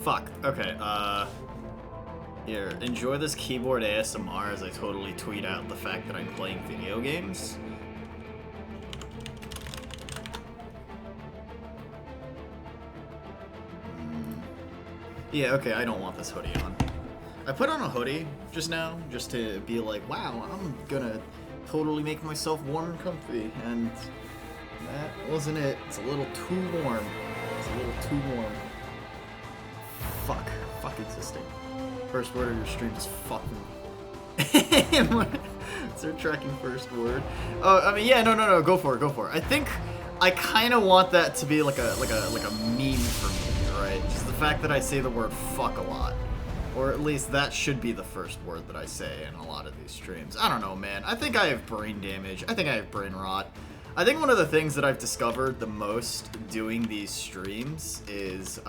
Fuck. Okay, here, enjoy this keyboard ASMR as I totally tweet out the fact that I'm playing video games. Yeah, okay, I don't want this hoodie on. I put on a hoodie just now, just to be like, wow, I'm gonna totally make myself warm and comfy, and that wasn't it. It's a little too warm. It's a little too warm. Fuck. Fuck existing. First word of your stream is fuck me. What's their tracking first word? Oh, I mean, yeah, no, go for it, go for it. I think I kind of want that to be like a meme for me, right? Just the fact that I say the word fuck a lot. Or at least that should be the first word that I say in a lot of these streams. I don't know, man. I think I have brain damage. I think I have brain rot. I think one of the things that I've discovered the most doing these streams is,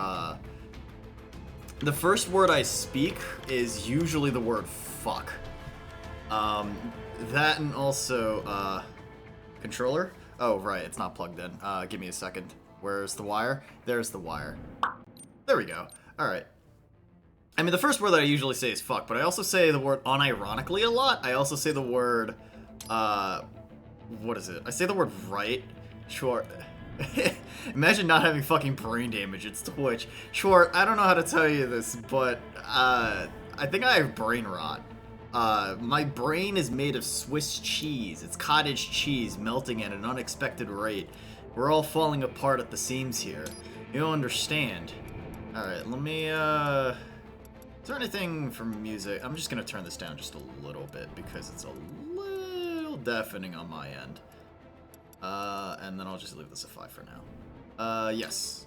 the first word I speak is usually the word fuck. That and also, controller? Oh, right, it's not plugged in. Give me a second. Where's the wire? There's the wire. There we go. Alright. I mean, the first word that I usually say is fuck, but I also say the word unironically a lot. I also say the word, what is it? I say the word right. Sure. Imagine not having fucking brain damage. It's Twitch. Sure, I don't know how to tell you this, but, I think I have brain rot. My brain is made of Swiss cheese. It's cottage cheese melting at an unexpected rate. We're all falling apart at the seams here. You don't understand. Alright, let me, is there anything from music? I'm just gonna turn this down just a little bit because it's a little deafening on my end. And then I'll just leave this at 5 for now. Yes.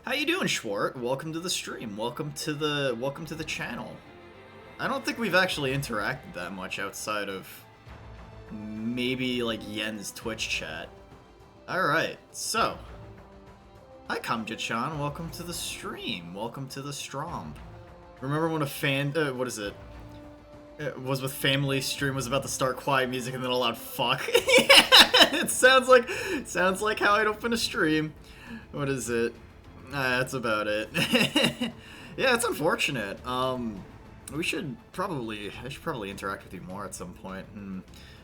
How you doing, Schwart? Welcome to the stream. Welcome to the channel. I don't think we've actually interacted that much outside of maybe like Yen's Twitch chat. Alright, so. Hi, Kamja-chan. Welcome to the stream. Welcome to the Strom. Remember when a fan, what is it? It was with family stream was about to start quiet music and then a loud fuck. Yeah, it sounds like how I'd open a stream. What is it? That's about it. Yeah, it's unfortunate. I should probably interact with you more at some point.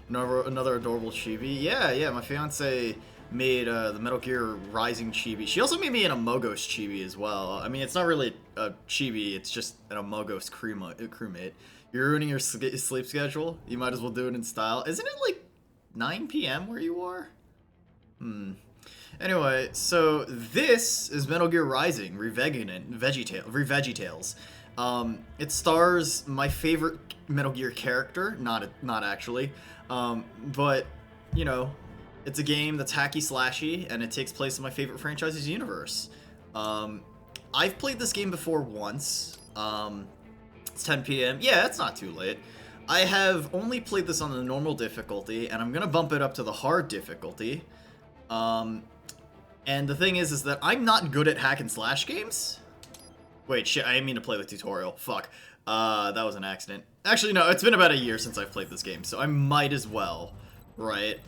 Another adorable chibi. Yeah, my fiance made the Metal Gear Rising chibi. She also made me an Amogos chibi as well. I mean, it's not really a chibi, it's just an Amogos crewmate. You're ruining your sleep schedule? You might as well do it in style. Isn't it like 9 p.m. where you are? Anyway, so this is Metal Gear Rising, ReVeggieTales. It stars my favorite Metal Gear character, not actually, but, you know, it's a game that's hacky-slashy, and it takes place in my favorite franchise's universe. I've played this game before once. It's 10 p.m. Yeah, it's not too late. I have only played this on the normal difficulty, and I'm gonna bump it up to the hard difficulty. And the thing is that I'm not good at hack-and-slash games. Wait, shit, I didn't mean to play the tutorial. Fuck. That was an accident. Actually, no, it's been about a year since I've played this game, so I might as well, right?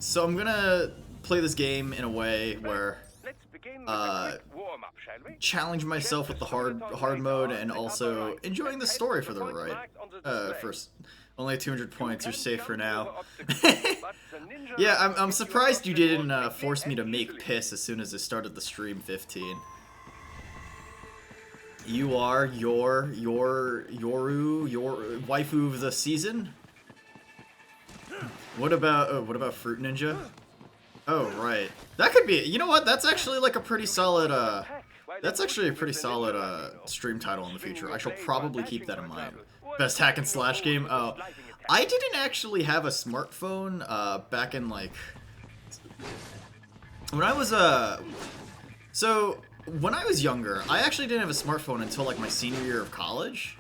So I'm gonna play this game in a way where, challenge myself with the hard mode and also enjoying the story for the right. First, only 200 points, you're safe for now. Yeah, I'm surprised you didn't force me to make piss as soon as I started the stream 15. You are your waifu of the season? What about Fruit Ninja? Oh, right. That could be, you know what, that's actually like a pretty solid, that's actually a pretty solid, stream title in the future. I shall probably keep that in mind. Best hack and slash game? Oh, I didn't actually have a smartphone, back in, like, when I was, so, when I was younger, I actually didn't have a smartphone until, like, my senior year of college.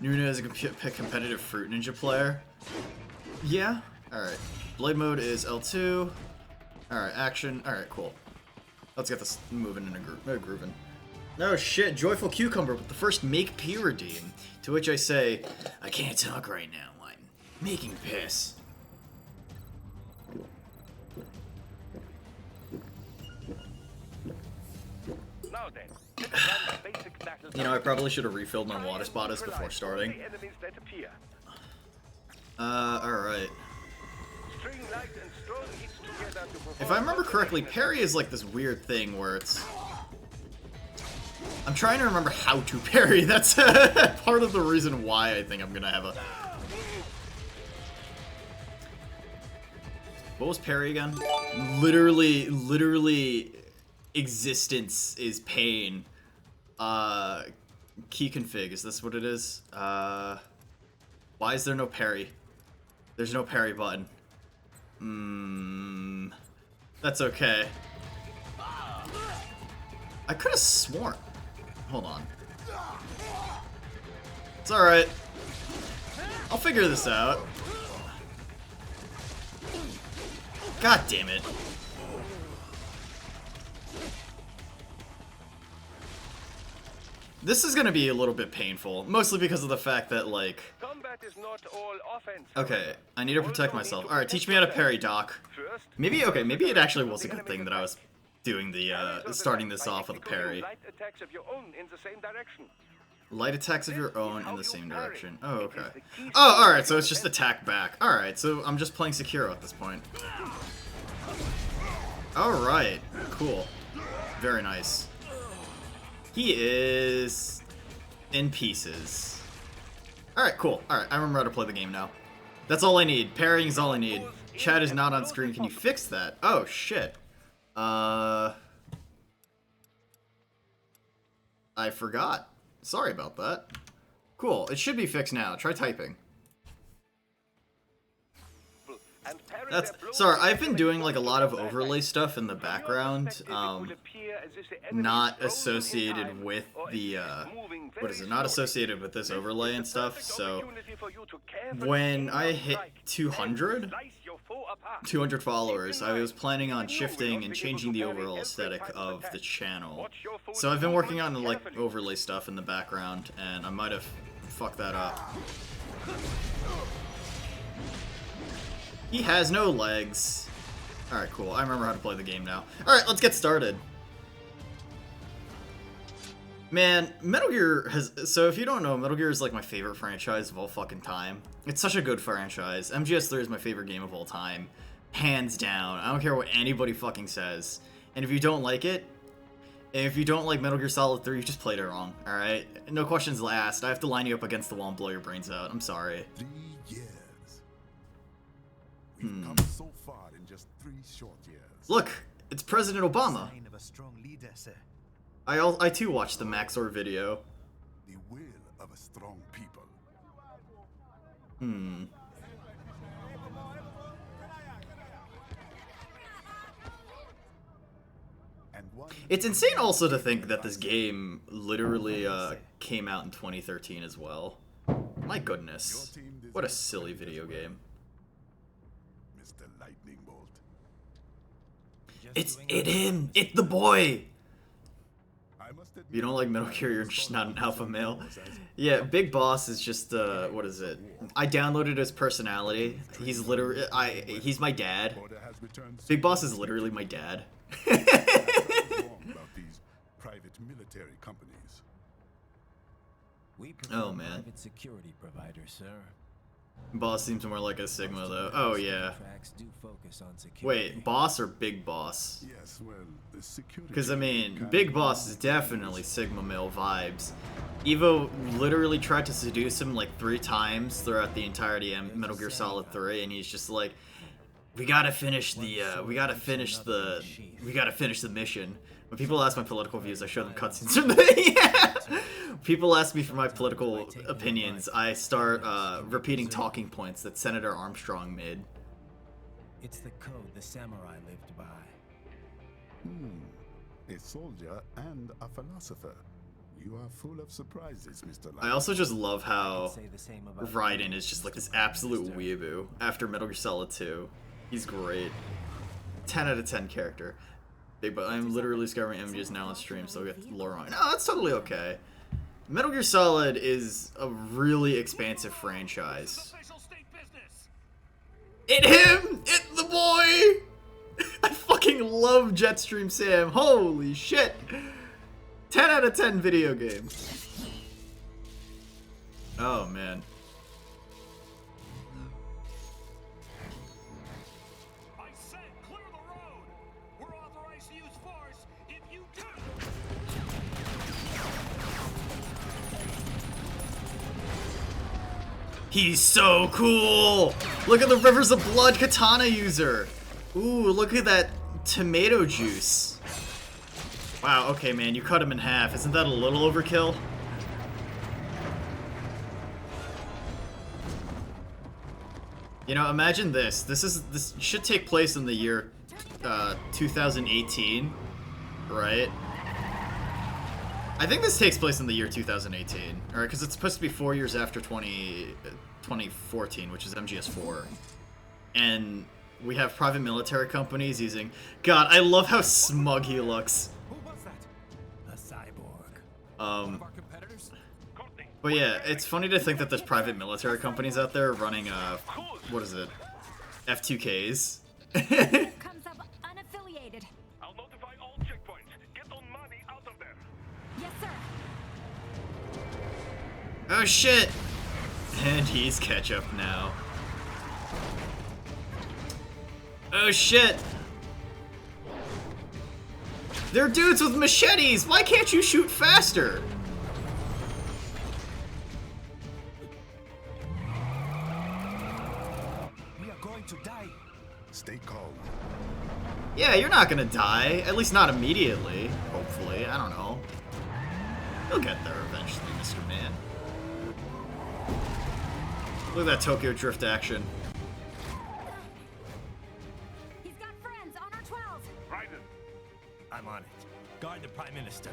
Noona is a competitive Fruit Ninja player. Yeah? Alright. Blade mode is L2. Alright, action. Alright, cool. Let's get this moving and grooving. Oh shit, Joyful Cucumber with the first Make P redeem. To which I say, I can't talk right now, I'm making piss. You know, I probably should have refilled my water spotters before starting. Alright. If I remember correctly, parry is like this weird thing where it's... I'm trying to remember how to parry. That's part of the reason why I think I'm gonna have a... What was parry again? Literally, existence is pain. Key config, is this what it is? Why is there no parry? There's no parry button. That's okay. I could have sworn. Hold on. It's alright. I'll figure this out. God damn it. This is gonna be a little bit painful, mostly because of the fact that, like... Okay, I need to protect myself. Alright, teach me how to parry, Doc. Maybe, okay, maybe it actually was a good thing that I was doing the, starting this off with a parry. Light attacks of your own in the same direction. Oh, okay. Oh, alright, so it's just attack back. Alright, so I'm just playing Sekiro at this point. Alright, cool. Very nice. He is in pieces. Alright, cool. Alright, I remember how to play the game now. That's all I need. Parrying is all I need. Chat is not on screen. Can you fix that? Oh, shit. I forgot. Sorry about that. Cool. It should be fixed now. Try typing. That's sorry, I've been doing like a lot of overlay stuff in the background, not associated with the what is it, not associated with this overlay and stuff. So when I hit 200 followers, I was planning on shifting and changing the overall aesthetic of the channel. So I've been working on like overlay stuff in the background, and I might have fucked that up. He has no legs. Alright, cool. I remember how to play the game now. Alright, let's get started. Man, Metal Gear has... So if you don't know, Metal Gear is like my favorite franchise of all fucking time. It's such a good franchise. MGS3 is my favorite game of all time. Hands down. I don't care what anybody fucking says. And if you don't like it, if you don't like Metal Gear Solid 3, you just played it wrong, alright? No questions asked. I have to line you up against the wall and blow your brains out. I'm sorry. We've come so far in just 3 short years. Look, it's President Obama. I too watched the Maxor video. The will of a strong people. It's insane also to think that this game literally came out in 2013 as well. My goodness. What a silly video game. It's him! It's the boy! If you don't like Metal Gear, you're just not an alpha male. Yeah, Big Boss is just, what is it? I downloaded his personality. He's literally, he's my dad. Big Boss is literally my dad. Oh, man. Boss seems more like a Sigma, though. Oh, yeah. Wait, Boss or Big Boss? Because, I mean, Big Boss is definitely Sigma male vibes. Evo literally tried to seduce him like 3 times throughout the entirety of Metal Gear Solid 3, and he's just like, we gotta finish the mission. When people ask my political views, I show them cutscenes from the yeah. People ask me for my political opinions, I start repeating talking points that Senator Armstrong made. It's the code the samurai lived by. A soldier and a philosopher. You are full of surprises, Mr. I also just love how Raiden is just like this absolute weeaboo after Metal Gear Solid 2. He's great. 10 out of 10 character. But I'm literally discovering MGs now on stream, so I'll get lore on. No, that's totally okay. Metal Gear Solid is a really expansive franchise. It him! It the boy! I fucking love Jetstream Sam. Holy shit! 10 out of 10 video game. Oh, man. I said clear the road. We're authorized to use force if you do. He's so cool! Look at the Rivers of Blood katana user! Ooh, look at that tomato juice. Wow, okay man, you cut him in half. Isn't that a little overkill? You know, imagine this. This should take place in the year 2018, right? I think this takes place in the year 2018, alright, because it's supposed to be 4 years after 2014, which is MGS4. And we have private military companies using... God, I love how smug he looks. Who was that? A cyborg. One of our competitors? But yeah, it's funny to think that there's private military companies out there running, what is it? F2Ks. Comes up unaffiliated. I'll notify all checkpoints. Get on money out of there. Yes, sir. Oh shit! And he's ketchup now. Oh shit! They're dudes with machetes! Why can't you shoot faster? We are going to die. Stay calm. Yeah, you're not gonna die. At least not immediately. Hopefully. I don't know. You'll get there eventually, Mr. Man. Look at that Tokyo Drift action. He's got friends on our 12. Raiden. I'm on it. Guard the Prime Minister.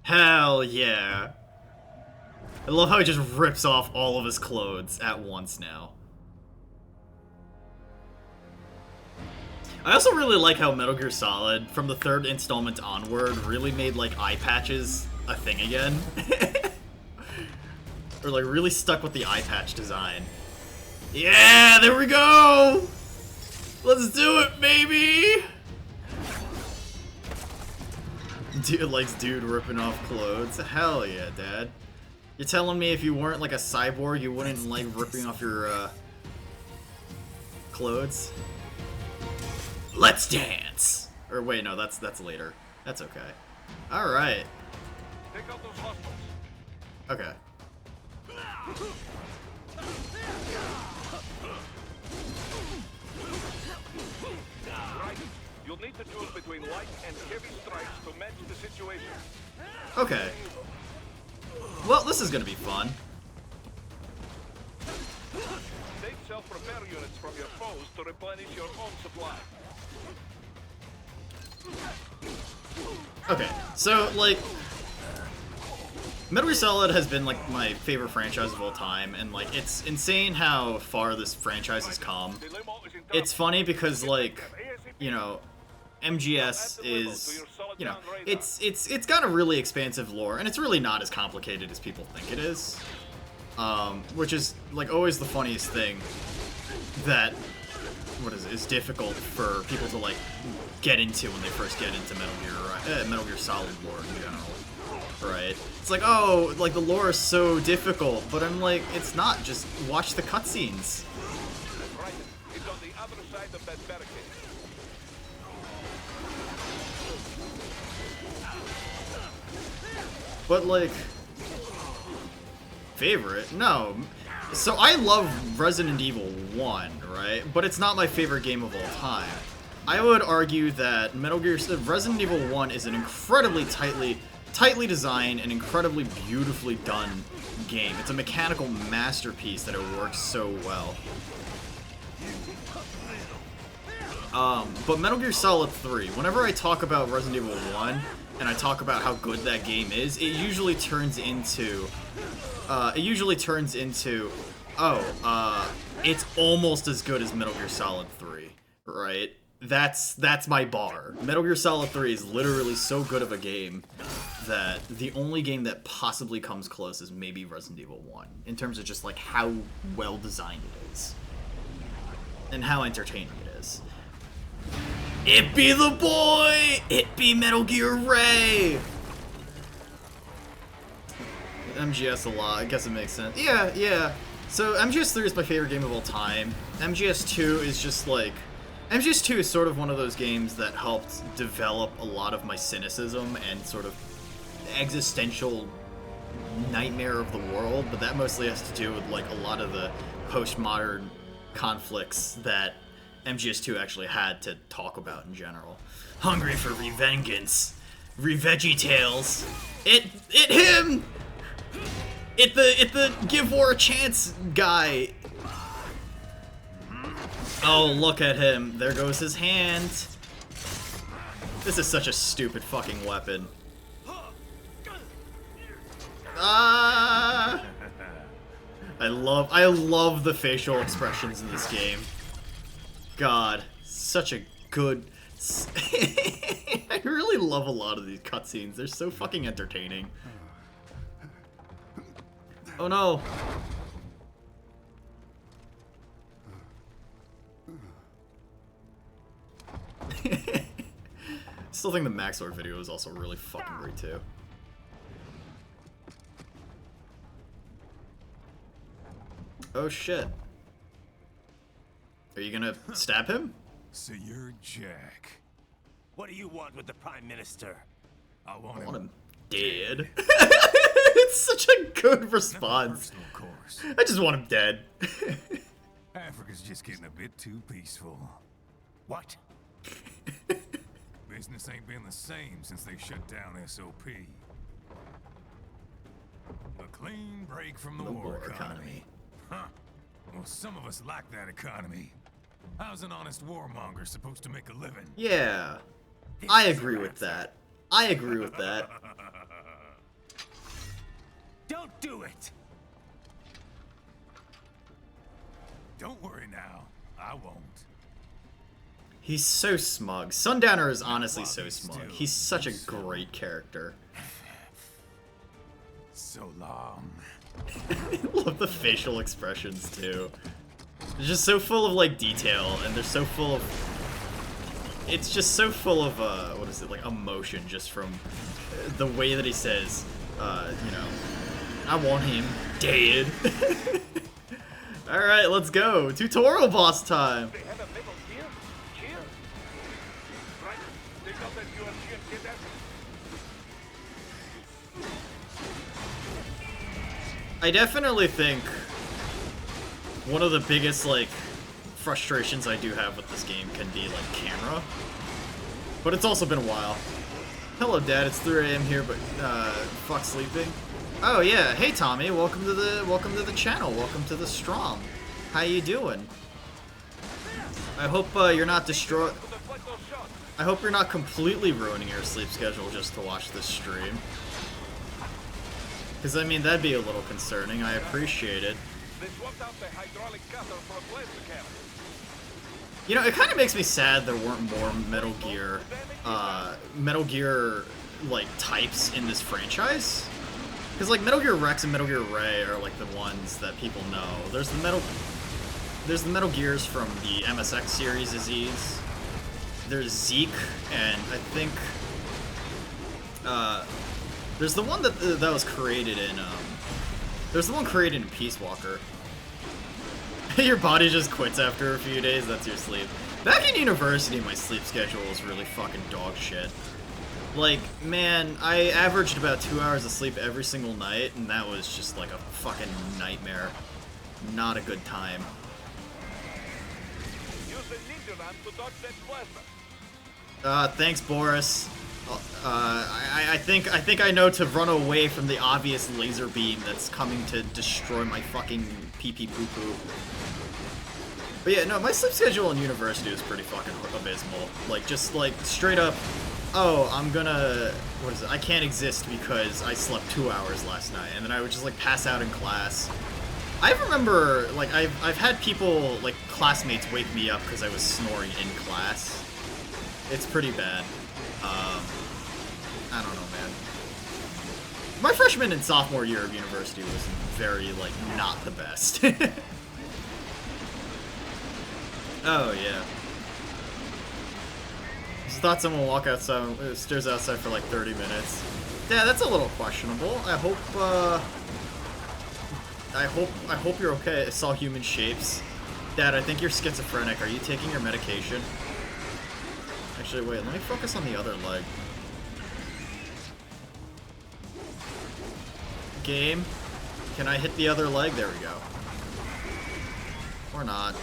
Hell yeah. I love how he just rips off all of his clothes at once now. I also really like how Metal Gear Solid, from the third installment onward, really made, like, eye patches a thing again. Or, like, really stuck with the eye patch design. Yeah, there we go! Let's do it, baby! Dude likes dude ripping off clothes. Hell yeah, Dad. You're telling me if you weren't, like, a cyborg, you wouldn't like ripping off your, clothes? Let's dance! Or wait, no, that's later. That's okay. Alright. Take out those hostiles. Okay. Raiden, you'll need to choose between light and heavy strikes to match the situation. Okay. Well, this is gonna be fun. Take self-repair units from your foes to replenish your own supply. Okay, so, like, Metal Gear Solid has been, like, my favorite franchise of all time, and, like, it's insane how far this franchise has come. The limo is in It's traffic. funny because, like, ASAP. you know, MGS is, you know, it's got a really expansive lore, and it's really not as complicated as people think it is. Which is, like, always the funniest thing that, is difficult for people to, like, get into when they first get into Metal Gear Solid lore in general. Right? It's like, oh, like, the lore is so difficult, but I'm like, it's not, just watch the cutscenes. Raiden, it's on the other side of that barricade. But, like, favorite? No. So I love Resident Evil 1, right? But it's not my favorite game of all time. I would argue that Resident Evil 1 is an incredibly tightly designed and incredibly beautifully done game. It's a mechanical masterpiece that it works so well. But Metal Gear Solid 3, whenever I talk about Resident Evil 1 and I talk about how good that game is, it usually turns into it's almost as good as Metal Gear Solid 3, right? That's my bar. Metal Gear Solid 3 is literally so good of a game that the only game that possibly comes close is maybe Resident Evil 1, in terms of just, like, how well designed it is. And how entertaining it is. It be the boy! It be Metal Gear Ray! MGS a lot, I guess it makes sense. Yeah, yeah. So MGS 3 is my favorite game of all time. MGS 2 is just like... MGS 2 is sort of one of those games that helped develop a lot of my cynicism and sort of existential nightmare of the world, but that mostly has to do with like a lot of the postmodern conflicts that MGS2 actually had to talk about in general. Hungry for revengeance. Reveggie Tales. It him! It the give war a chance guy. Oh, look at him. There goes his hand. This is such a stupid fucking weapon. Ah! I love the facial expressions in this game. God, such a good... I really love a lot of these cutscenes. They're so fucking entertaining. Oh no. Still think the Maxor video is also really fucking great too. Oh shit. Are you gonna stab him? So you're Jack. What do you want with the Prime Minister? I want, I want him him dead. It's such a good response. personal course. I just want him dead. Africa's just getting a bit too peaceful. What? Business ain't been the same since they shut down SOP. A clean break from the war economy. Huh. Well, some of us like that economy. How's an honest warmonger supposed to make a living? Yeah. I agree with that. I agree with that. Don't do it! Don't worry now. I won't. He's so smug. Sundowner is honestly so smug. He's such a great character. So long. I love the facial expressions too. They're just so full of like detail, and they're so full of... It's just so full of, what is it, like emotion just from the way that he says, you know, I want him dead. Alright, let's go. Tutorial boss time. They have a Metal Gear? Here? Right. Take out that UMG and get that. I definitely think one of the biggest, like, frustrations I do have with this game can be, like, camera. But it's also been a while. Hello, Dad. It's 3 AM here, but, fuck sleeping. Oh, yeah. Hey, Tommy. Welcome to the channel. Welcome to the Strom. How you doing? I hope, you're not destroyed... I hope you're not completely ruining your sleep schedule just to watch this stream. Because, I mean, that'd be a little concerning. I appreciate it. They swapped out the hydraulic cutter for a blaster cannon. You know, it kind of makes me sad there weren't more Metal Gear, like, types in this franchise. Because, like, Metal Gear Rex and Metal Gear Ray are, like, the ones that people know. There's the Metal Gears from the MSX series Aziz. There's Zeke, and I think, there's the one that was created in, there's the one created in Peace Walker. Your body just quits after a few days, that's your sleep. Back in university, my sleep schedule was really fucking dog shit. Like, man, I averaged about 2 hours of sleep every single night, and that was just like a fucking nightmare. Not a good time. Use the ninja lamp to dodge that plasma. Thanks, Boris. I think I know to run away from the obvious laser beam that's coming to destroy my fucking pee-pee poo-poo. But yeah, no, my sleep schedule in university was pretty fucking abysmal. Like, just like, straight up, oh, I'm gonna, what is it, I can't exist because I slept 2 hours last night, and then I would just like pass out in class. I remember, like, I've had people, like, classmates wake me up because I was snoring in class. It's pretty bad. I don't know, man. My freshman and sophomore year of university was very, like, not the best. Oh, yeah. thought someone walk outside, stairs outside for like 30 minutes. Yeah, that's a little questionable. I hope you're okay. I saw human shapes. Dad, I think you're schizophrenic. Are you taking your medication? Actually, wait, let me focus on the other leg. Game, can I hit the other leg? There we go. Or not.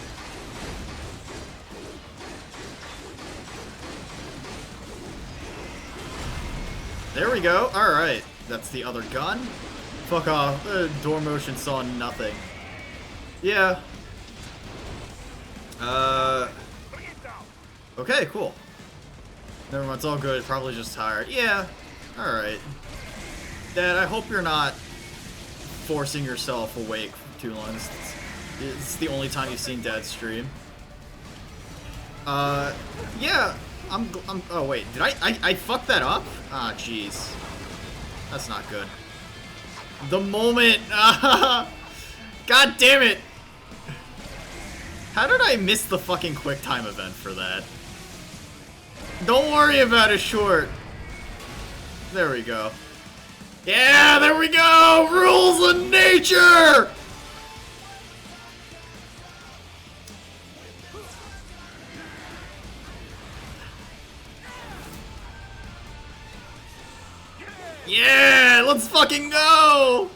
There we go. Alright. That's the other gun. Fuck off. Door motion saw nothing. Yeah. Okay, cool. Never mind, it's all good. Probably just tired. Yeah. Alright. Dad, I hope you're not forcing yourself awake for too long. It's the only time you've seen Dad stream. Yeah. Oh wait, did I fucked that up? Ah, jeez. That's not good. The moment. God damn it. How did I miss the fucking quick time event for that? Don't worry about it, short. There we go. Yeah, there we go! Rules of nature! Yeah, let's fucking go!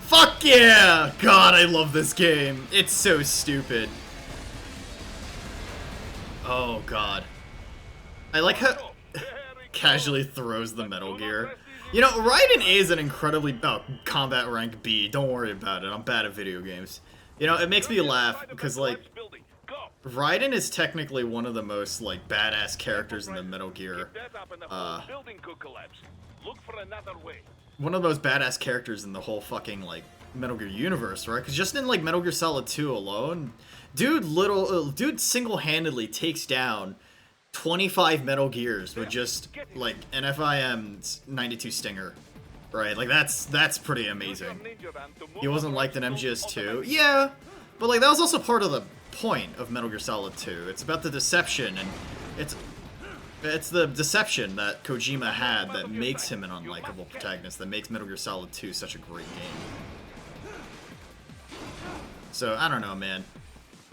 Fuck yeah! God, I love this game. It's so stupid. Oh god. I like how casually throws the Metal Gear. You know, Raiden is an incredibly... Oh, combat rank B. Don't worry about it. I'm bad at video games. You know, it makes me laugh because, like, Raiden is technically one of the most, like, badass characters in the Metal Gear. One of the most badass characters in the whole fucking, like, Metal Gear universe, right? Because just in, like, Metal Gear Solid 2 alone, dude single-handedly takes down 25 Metal Gears with just, like, an FIM 92 Stinger, right? Like, that's pretty amazing. He wasn't liked in MGS2. Yeah, but, like, that was also part of the point of Metal Gear Solid 2. It's about the deception, and it's the deception that Kojima had that makes him an unlikable protagonist, that makes Metal Gear Solid 2 such a great game. So, I don't know, man.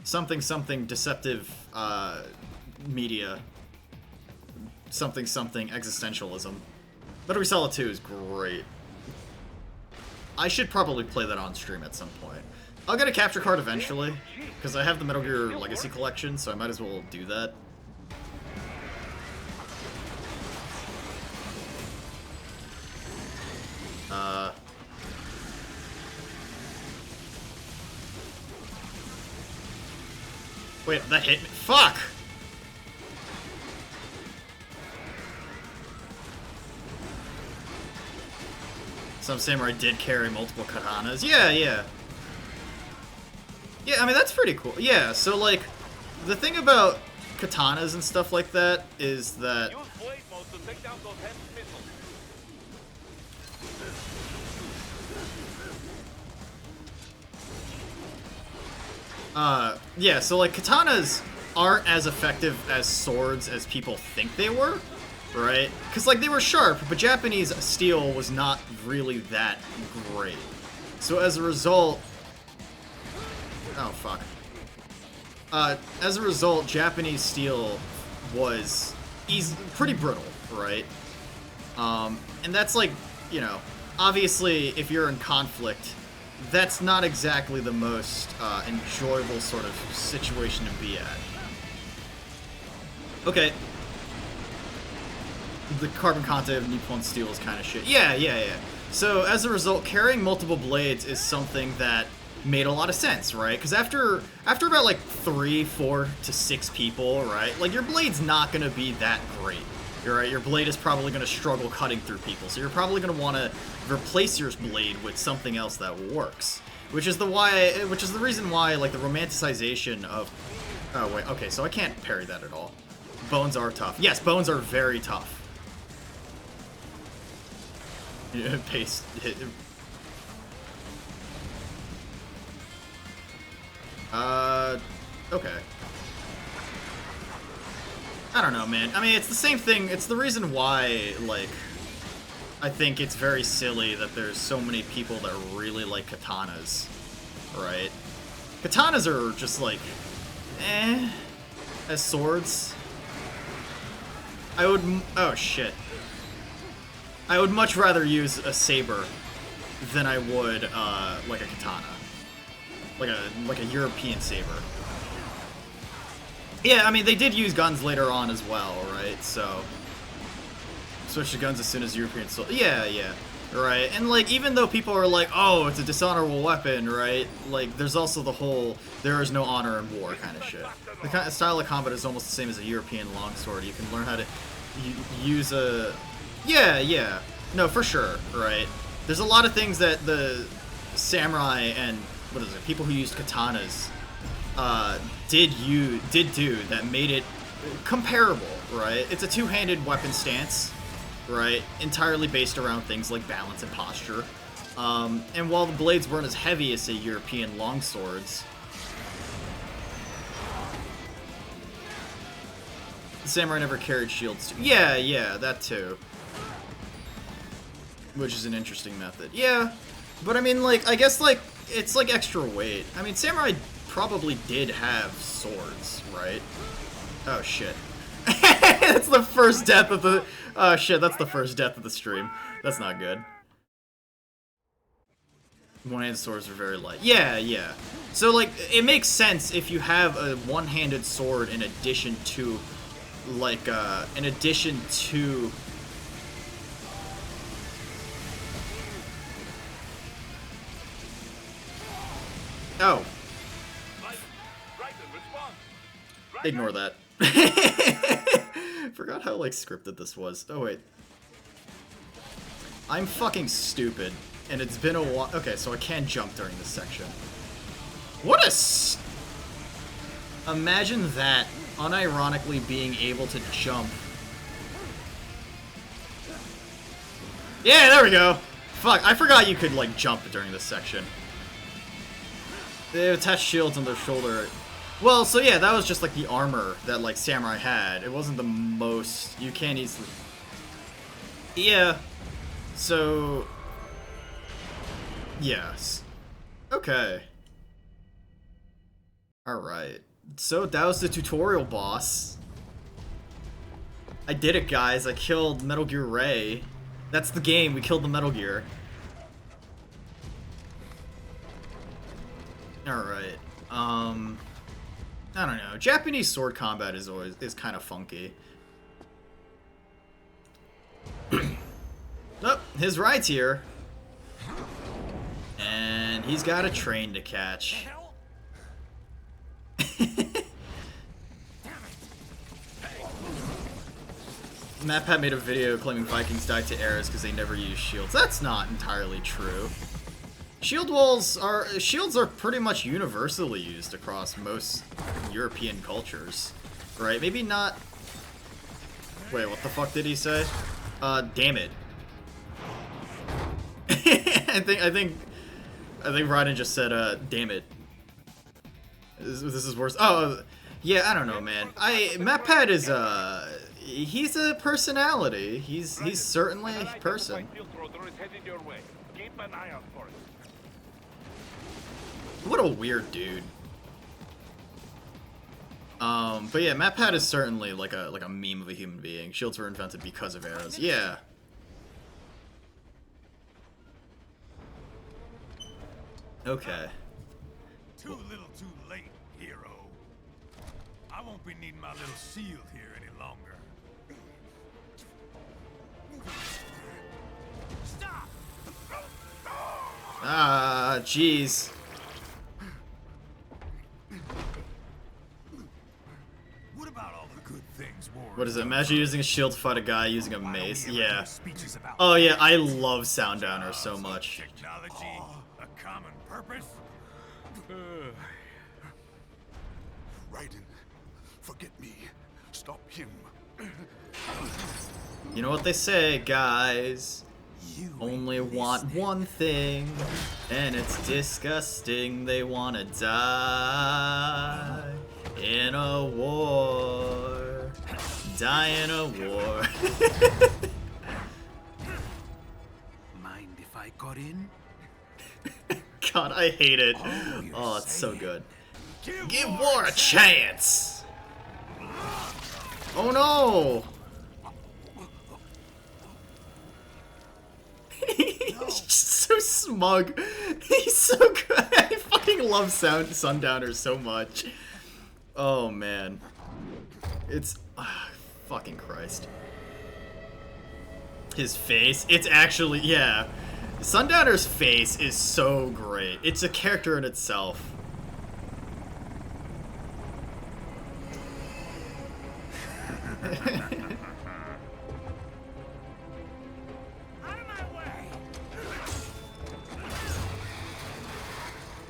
Something deceptive, media. Something existentialism. Metal Gear Solid 2 is great. I should probably play that on stream at some point. I'll get a capture card eventually, because I have the Metal Gear Legacy Collection, so I might as well do that. Wait, that hit me. Fuck! Some samurai did carry multiple katanas. Yeah. Yeah, I mean, that's pretty cool. Yeah, so, like, the thing about katanas and stuff like that is that... Use blade mode to take down those heavy missiles. Yeah, so, like, katanas aren't as effective as swords as people think they were, right? Because, like, they were sharp, but Japanese steel was not really that great. So, as a result... Oh, fuck. As a result, Japanese steel was pretty brittle, right? And that's, like, you know, obviously, if you're in conflict... That's not exactly the most enjoyable sort of situation to be at. Okay. The carbon content of Nippon steel is kind of shit. Yeah. So, as a result, carrying multiple blades is something that made a lot of sense, right? Because after about, like, 3, 4 to 6 people, right? Like, your blade's not going to be that great. You're right, your blade is probably going to struggle cutting through people, so you're probably going to want to replace your blade with something else that works. Which is the reason why, like, the romanticization of... Oh, wait, okay, so I can't parry that at all. Bones are tough. Yes, bones are very tough. Paste. Okay. I don't know, man. I mean, it's the same thing. It's the reason why, like, I think it's very silly that there's so many people that really like katanas, right? Katanas are just like, as swords. Oh shit. I would much rather use a saber than I would, like a katana. Like a European saber. Yeah, I mean, they did use guns later on as well, right? So, switch to guns as soon as European soldiers. Yeah, yeah, right. And, like, even though people are like, oh, it's a dishonorable weapon, right? Like, there's also the whole, there is no honor in war kind of shit. The kind of style of combat is almost the same as a European longsword. You can learn how to use a... Yeah, yeah. No, for sure, right? There's a lot of things that the samurai and, what is it, people who used katanas did do that made it comparable, right? It's a two-handed weapon stance, right? Entirely based around things like balance and posture. And while the blades weren't as heavy as, say, European longswords, the samurai never carried shields too. Yeah, yeah, that too. Which is an interesting method. Yeah, but I mean, like, I guess, like, it's like extra weight. I mean, samurai probably did have swords, right? Oh, shit. That's the first death of the... Oh, shit, that's the first death of the stream. That's not good. One-handed swords are very light. Yeah, yeah. So, like, it makes sense if you have a one-handed sword in addition to, like, Oh. Ignore that. Forgot how, like, scripted this was. Oh, wait. I'm fucking stupid, and it's been a while. Okay, so I can jump during this section. What a Imagine that, unironically being able to jump. Yeah, there we go. Fuck, I forgot you could, like, jump during this section. They attached shields on their shoulder. Well, so yeah, that was just like the armor that like samurai had. It wasn't the most. You can't easily. Yeah. So. Yes. Okay. Alright. So that was the tutorial boss. I did it, guys. I killed Metal Gear Ray. That's the game. We killed the Metal Gear. Alright, I don't know. Japanese sword combat is kind of funky. Oh, his ride's here. And he's got a train to catch. MatPat made a video claiming Vikings died to arrows because they never used shields. That's not entirely true. Shields are pretty much universally used across most European cultures, right? Maybe not. Wait, what the fuck did he say? Damn it. I think Ryden just said, damn it. This is worse. Oh, yeah, I don't know, man. MatPat is he's a personality. He's certainly a person. What a weird dude. But yeah, MatPat is certainly like a meme of a human being. Shields were invented because of arrows. Yeah. Okay. Too little too late, hero. I won't be needing my little shield here any longer. Stop! Ah, jeez. What about all the good things war? What is it? Imagine using a shield to fight a guy using a mace. Yeah. Oh yeah, I love Soundowner so much. Technology, a common purpose. Raiden, forget me. Stop him. You know what they say, guys? Only want one thing, and it's disgusting. They wanna die in a war. Die in a war. Mind if I got in? God, I hate it. Oh, it's so good. Give war a chance! Oh no! He's just so smug. He's so good. I fucking love Sundowners so much. Oh man. It's... fucking Christ. His face, it's actually... yeah. Sundowner's face is so great. It's a character in itself.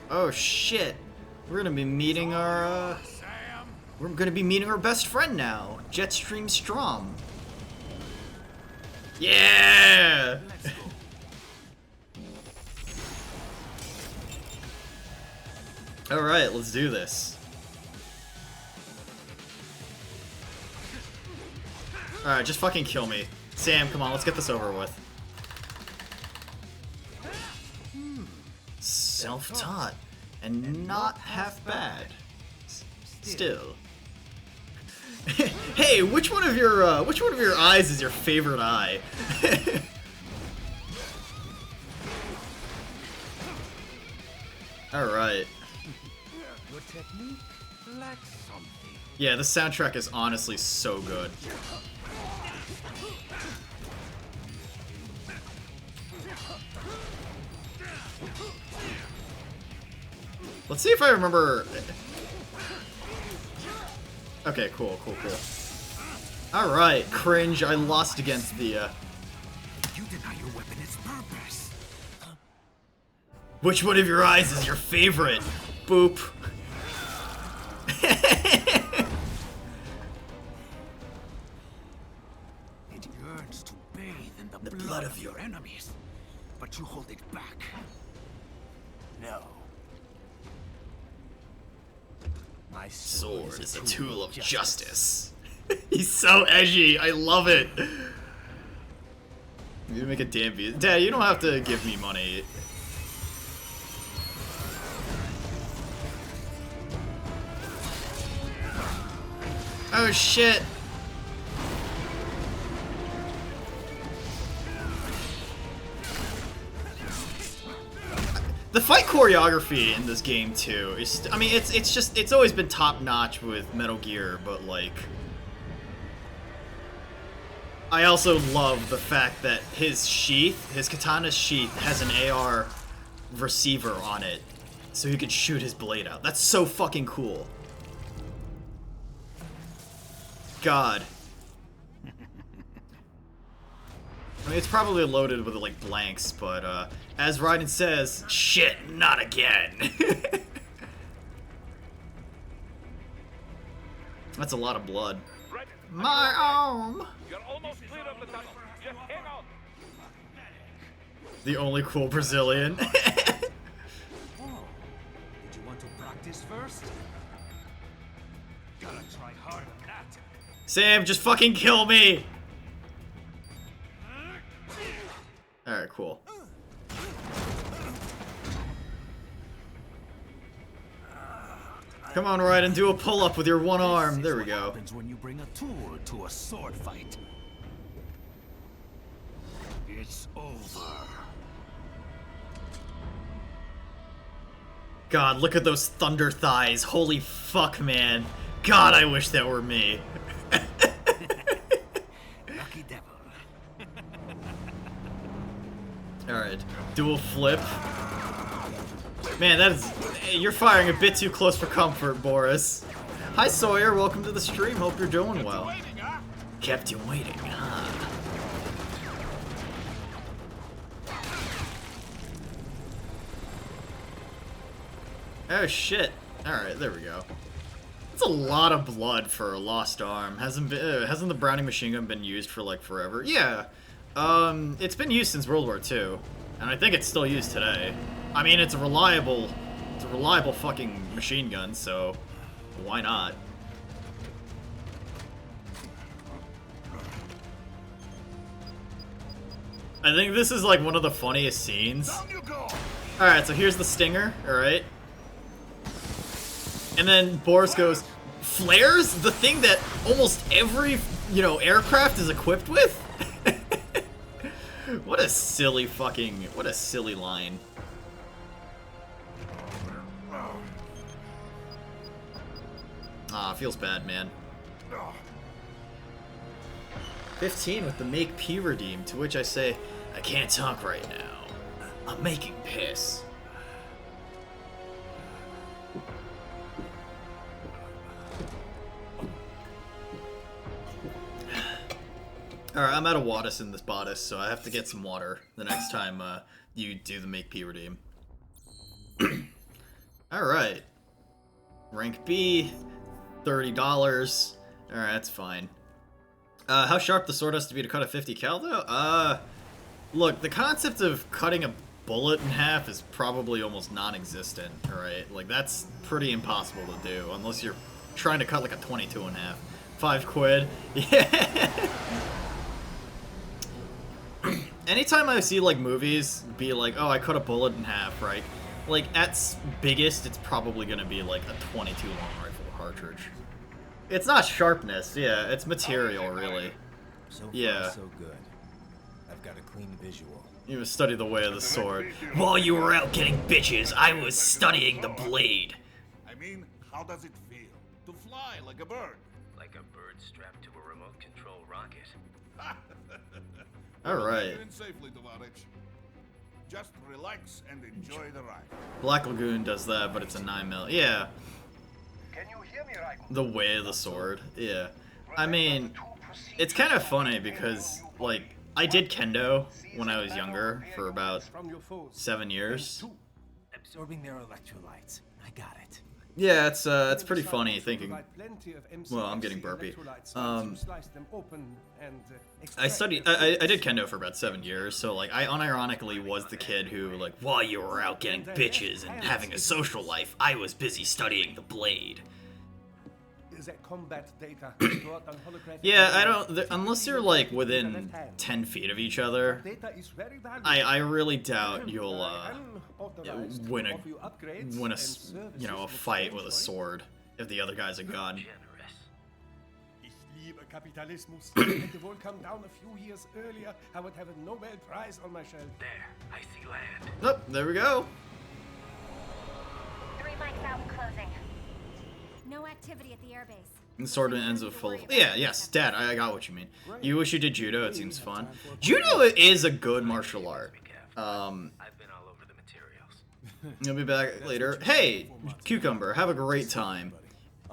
Oh shit. We're gonna be meeting our we're gonna be meeting our best friend now, Jetstream Strom. Yeah! Alright, let's do this. Alright, just fucking kill me. Sam, come on, let's get this over with. Self-taught and not half bad. Still. Hey, which one of your eyes is your favorite eye? All right. Your technique lacks something. Yeah, the soundtrack is honestly so good. Let's see if I remember. Okay, cool. Alright, cringe, I lost against the, You deny your weapon its purpose. Which one of your eyes is your favorite? Boop. It yearns to bathe in the blood of your enemies, but you hold it back. No. My Sword is a tool of justice. He's so edgy. I love it. You need to make a damn video. Dad, you don't have to give me money. Oh shit. The fight choreography in this game too is, I mean, it's always been top notch with Metal Gear, but like, I also love the fact that his sheath, his katana's sheath, has an AR receiver on it, so he can shoot his blade out. That's so fucking cool. God. I mean, it's probably loaded with, like, blanks, but, as Raiden says, shit, not again. That's a lot of blood. Right. My arm! You're almost clear of the tunnel. Just hang on. The only cool Brazilian. Oh. Did you want to practice first? Gotta try harder than that. Sam, just fucking kill me! Alright, cool. Come on, Raiden, do a pull-up with your one arm. There we go. Happens when you bring a tool to a sword fight. It's over. God, look at those thunder thighs. Holy fuck, man. God, I wish that were me. Lucky devil. Alright, dual flip. Man, that is... You're firing a bit too close for comfort, Boris. Hi, Sawyer. Welcome to the stream. Hope you're doing well. Kept you waiting, huh? Oh, shit. Alright, there we go. That's a lot of blood for a lost arm. Hasn't the Browning machine gun been used for, like, forever? Yeah. It's been used since World War II. And I think it's still used today. I mean, it's a reliable fucking machine gun, so why not? I think this is like one of the funniest scenes. Down you go. Alright, so here's the stinger, alright? And then Boris goes, flares? The thing that almost every, aircraft is equipped with? What a silly line. Ah, feels bad, man. 15 with the make P redeem, to which I say, I can't talk right now. I'm making piss. Alright, I'm out of Wadis in this bodice, so I have to get some water the next time you do the make P redeem. Alright. Rank B, $30. Alright, that's fine. How sharp the sword has to be to cut a 50 cal, though? Look, the concept of cutting a bullet in half is probably almost non-existent, alright? Like, that's pretty impossible to do, unless you're trying to cut like a 22 in half. 5 quid. Yeah! Anytime I see, like, movies be like, oh, I cut a bullet in half, right? Like, at biggest, it's probably gonna be like a 22 long rifle cartridge. It's not sharpness, yeah, it's material, really. So far, Yeah. so good. I've got a clean visual. You must study the way of the sword. While you were out getting bitches, I was studying the blade. I mean, how does it feel to fly like a bird? Like a bird strapped to a remote control rocket. Alright. Get in safely, Tovarich. Just relax and enjoy the ride. Black Lagoon does that, but it's a 9mm. Yeah. Can you hear me, Raiko? The way of the sword. Yeah. I mean, it's kind of funny because, like, I did kendo when I was younger for about 7 years. Absorbing their electrolytes. I got it. Yeah, it's pretty funny thinking. Well, I'm getting burpy. I did kendo for about 7 years, so like I unironically was the kid who, like, while you were out getting bitches and having a social life, I was busy studying the blade. Yeah, I don't. Unless you're like within 10 feet of each other, I really doubt you'll win a fight with a sword if the other guy's a gun. Generous. Ich liebe Kapitalismus. Hätte wohl come down a few years earlier, I would have a Nobel Prize on my shelf. There, I see land. Oh, there we go. 3 mics out and closing. No activity at the airbase. And sword ends with full. Yeah, yes, Dad, I got what you mean. You wish you did judo. It seems fun. Judo is a good martial art. I've been all over the materials. You'll be back later. Hey, Cucumber, have a great time.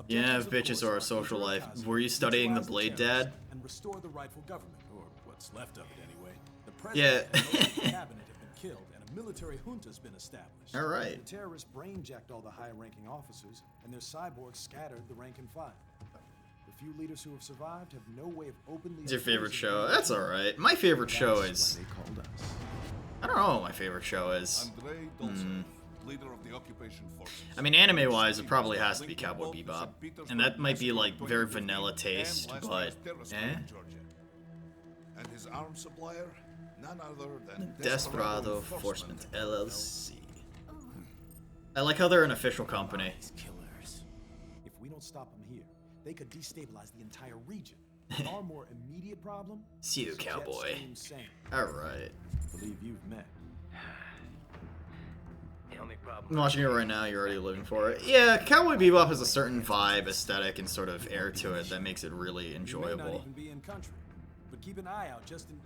You have bitches or a social life. Were you studying the blade, Dad? And restore the rightful government, or what's left of it anyway. The Yeah. president and the cabinet have been killed, and a military junta's been established. All right. The terrorists brainjacked all the high-ranking officers, and their cyborgs scattered the rank and file. The few leaders who have survived have no way of openly. It's your favorite show. That's all right. My favorite show is. I don't know what my favorite show is. Andrei Dolzov, leader of the occupation forces. I mean, anime-wise, it probably has to be Cowboy Bebop, and that might be like very vanilla taste, but eh. And his arms supplier, none other than Desperado Enforcement LLC. I like how they're an official company. These killers. If we don't stop them here, they could destabilize the entire region. Our more immediate problem. See you, is cowboy. Jetstream Sam. All right. Believe you've met. The only problem. I'm watching it right now. You're already living for it. Yeah, Cowboy Bebop has a certain vibe, aesthetic, and sort of air to it that makes it really You may not enjoyable. even be in country, but keep an eye out just in.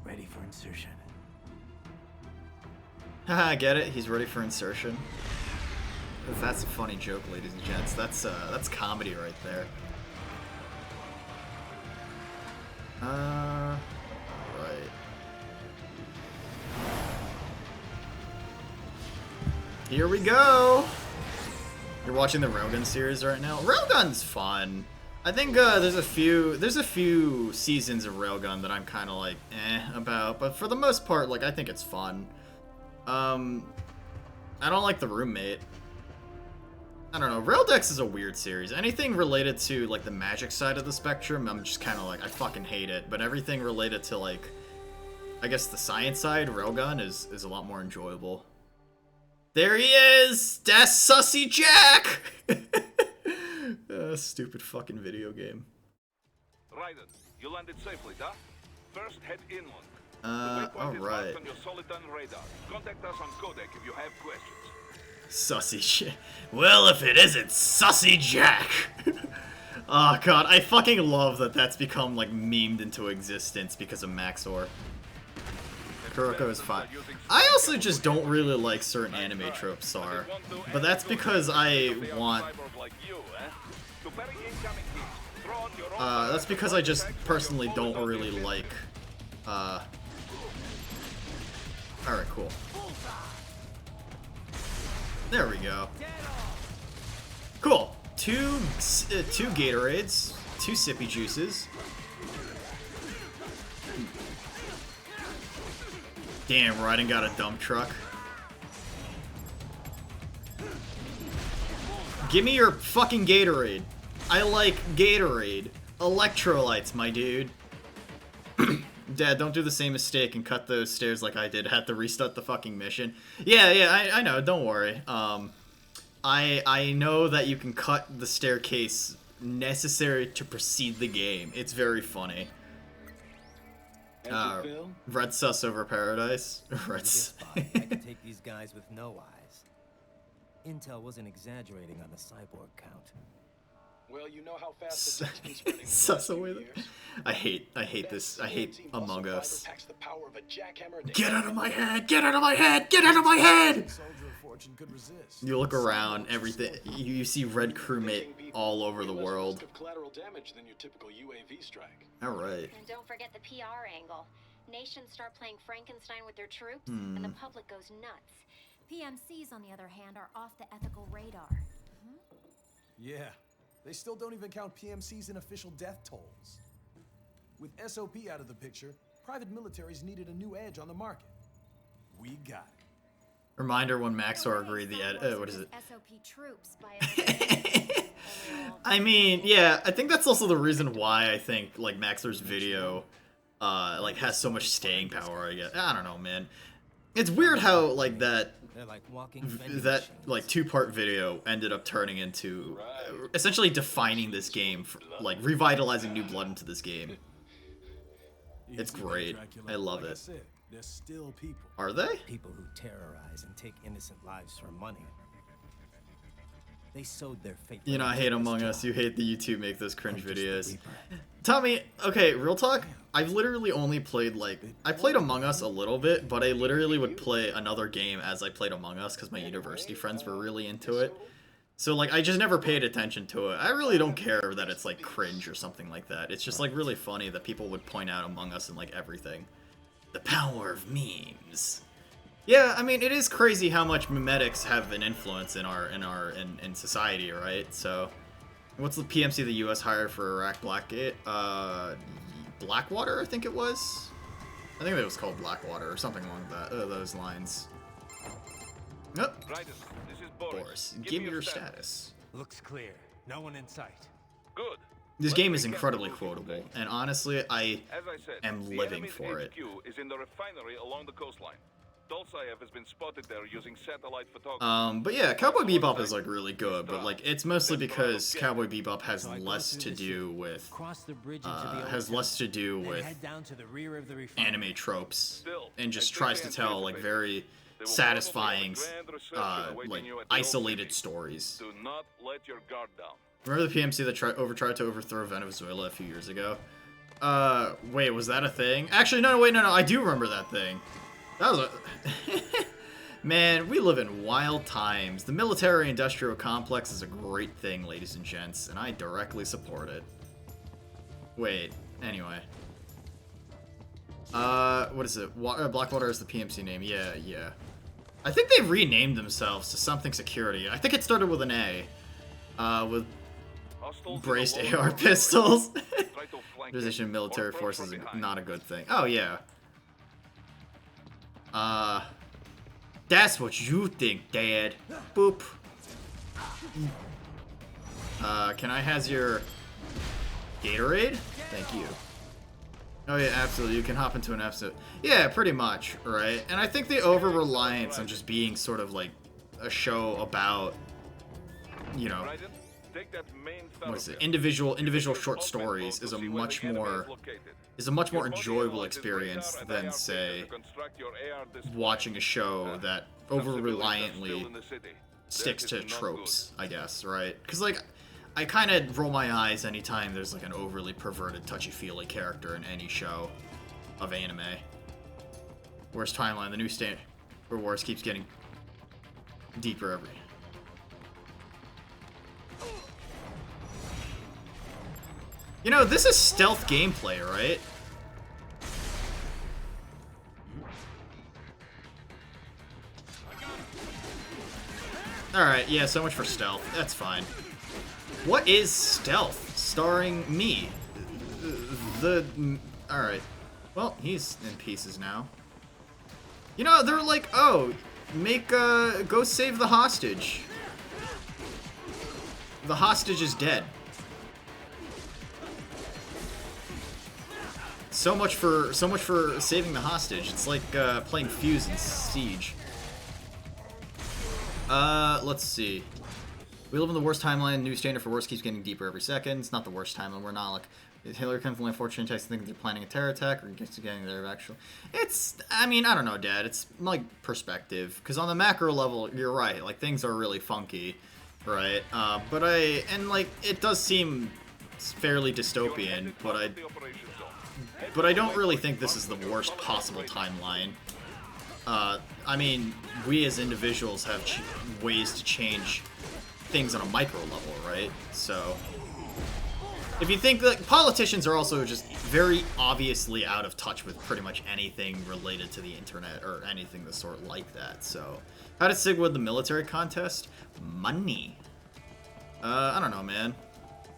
Ready for insertion. Haha, get it? He's ready for insertion. That's a funny joke, ladies and gents. That's comedy right there. Right. Here we go. You're watching the Railgun series right now. Railgun's fun. I think there's a few seasons of Railgun that I'm kind of like about, but for the most part, like I think it's fun. I don't like the roommate. I don't know. Raildex is a weird series. Anything related to like the magic side of the spectrum, I'm just kind of like, I fucking hate it. But everything related to like, I guess the science side, Railgun is a lot more enjoyable. There he is! Das Sussy Jack! Stupid fucking video game. Raiden, you landed safely, huh? First, head inland. Alright. On your Soliton radar. Contact us on Codec if you have questions. Sussy Jack. Well, if it isn't Sussy Jack! Oh god, I fucking love that that's become like memed into existence because of Maxor. Kuroko is fine. I also just don't really like certain anime tropes, Sar. But that's because I want... that's because I just personally don't really like... Alright, cool. There we go. Cool. Two Gatorades, 2 sippy juices. Damn, Raiden got a dump truck. Give me your fucking Gatorade. I like Gatorade. Electrolytes, my dude. Dad, don't do the same mistake and cut those stairs like I did. Had to restart the fucking mission. Yeah, I know. Don't worry. I know that you can cut the staircase necessary to proceed the game. It's very funny. Red sus over paradise. Red sus. I could take these guys with no eyes. Intel wasn't exaggerating on the cyborg count. Well, you know how fast the tech's been spreading. Sus away. I hate this. I hate Among Us. Get out of my head! Get out of my head! Get out of my head! You look around, everything. You see red crewmate all over the world. All right. And don't forget the PR angle. Nations start playing Frankenstein with their troops, and the public goes nuts. PMCs, on the other hand, are off the ethical radar. Yeah, they still don't even count PMCs in official death tolls. With SOP out of the picture, private militaries needed a new edge on the market. We got it. Reminder when Maxor agreed the what is it? SOP troops by I mean, yeah, I think that's also the reason why I think like Maxor's video like has so much staying power, I guess. I don't know, man. It's weird how like that like 2-part video ended up turning into essentially defining this game, for, like revitalizing new blood into this game. It's great. I love it. They're still people. Are they? People who terrorize and take innocent lives for money. They sowed their fate. You know, I hate Among Us. You hate the YouTube make those cringe videos. Tommy, okay, real talk. I've literally only played like I played Among Us a little bit, but I literally would play another game as I played Among Us because my university friends were really into it. So like I just never paid attention to it. I really don't care that it's like cringe or something like that. It's just like really funny that people would point out Among Us and like everything. The power of memes. Yeah, I mean it is crazy how much memetics have an influence in in society, right? So, what's the PMC the U.S. hired for Iraq Blackgate? Blackwater, I think it was. I think it was called Blackwater or something along those lines. Nope. This is Boris, give me your status. Looks clear. No one in sight. Good. This game is incredibly quotable, and honestly, I As I said, am the living enemy's for it. HQ is in the refinery along the coastline. Dolzaev has been spotted there using satellite photography. But yeah, Cowboy Bebop is like really good, but like it's mostly because Cowboy Bebop has less to do with anime tropes and just tries to tell like very satisfying like isolated stories. Do not let your guard down. Remember the PMC that tried to overthrow Venezuela a few years ago? Wait, was that a thing? Actually, no, I do remember that thing. That was a... Man, we live in wild times. The military-industrial complex is a great thing, ladies and gents, and I directly support it. Wait, anyway. What is it? Blackwater is the PMC name. Yeah. I think they renamed themselves to something security. I think it started with an A. With braced AR pistols. Position military forces is not a good thing. Oh, yeah. That's what you think, Dad. Boop. Can I has your Gatorade? Thank you. Oh yeah, absolutely. You can hop into an episode. Yeah, pretty much, right? And I think the over-reliance on just being sort of like a show about, you know, what is it? Individual short stories is a much more enjoyable experience than, say, watching a show that over-reliantly sticks to tropes, I guess, right? Because, like, I kind of roll my eyes anytime there's, like, an overly perverted, touchy-feely character in any show of anime. Worst timeline, the new standard for wars keeps getting deeper every... You know, this is stealth gameplay, right? Alright, yeah, so much for stealth. That's fine. What is stealth? Starring me. Alright. Well, he's in pieces now. You know, they're like, oh, go save the hostage. The hostage is dead. So much for saving the hostage. It's like playing Fuse in Siege. Let's see. We live in the worst timeline. New standard for worst keeps getting deeper every second. It's not the worst timeline. We're not like Hillary Clinton. Unfortunately, texts think they're planning a terror attack or just getting there actually. It's. I mean, I don't know, Dad. It's like perspective. Because on the macro level, you're right. Like things are really funky, right? But it does seem fairly dystopian. But I don't really think this is the worst possible timeline. I mean, we as individuals have ways to change things on a micro level, right? So, if you think that politicians are also just very obviously out of touch with pretty much anything related to the internet or anything the sort like that. So, how did Sig win the military contest? Money. I don't know, man.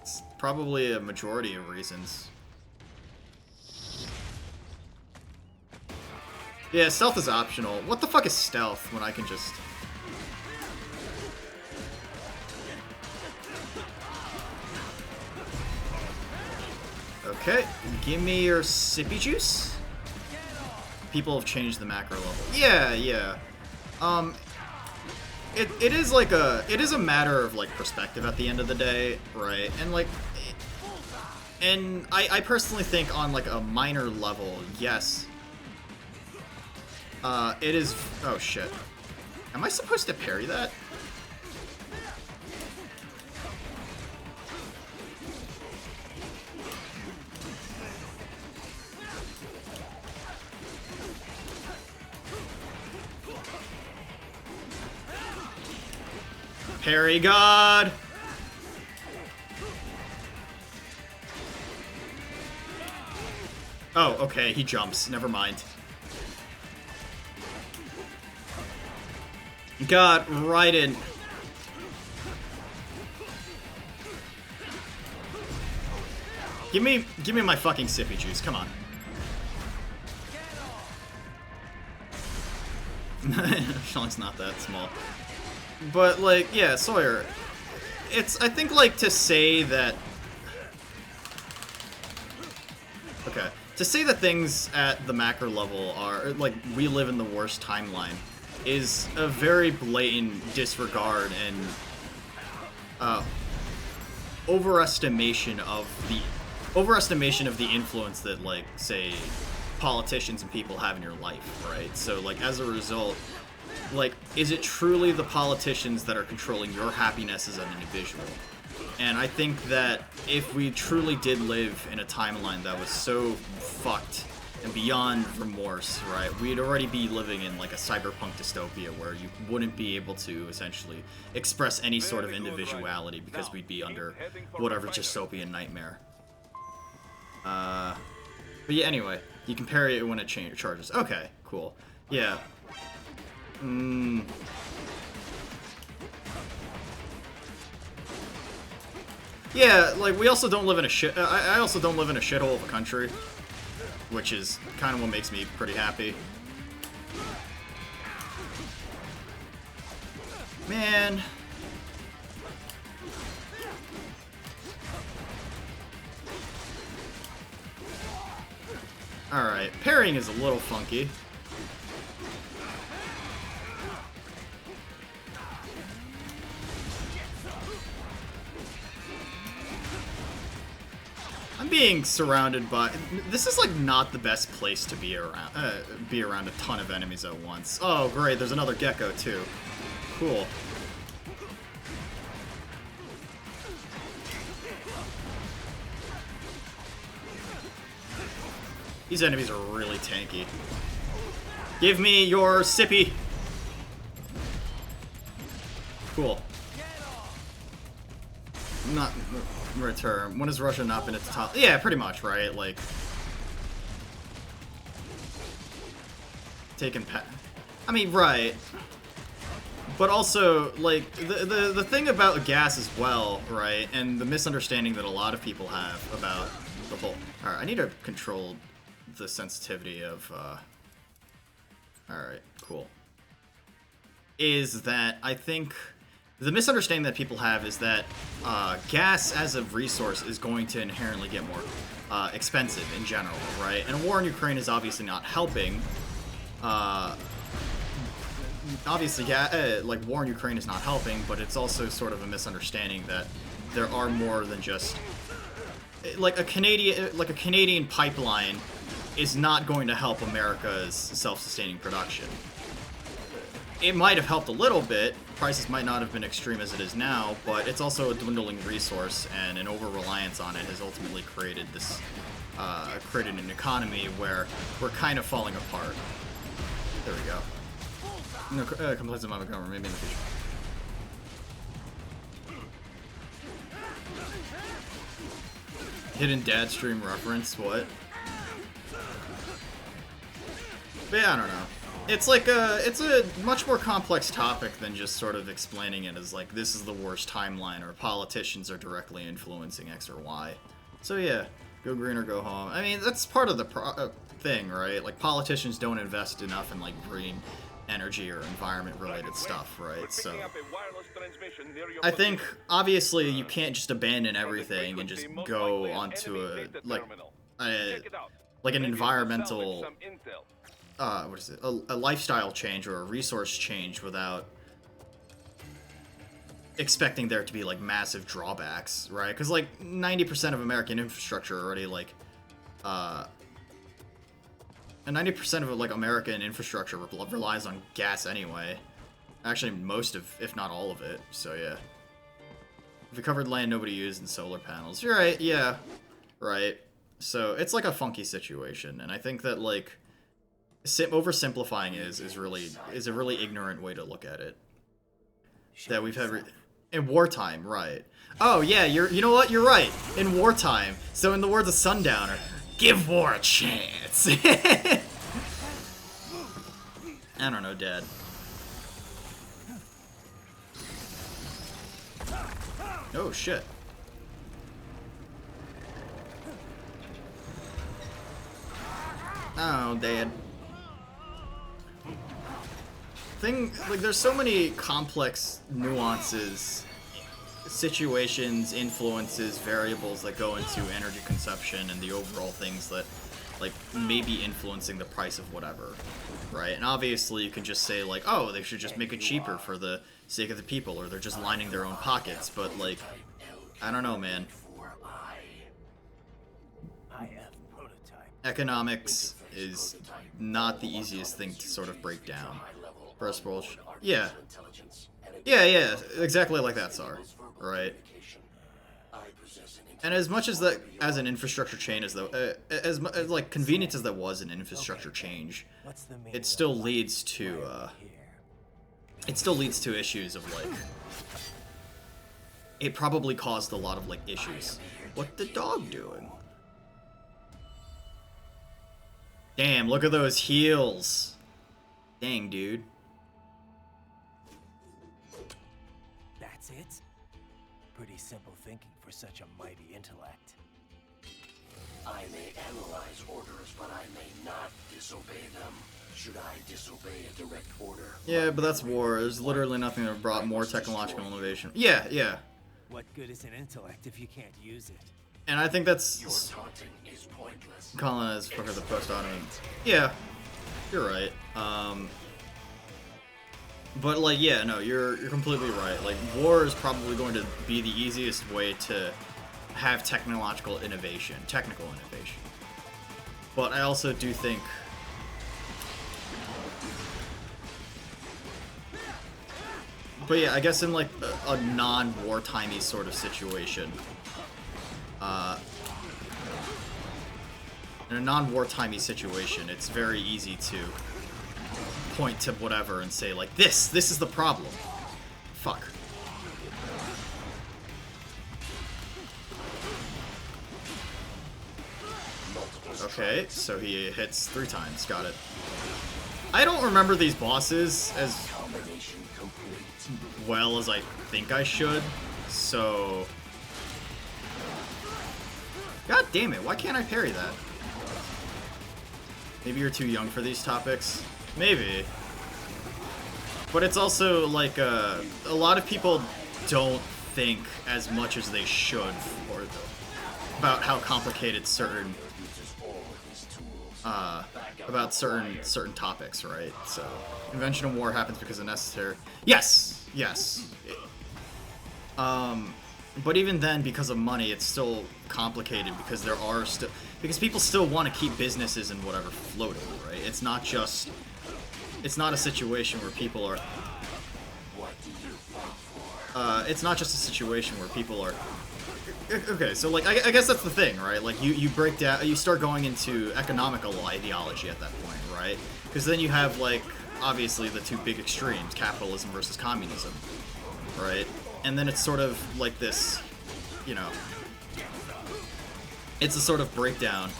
It's probably a majority of reasons. Yeah, stealth is optional. What the fuck is stealth when I can just... Okay, give me your sippy juice. People have changed the macro level. Yeah. It is like it is a matter of like perspective at the end of the day, right? And like, and I personally think on like a minor level, yes. It is... Oh, shit. Am I supposed to parry that? Parry God! Oh, okay, he jumps. Never mind. Got right in. Give me my fucking sippy juice. Come on. Sean's not that small. But like, yeah, Sawyer. I think like to say that. Okay. To say that things at the macro level are like we live in the worst timeline is a very blatant disregard and overestimation of the influence that, like, say, politicians and people have in your life, right? So, like, as a result, like, is it truly the politicians that are controlling your happiness as an individual? And I think that if we truly did live in a timeline that was so fucked and beyond remorse, right, we'd already be living in like a cyberpunk dystopia where you wouldn't be able to essentially express any sort of individuality because we'd be under whatever dystopian nightmare. But yeah, anyway, you can parry it when it charges. Okay, cool. Yeah. Yeah, like, we also don't live in a shit... I also don't live in a shithole of a country, which is kind of what makes me pretty happy. Man. Alright, parrying is a little funky. I'm being surrounded by... This is, like, not the best place to be around a ton of enemies at once. Oh, great, there's another gecko, too. Cool. These enemies are really tanky. Give me your sippy. Cool. Not return. When has Russia not been at the top? Yeah, pretty much, right? Like taking I mean, right. But also, like, the thing about gas as well, right? And the misunderstanding that a lot of people have about the whole... Alright, I need to control the sensitivity of, Alright, cool. Is that, I think... The misunderstanding that people have is that gas as a resource is going to inherently get more expensive in general, right? And a war in Ukraine is obviously not helping. Obviously, like, war in Ukraine is not helping, but it's also sort of a misunderstanding that there are more than just... Like a Canadian pipeline is not going to help America's self-sustaining production. It might have helped a little bit, prices might not have been extreme as it is now, but it's also a dwindling resource, and an over-reliance on it has ultimately created this, created an economy where we're kind of falling apart. There we go. No, complaints about my government, maybe in the future. Hidden dad stream reference, what? But yeah, I don't know. It's like it's a much more complex topic than just sort of explaining it as like, this is the worst timeline, or politicians are directly influencing X or Y. So yeah, go green or go home. I mean, that's part of the thing, right? Like, politicians don't invest enough in, like, green energy or environment-related stuff, right? So I think, obviously, you can't just abandon everything and just go onto a, like an environmental... what is it? A lifestyle change or a resource change without expecting there to be, like, massive drawbacks, right? Because, like, 90% of American infrastructure already, like, and 90% of, like, American infrastructure relies on gas anyway. Actually, most of, if not all of it, so yeah. If you covered land nobody used in solar panels. You're right, yeah. Right. So, it's, like, a funky situation, and I think that, like... oversimplifying is a really ignorant way to look at it. That we've had in wartime, right? Oh yeah, you know what? You're right. In wartime. So in the words of Sundowner, give war a chance. I don't know, Dad. Oh shit. Oh, Dad. Like, there's so many complex nuances, situations, influences, variables that go into energy consumption and the overall things that, like, may be influencing the price of whatever, right? And obviously you can just say, like, oh, they should just make it cheaper for the sake of the people, or they're just lining their own pockets, but, like, I don't know, man. Economics is not the easiest thing to sort of break down. First world, yeah, exactly like that, Sar, right? And as much as that, as an infrastructure change, as like convenient as that was an infrastructure change, it still leads to issues of, like, it probably caused a lot of, like, issues. What the dog doing? Damn, look at those heels. Dang, dude. That's it? Pretty simple thinking for such a mighty intellect. I may analyze orders, but I may not disobey them. Should I disobey a direct order? Yeah, but that's war. There's literally nothing that brought more technological innovation. Yeah. What good is an intellect if you can't use it? And I think that's Your taunting is pointless. calling as for the post-Ottoman. Yeah, you're right. But like, yeah, no, you're completely right. Like, war is probably going to be the easiest way to have technical innovation. But I also do think but yeah, I guess in like a non-wartimey sort of situation, in a non-wartimey situation, it's very easy to point to whatever and say like, this is the problem. Fuck. Okay, so he hits 3 times. Got it. I don't remember these bosses as well as I think I should, so... God damn it, why can't I parry that? Maybe you're too young for these topics? Maybe. But it's also like, a lot of people don't think as much as they should about how complicated certain about certain topics, right? So, invention of war happens because of necessary. Yes, yes. But even then, because of money, it's still complicated because there are still people still want to keep businesses and whatever floating, right? It's not just a situation where people are. It's not just a situation where people are. Okay, so like I guess that's the thing, right? Like you break down, you start going into economical ideology at that point, right? Because then you have like obviously the two big extremes, capitalism versus communism, right? And then it's sort of like this, you know, it's a sort of breakdown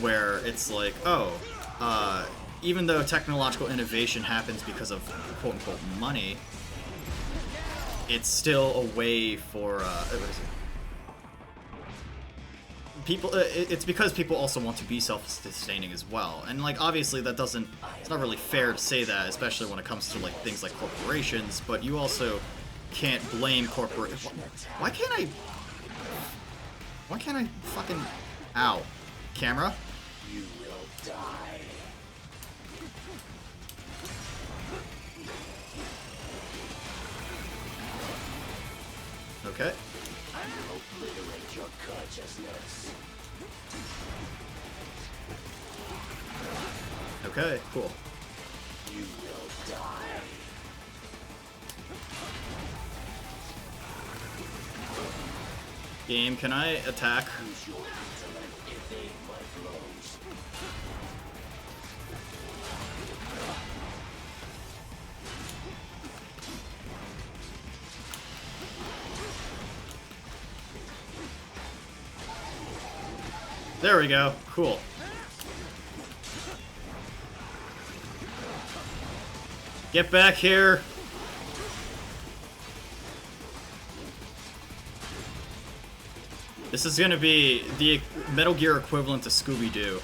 where it's like, oh, even though technological innovation happens because of quote-unquote money, it's still a way for, what is it? People, it's because people also want to be self-sustaining as well. And, like, obviously that doesn't, it's not really fair to say that, especially when it comes to, like, things like corporations, but you also can't blame Why can't I fucking, ow. Camera? You will die. Okay. I will obliterate your consciousness. Okay, cool. You will die. Game, can I attack? Use your intellect, evade my blows. There we go. Cool. Get back here. This is gonna be the Metal Gear equivalent to Scooby-Doo.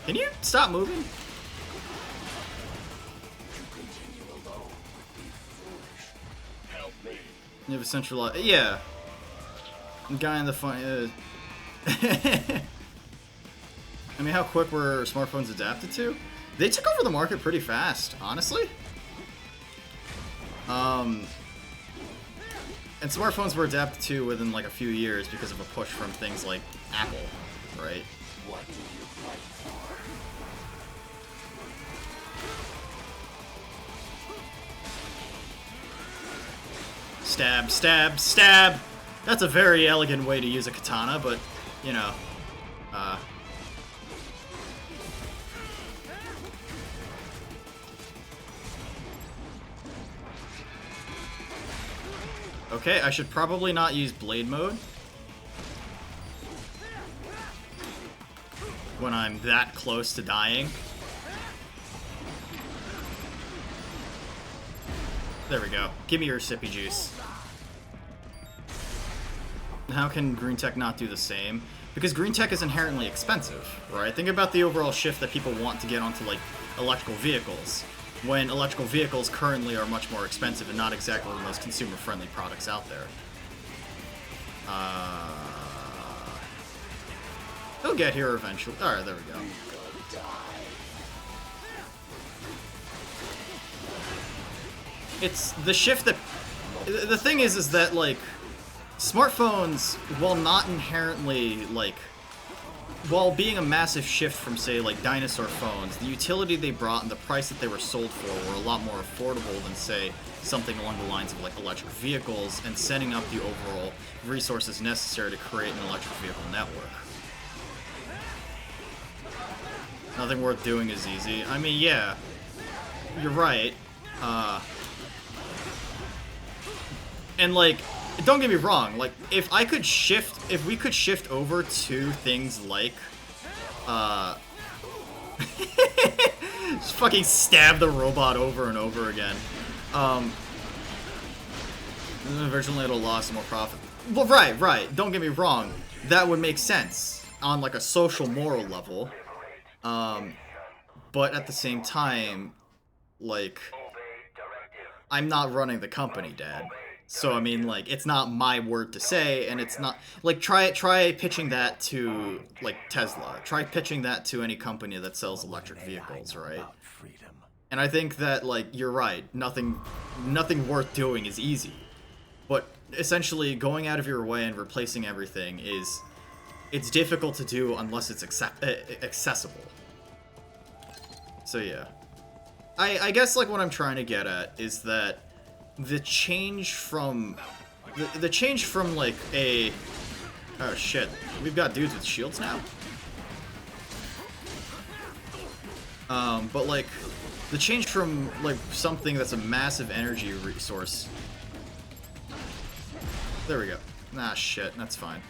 Can you stop moving? You have a centralized... Yeah. Guy in the phone... I mean, how quick were smartphones adapted to? They took over the market pretty fast, honestly. And smartphones were adapted to within like a few years because of a push from things like Apple, right? What do you fight for? Stab, stab, stab! That's a very elegant way to use a katana, but, you know, Okay, I should probably not use blade mode when I'm that close to dying. There we go. Give me your sippy juice. How can green tech not do the same? Because green tech is inherently expensive, right? Think about the overall shift that people want to get onto, like, electrical vehicles. when electrical vehicles currently are much more expensive and not exactly the most consumer-friendly products out there. He'll get here eventually. Alright, there we go. It's the shift that... The thing is that, like, smartphones, while not inherently, like... While being a massive shift from, say, like, dinosaur phones, the utility they brought and the price that they were sold for were a lot more affordable than, say, something along the lines of, like, electric vehicles and setting up the overall resources necessary to create an electric vehicle network. Nothing worth doing is easy. I mean, yeah, you're right. And, like, don't get me wrong, like, if we could shift over to things like, just fucking stab the robot over and over again. Originally at a loss and more profit. Well, right, don't get me wrong, that would make sense on, like, a social moral level. But at the same time, like, I'm not running the company, Dad. So, I mean, like, it's not my word to say, and it's not... Like, try pitching that to, like, Tesla. Try pitching that to any company that sells electric vehicles, right? And I think that, like, you're right. Nothing worth doing is easy. But, essentially, going out of your way and replacing everything is... It's difficult to do unless it's accessible. So, yeah. I guess, like, what I'm trying to get at is that the change from like a... Oh shit, we've got dudes with shields now? But like, the change from like something that's a massive energy resource... There we go. Ah shit, that's fine.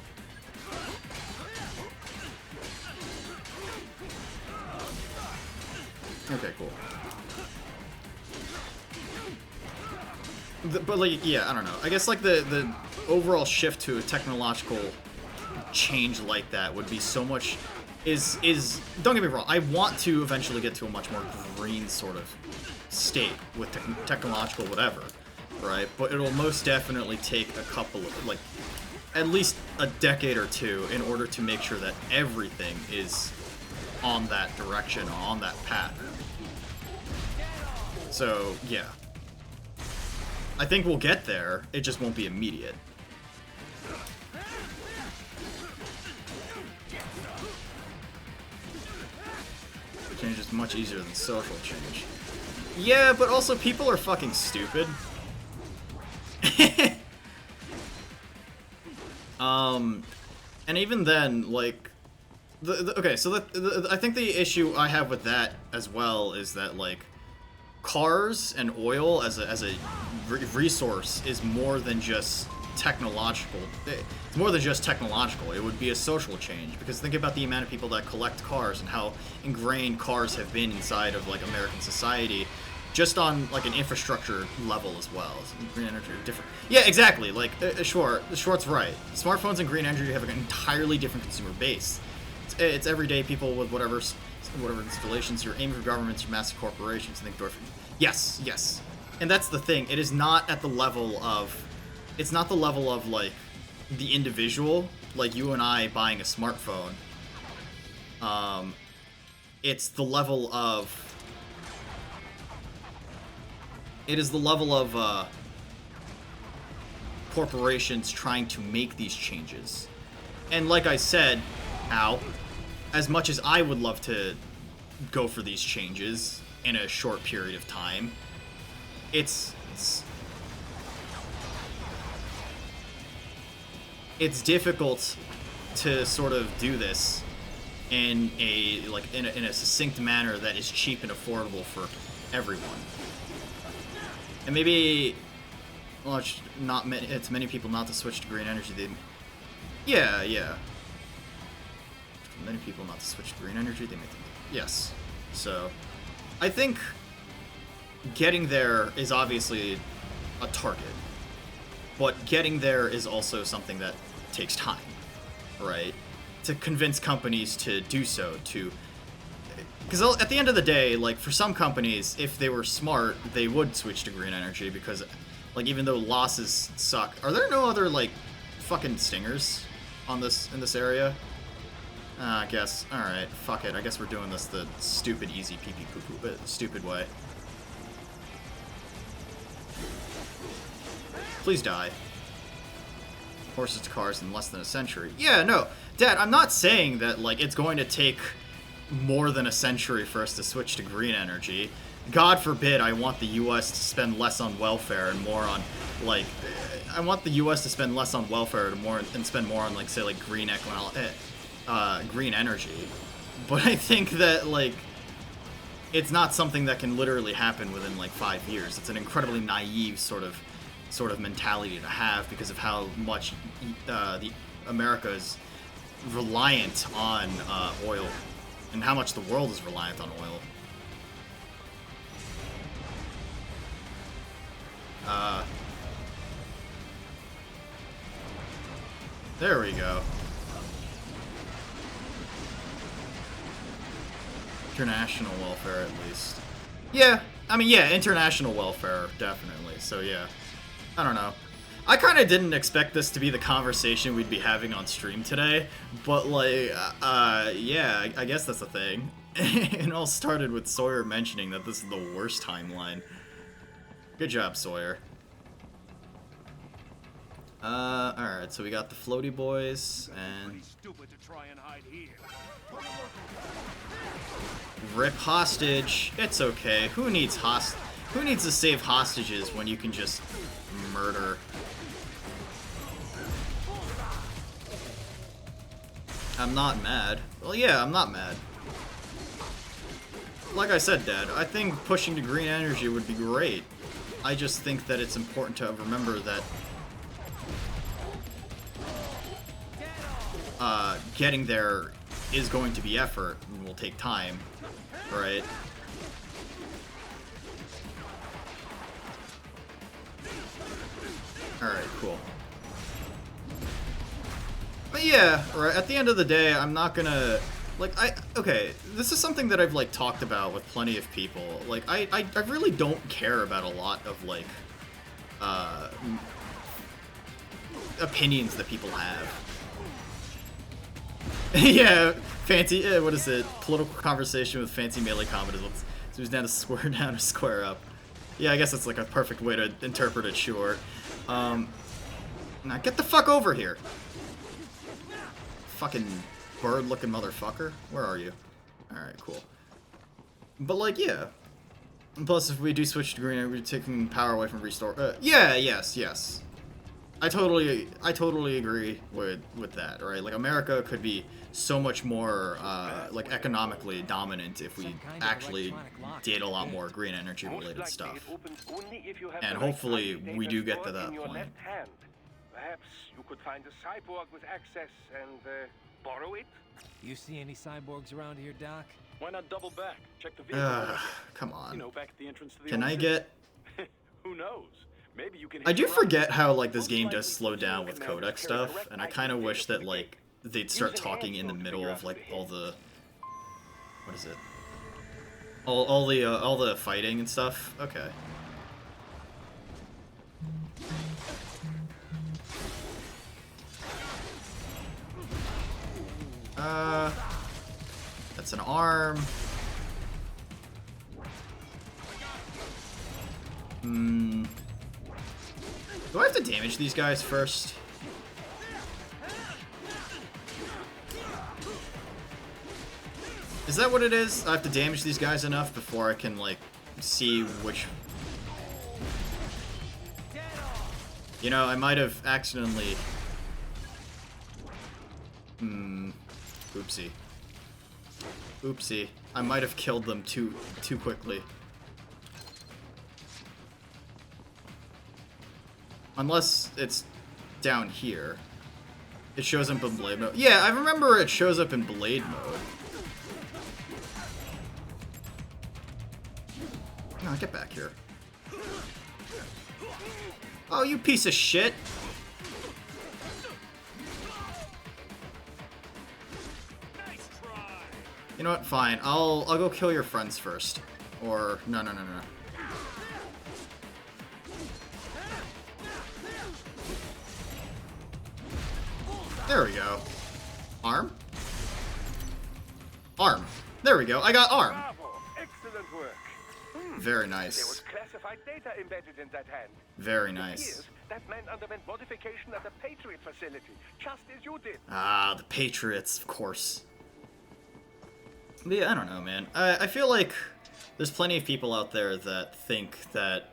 Okay, cool. But, like, yeah, I don't know. I guess, like, the overall shift to a technological change like that would be so much... Don't get me wrong, I want to eventually get to a much more green sort of state with technological whatever, right? But it'll most definitely take a couple of, like, at least a decade or two in order to make sure that everything is on that direction, on that path. So, yeah. I think we'll get there, it just won't be immediate. Change is much easier than social change. Yeah, but also people are fucking stupid. And even then, like... okay, so I think the issue I have with that as well is that, like, cars and oil as a resource is more than just technological. It's more than just technological. It would be a social change, because think about the amount of people that collect cars and how ingrained cars have been inside of, like, American society, just on, like, an infrastructure level as well. Green energy are different. Yeah, exactly. Like, Short's right. Smartphones and green energy have an entirely different consumer base. It's everyday people with whatever installations. You're aiming for governments or massive corporations. Think dwarf. Yes. And that's the thing. It is not at the level of... It's not the level of, like, the individual, like you and I buying a smartphone. It's the level of... It is the level of, corporations trying to make these changes. And like I said, as much as I would love to go for these changes in a short period of time, it's difficult to sort of do this in a succinct manner that is cheap and affordable for everyone. And maybe, well, it's many people not to switch to green energy. Yeah. Many people not to switch to green energy. They make them. Yes. So, I think getting there is obviously a target, but getting there is also something that takes time, right? To convince companies to do so, to Because at the end of the day, like, for some companies, if they were smart, they would switch to green energy because, like, even though losses suck. Are there no other, like, fucking stingers in this area? I guess. Alright, fuck it. I guess we're doing this the stupid, easy pee-pee poo-poo, stupid way. Please die. Horses to cars in less than a century. Yeah, no. Dad, I'm not saying that, like, it's going to take more than a century for us to switch to green energy. God forbid I want the U.S. to spend less on welfare and more on, like... I want the U.S. to spend less on welfare and spend more on, like, say, like, green energy. But I think that, like, it's not something that can literally happen within, like, 5 years. It's an incredibly naive sort of mentality to have because of how much America is reliant on oil and how much the world is reliant on oil. There we go. International welfare, at least. Yeah, I mean, yeah, international welfare, definitely. So, yeah. I don't know. I kind of didn't expect this to be the conversation we'd be having on stream today, but, like, yeah, I guess that's a thing. It all started with Sawyer mentioning that this is the worst timeline. Good job, Sawyer. Alright, so we got the floaty boys, and... Rip hostage. It's okay. Who needs to save hostages when you can just murder? I'm not mad. Well, yeah, I'm not mad. Like I said, Dad, I think pushing to green energy would be great. I just think that it's important to remember that getting there is going to be effort and will take time, right? Alright, cool. But yeah, right, at the end of the day, I'm not gonna... Like, okay, this is something that I've, like, talked about with plenty of people. Like, I really don't care about a lot of, like, opinions that people have. Yeah, fancy, what is it? Political conversation with fancy melee combat is what's... So he's down to square up. Yeah, I guess that's, like, a perfect way to interpret it, sure. Now get the fuck over here. Fucking bird-looking motherfucker. Where are you? Alright, cool. But, like, yeah. And plus, if we do switch to green, we're taking power away from restore. Yeah, yes. I totally agree with that, right? Like, America could be so much more, like, economically dominant if we actually did a lot more green energy-related stuff. And hopefully, we do get to that point. Perhaps you could find a cyborg with access and borrow it? You see any cyborgs around here, Doc? Why not double back? Check the vehicle. Come on. You know, back at the entrance to the Can I get... Who knows? Maybe you can... I do forget how, like, this game does slow down with codec stuff, and I kind of wish that, like, they'd start talking in the middle of, like, all the... What is it? All the fighting and stuff? Okay. That's an arm. Do I have to damage these guys first? Is that what it is? I have to damage these guys enough before I can, like, see which... You know, I might have accidentally... Oopsie. Oopsie. I might have killed them too quickly. Unless it's down here. It shows up in blade mode. Yeah, I remember it shows up in blade mode. No, get back here. Oh, you piece of shit! You know what? Fine. I'll go kill your friends first. Or no. There we go. Arm? Arm. There we go. I got arm. Bravo! Excellent work. Very There nice. was classified data embedded in that hand. Very It nice. appears that man underwent modification at the Patriot facility, just as you did. Ah, the Patriots, of course. But yeah, I don't know, man. I feel like there's plenty of people out there that think that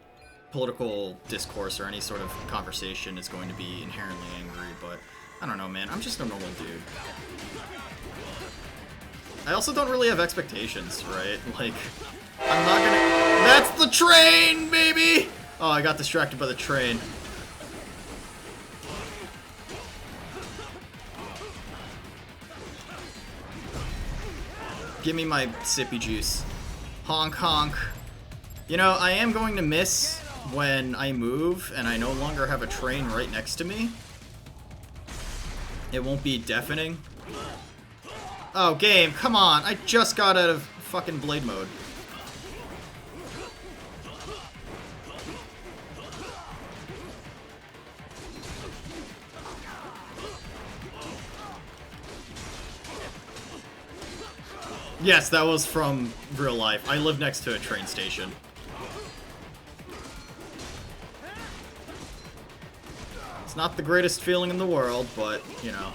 political discourse or any sort of conversation is going to be inherently angry, but I don't know, man. I'm just a normal dude. I also don't really have expectations, right? Like, I'm not gonna... That's the train, baby! Oh, I got distracted by the train. Give me my sippy juice. Honk honk. You know, I am going to miss when I move and I no longer have a train right next to me. It won't be deafening. Oh, game, come on. I just got out of fucking blade mode. Yes, that was from real life. I live next to a train station. It's not the greatest feeling in the world, but, you know.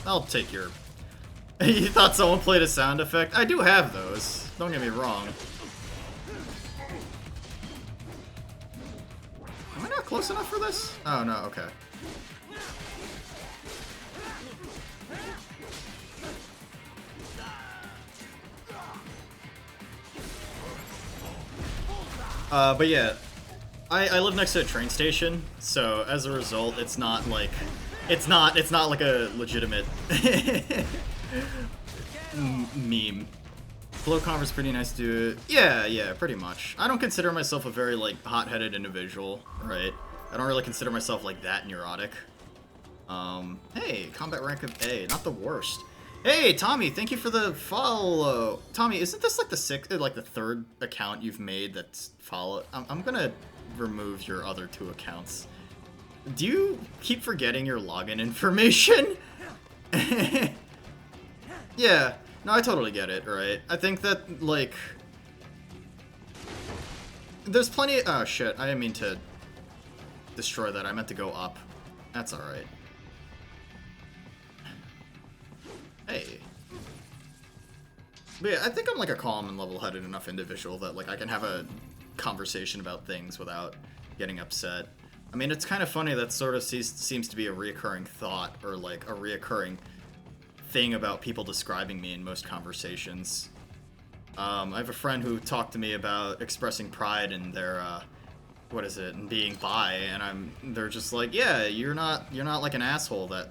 I'll take your... You thought someone played a sound effect? I do have those. Don't get me wrong. Am I not close enough for this? Oh, no, okay. But yeah, I live next to a train station, so as a result, it's not like a legitimate meme. Flow Conver's pretty nice dude. Yeah, pretty much. I don't consider myself a very, like, hot-headed individual, right? I don't really consider myself, like, that neurotic. Hey, combat rank of A, not the worst. Hey, Tommy, thank you for the follow. Tommy, isn't this, like, the third account you've made that's follow? I'm gonna remove your other two accounts. Do you keep forgetting your login information? Yeah. No, I totally get it, right? I think that, like... There's plenty... Oh, shit. I didn't mean to destroy that. I meant to go up. That's alright. Hey. But yeah, I think I'm, like, a calm and level-headed enough individual that, like, I can have a conversation about things without getting upset. I mean, it's kind of funny that sort of seems to be a reoccurring thought, or, like, a reoccurring thing about people describing me in most conversations. I have a friend who talked to me about expressing pride in their, what is it, in being bi, and they're just like, yeah, you're not like an asshole that,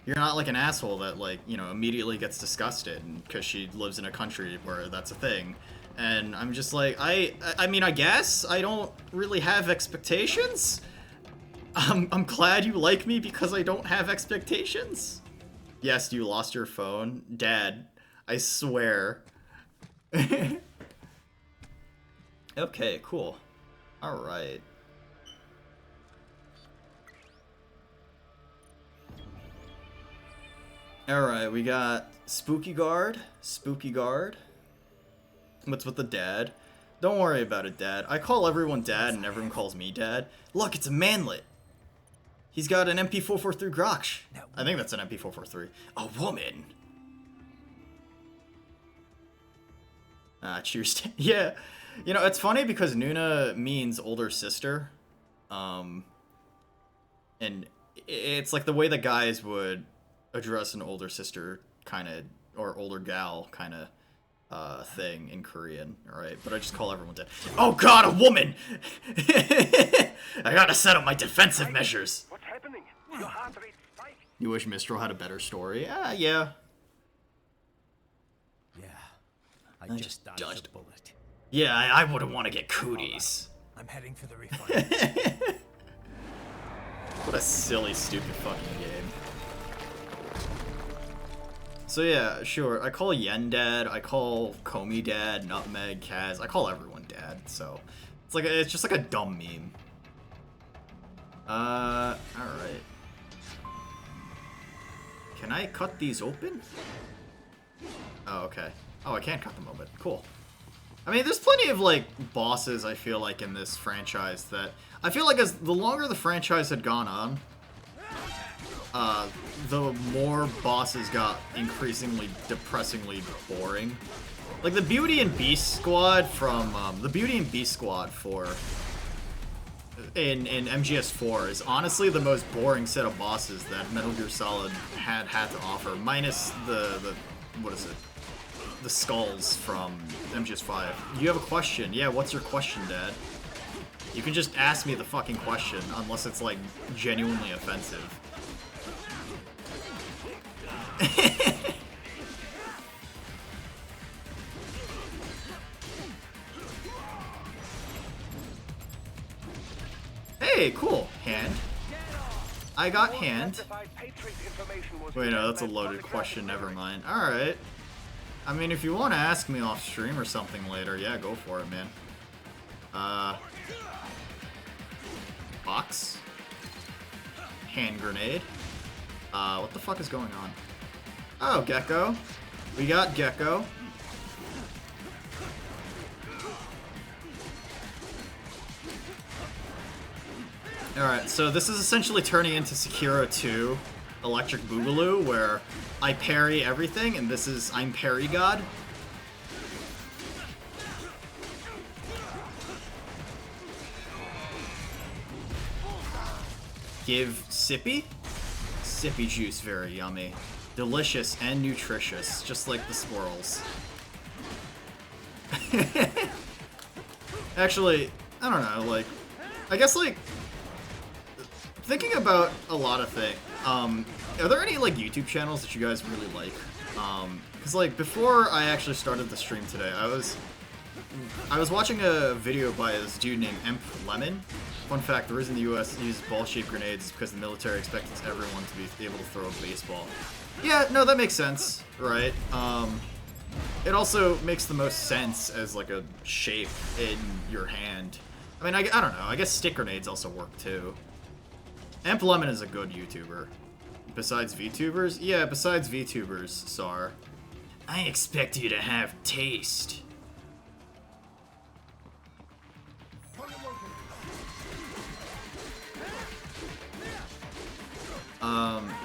you're not like an asshole that, like, you know, immediately gets disgusted because she lives in a country where that's a thing. And I'm just like, I mean, I guess I don't really have expectations. I'm glad you like me because I don't have expectations. Yes, you lost your phone. Dad, I swear. Okay, cool. Alright. Alright, we got Spooky Guard. Spooky Guard. What's with the dad? Don't worry about it, Dad. I call everyone Dad and everyone calls me Dad. Look, it's a manlet. He's got an MP443 Groksh. I think that's an MP443. A woman. Cheers. Yeah. You know, it's funny because Noona means older sister. And it's like the way that guys would address an older sister kind of, or older gal kind of thing in Korean, alright? But I just call everyone Dad. Oh god, a woman! I gotta set up my defensive measures. What's happening? Your heart rate spikes. You wish Mistral had a better story? Yeah. Yeah. I just dodged a bullet. Yeah, I wouldn't want to get cooties. I'm heading for the refinery. What a silly, stupid fucking game. So yeah, sure, I call Yen dad, I call Comey dad, Nutmeg, Kaz, I call everyone dad, so it's just like a dumb meme. Alright. Can I cut these open? Oh, okay. Oh, I can't cut them open. Cool. I mean, there's plenty of, like, bosses, I feel like, in this franchise that... I feel like as the longer the franchise had gone on, the more bosses got increasingly depressingly boring. Like, the Beauty and Beast squad from, the Beauty and Beast squad for... In MGS4 is honestly the most boring set of bosses that Metal Gear Solid had to offer, minus the what is it? The skulls from MGS5. You have a question? Yeah, what's your question, Dad? You can just ask me the fucking question, unless it's, like, genuinely offensive. Hey, cool. Hand. I got hand. Wait, no, that's a loaded question. Never mind. Alright. I mean, if you want to ask me off stream or something later, yeah, go for it, man. Box. Hand grenade. What the fuck is going on? Oh, Gecko. We got Gecko. Alright, so this is essentially turning into Sekiro 2 Electric Boogaloo, where I parry everything, and this is I'm Parry God. Give Sippy? Sippy juice, very yummy. Delicious and nutritious, just like the squirrels. Actually, I don't know, like, I guess, like, thinking about a lot of things, are there any, like, YouTube channels that you guys really like? Because, like, before I actually started the stream today, I was watching a video by this dude named Emp Lemon. Fun fact, the reason the US uses ball-shaped grenades is because the military expects everyone to be able to throw a baseball. Yeah, no, that makes sense, right? It also makes the most sense as, like, a shape in your hand. I mean, I don't know, I guess stick grenades also work, too. Emp Lemon is a good YouTuber. Besides VTubers? Yeah, besides VTubers, Sar. I expect you to have taste.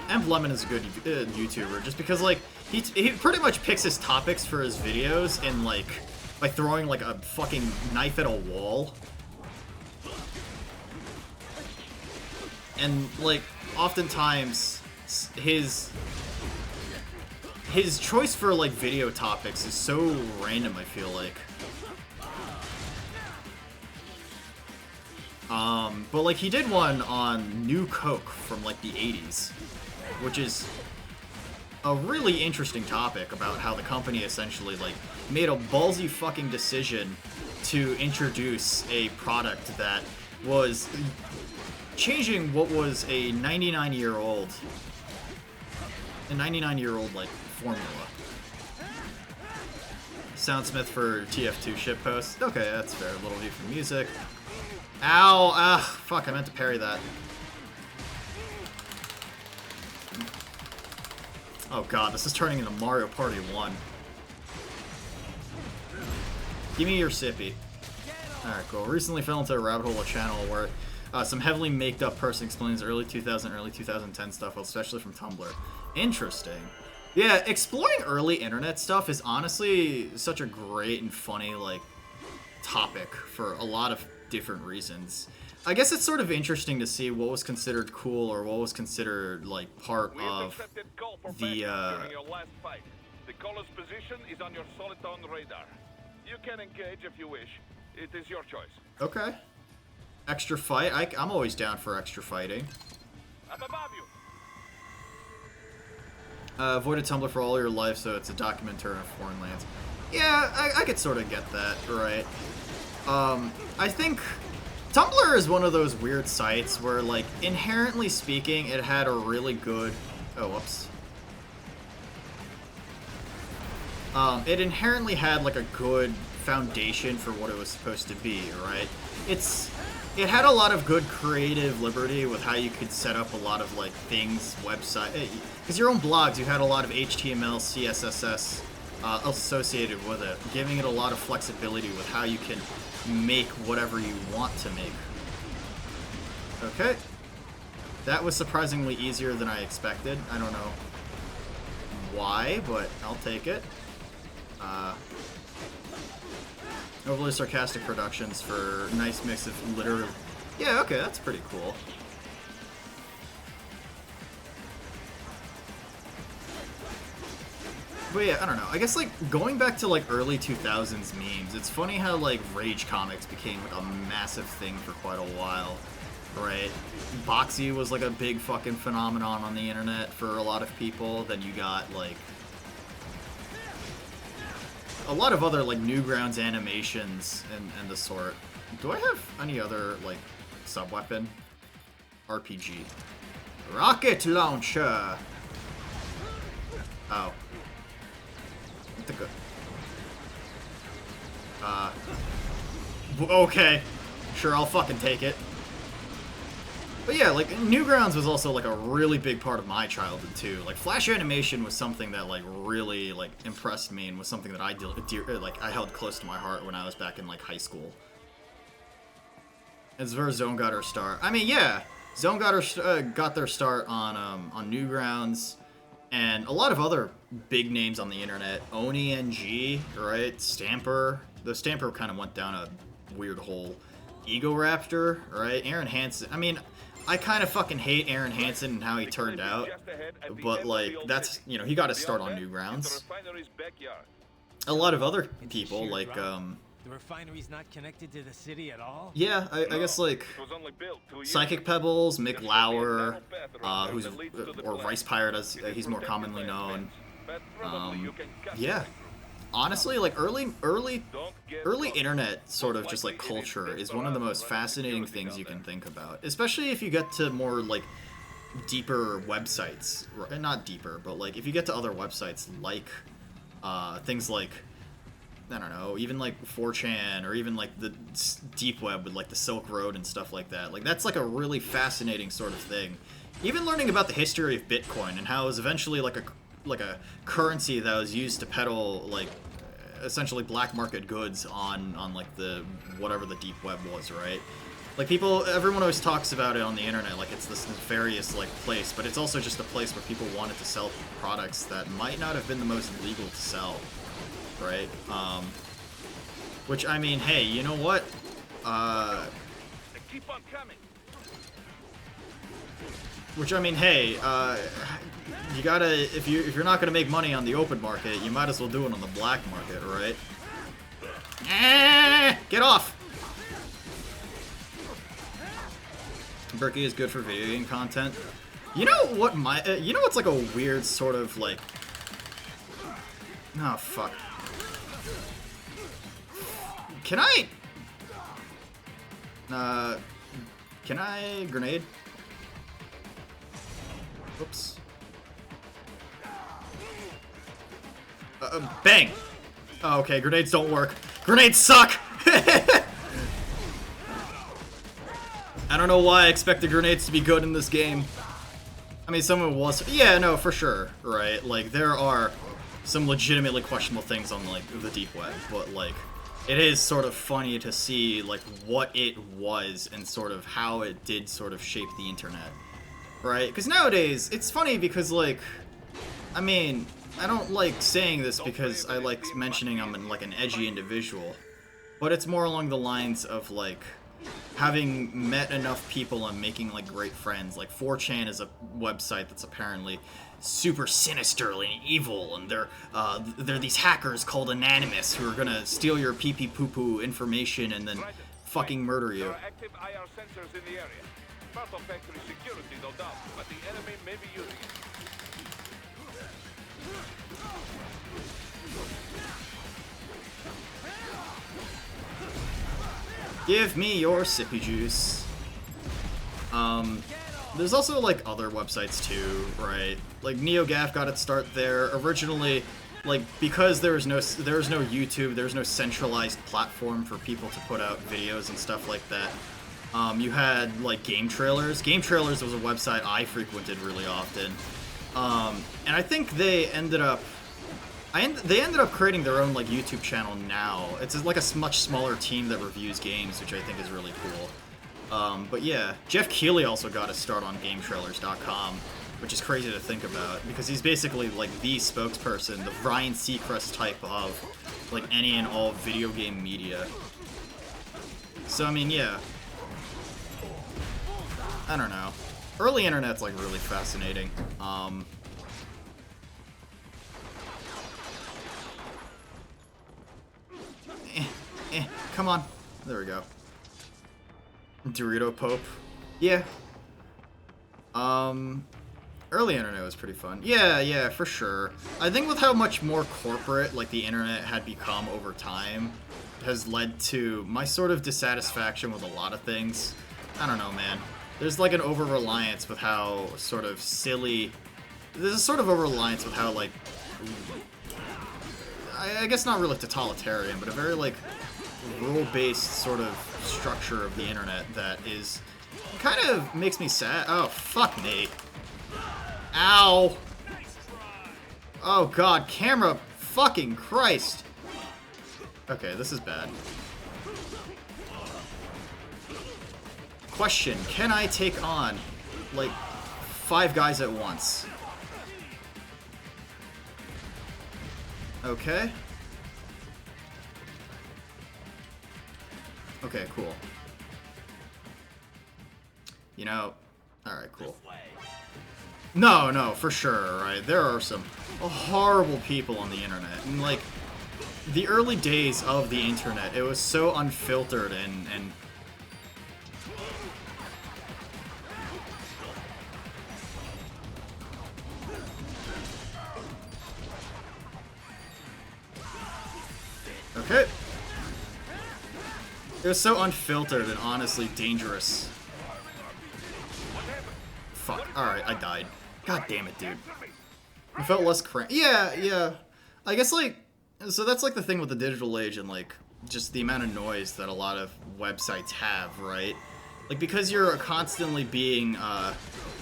Emp Lemon is a good YouTuber, just because, like, he pretty much picks his topics for his videos in, like, by throwing, like, a fucking knife at a wall. And, like, oftentimes, his choice for, like, video topics is so random, I feel like. But, like, he did one on New Coke from, like, the 80s, which is a really interesting topic about how the company essentially, like, made a ballsy fucking decision to introduce a product that was changing what was a 99-year-old, like, formula. Soundsmith for TF2 shitpost. Okay, that's fair. A little view for music. Ow! Ah, fuck, I meant to parry that. Oh god, this is turning into Mario Party 1. Give me your sippy. Alright, cool. Recently fell into a rabbit hole channel where some heavily maked up person explains early 2010 stuff, well, especially from Tumblr. Interesting. Yeah, exploring early internet stuff is honestly such a great and funny, like, topic for a lot of different reasons. I guess it's sort of interesting to see what was considered cool or what was considered, like, part of the, during your last fight. The caller's position is on your Soliton radar. You can engage if you wish. It is your choice. Okay. Extra fight? I'm always down for extra fighting. Up above you. Avoided Tumblr for all your life, so it's a documentary of foreign lands. Yeah, I could sort of get that, right? I think Tumblr is one of those weird sites where, like, inherently speaking, it had a really good... Oh, whoops. It inherently had, like, a good foundation for what it was supposed to be, right? It had a lot of good creative liberty with how you could set up a lot of, like, things, website... Because your own blogs, you had a lot of HTML, CSS associated with it, giving it a lot of flexibility with how you can make whatever you want to make. Okay. That was surprisingly easier than I expected. I don't know why, but I'll take it. Overly sarcastic productions for nice mix of literally... Yeah, okay, that's pretty cool. But yeah, I don't know. I guess, like, going back to, like, early 2000s memes, it's funny how, like, Rage Comics became, like, a massive thing for quite a while, right? Boxy was, like, a big fucking phenomenon on the internet for a lot of people. Then you got, like... a lot of other, like, Newgrounds animations and the sort. Do I have any other, like, sub-weapon? RPG. Rocket launcher! Oh. What the good? Okay. Sure, I'll fucking take it. But yeah, like, Newgrounds was also, like, a really big part of my childhood, too. Like, Flash animation was something that, like, really, like, impressed me and was something that I held close to my heart when I was back in, like, high school. It's where Zone got her start. I mean, yeah, Zone got their start on Newgrounds, and a lot of other big names on the internet. Oni NG, right? Stamper. The Stamper kind of went down a weird hole. Ego Raptor, right? Aaron Hansen. I mean... I kind of fucking hate Aaron Hansen and how he turned out, but, like, that's, you know, he got his start on Newgrounds. A lot of other people, like, The refinery's not connected to the city at all? Yeah, I guess, like, Psychic Pebbles, Mick Lauer, or Rice Pirate as he's more commonly known. Yeah. Honestly, like, early internet sort of just, like, culture is one of the most fascinating things you can think about. Especially if you get to more, like, deeper websites. Not deeper, but, like, if you get to other websites, like, things like, I don't know, even, like, 4chan, or even, like, the deep web with, like, the Silk Road and stuff like that. Like, that's, like, a really fascinating sort of thing. Even learning about the history of Bitcoin and how it was eventually, like a currency that was used to peddle, like, essentially black market goods on like the whatever the deep web was, right? Like, everyone always talks about it on the internet like it's this nefarious, like, place, but it's also just a place where people wanted to sell products that might not have been the most legal to sell, right? Which, I mean, hey, you know what? Keep on coming. Which, I mean, hey, you gotta, if you're not gonna make money on the open market, you might as well do it on the black market, right? Get off! Berkey is good for video game content. You know what you know what's like a weird sort of like... Oh, fuck. Can I grenade? Oops. Bang! Oh, okay, grenades don't work. Grenades suck! I don't know why I expected grenades to be good in this game. I mean, some of it was... Yeah, no, for sure, right? Like, there are some legitimately questionable things on, like, the deep web, but, like, it is sort of funny to see, like, what it was and sort of how it did sort of shape the internet, right? Because nowadays, it's funny because, like, I mean, I don't like saying this because I like mentioning I'm, like, an edgy individual, but it's more along the lines of, like, having met enough people and making, like, great friends. Like, 4chan is a website that's apparently super sinister and evil, and they're these hackers called Anonymous who are gonna steal your pee-pee-poo-poo information and then fucking murder you. There are active IR sensors in the area. Part of factory security, no doubt, but the enemy may be using it. Give me your sippy juice. There's also like other websites too, right? Like NeoGAF got its start there. Originally, like because there was no YouTube, there was no centralized platform for people to put out videos and stuff like that. You had like Game Trailers. Game Trailers was a website I frequented really often, and I think they ended up creating their own like YouTube channel now. It's like a much smaller team that reviews games, which I think is really cool. But yeah, Jeff Keighley also got his start on GameTrailers.com, which is crazy to think about, because he's basically like the spokesperson, the Ryan Seacrest type of like any and all video game media. So I mean, yeah. I don't know. Early internet's like really fascinating. Come on. There we go. Dorito Pope. Yeah. Early internet was pretty fun. Yeah, for sure. I think with how much more corporate like the internet had become over time has led to my sort of dissatisfaction with a lot of things. I don't know, man. There's like an over-reliance with how sort of silly... There's a sort of over-reliance with how like... I guess not really totalitarian, but a very like rule-based sort of structure of the internet that is kind of makes me sad. Oh, fuck me. Ow. Oh god, camera fucking Christ. Okay, this is bad. Question, can I take on like 5 guys at once? Okay. Okay, cool. You know, alright, cool. No, for sure, right? There are some horrible people on the internet. And, like, the early days of the internet, it was so unfiltered and okay. It was so unfiltered and honestly dangerous. Fuck. Alright, I died. God damn it, dude. I felt less Yeah. I guess, like, so that's, like, the thing with the digital age and, like, just the amount of noise that a lot of websites have, right? Like, because you're constantly being,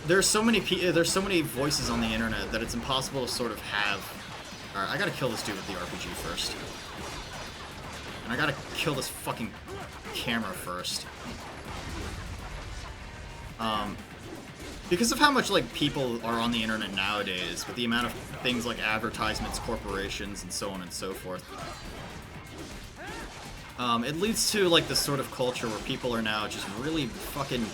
there's so many voices on the internet that it's impossible to sort of have... Alright, I gotta kill this dude with the RPG first. And I gotta kill this fucking camera first. Because of how much, like, people are on the internet nowadays, with the amount of things like advertisements, corporations, and so on and so forth, it leads to, like, this sort of culture where people are now just really fucking...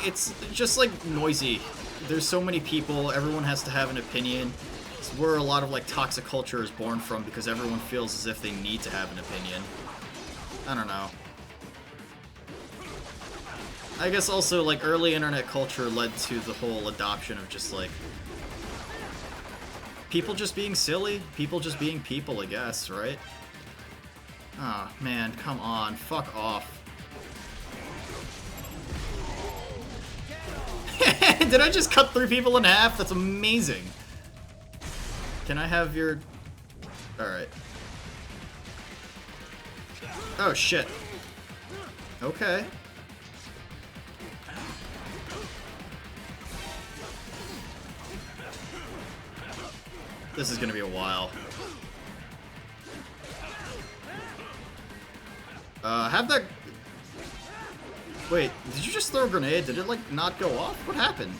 It's just, like, noisy. There's so many people, everyone has to have an opinion. It's where a lot of, like, toxic culture is born from, because everyone feels as if they need to have an opinion. I don't know. I guess also, like, early internet culture led to the whole adoption of just, like, people just being silly, people just being people, I guess, right? Oh, man, come on, fuck off. Did I just cut 3 people in half? That's amazing. Can I have your... Alright. Oh, shit. Okay. This is gonna be a while. Have that... Wait, did you just throw a grenade? Did it, like, not go off? What happened?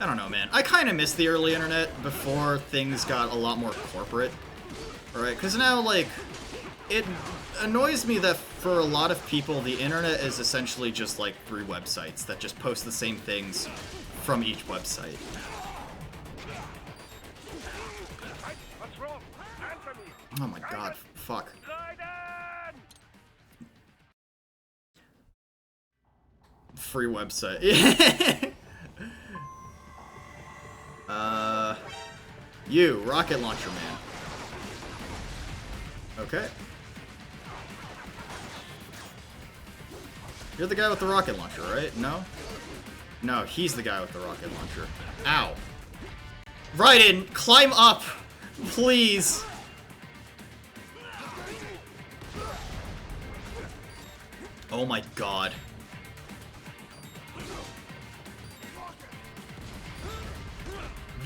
I don't know, man. I kind of miss the early internet before things got a lot more corporate. Alright, because now, like, it annoys me that for a lot of people, the internet is essentially just, like, 3 websites that just post the same things from each website. Oh my god, fuck. Free website. You, Rocket Launcher Man. Okay. You're the guy with the rocket launcher, right? No? No, he's the guy with the rocket launcher. Ow. Raiden, climb up! Please! Oh my god.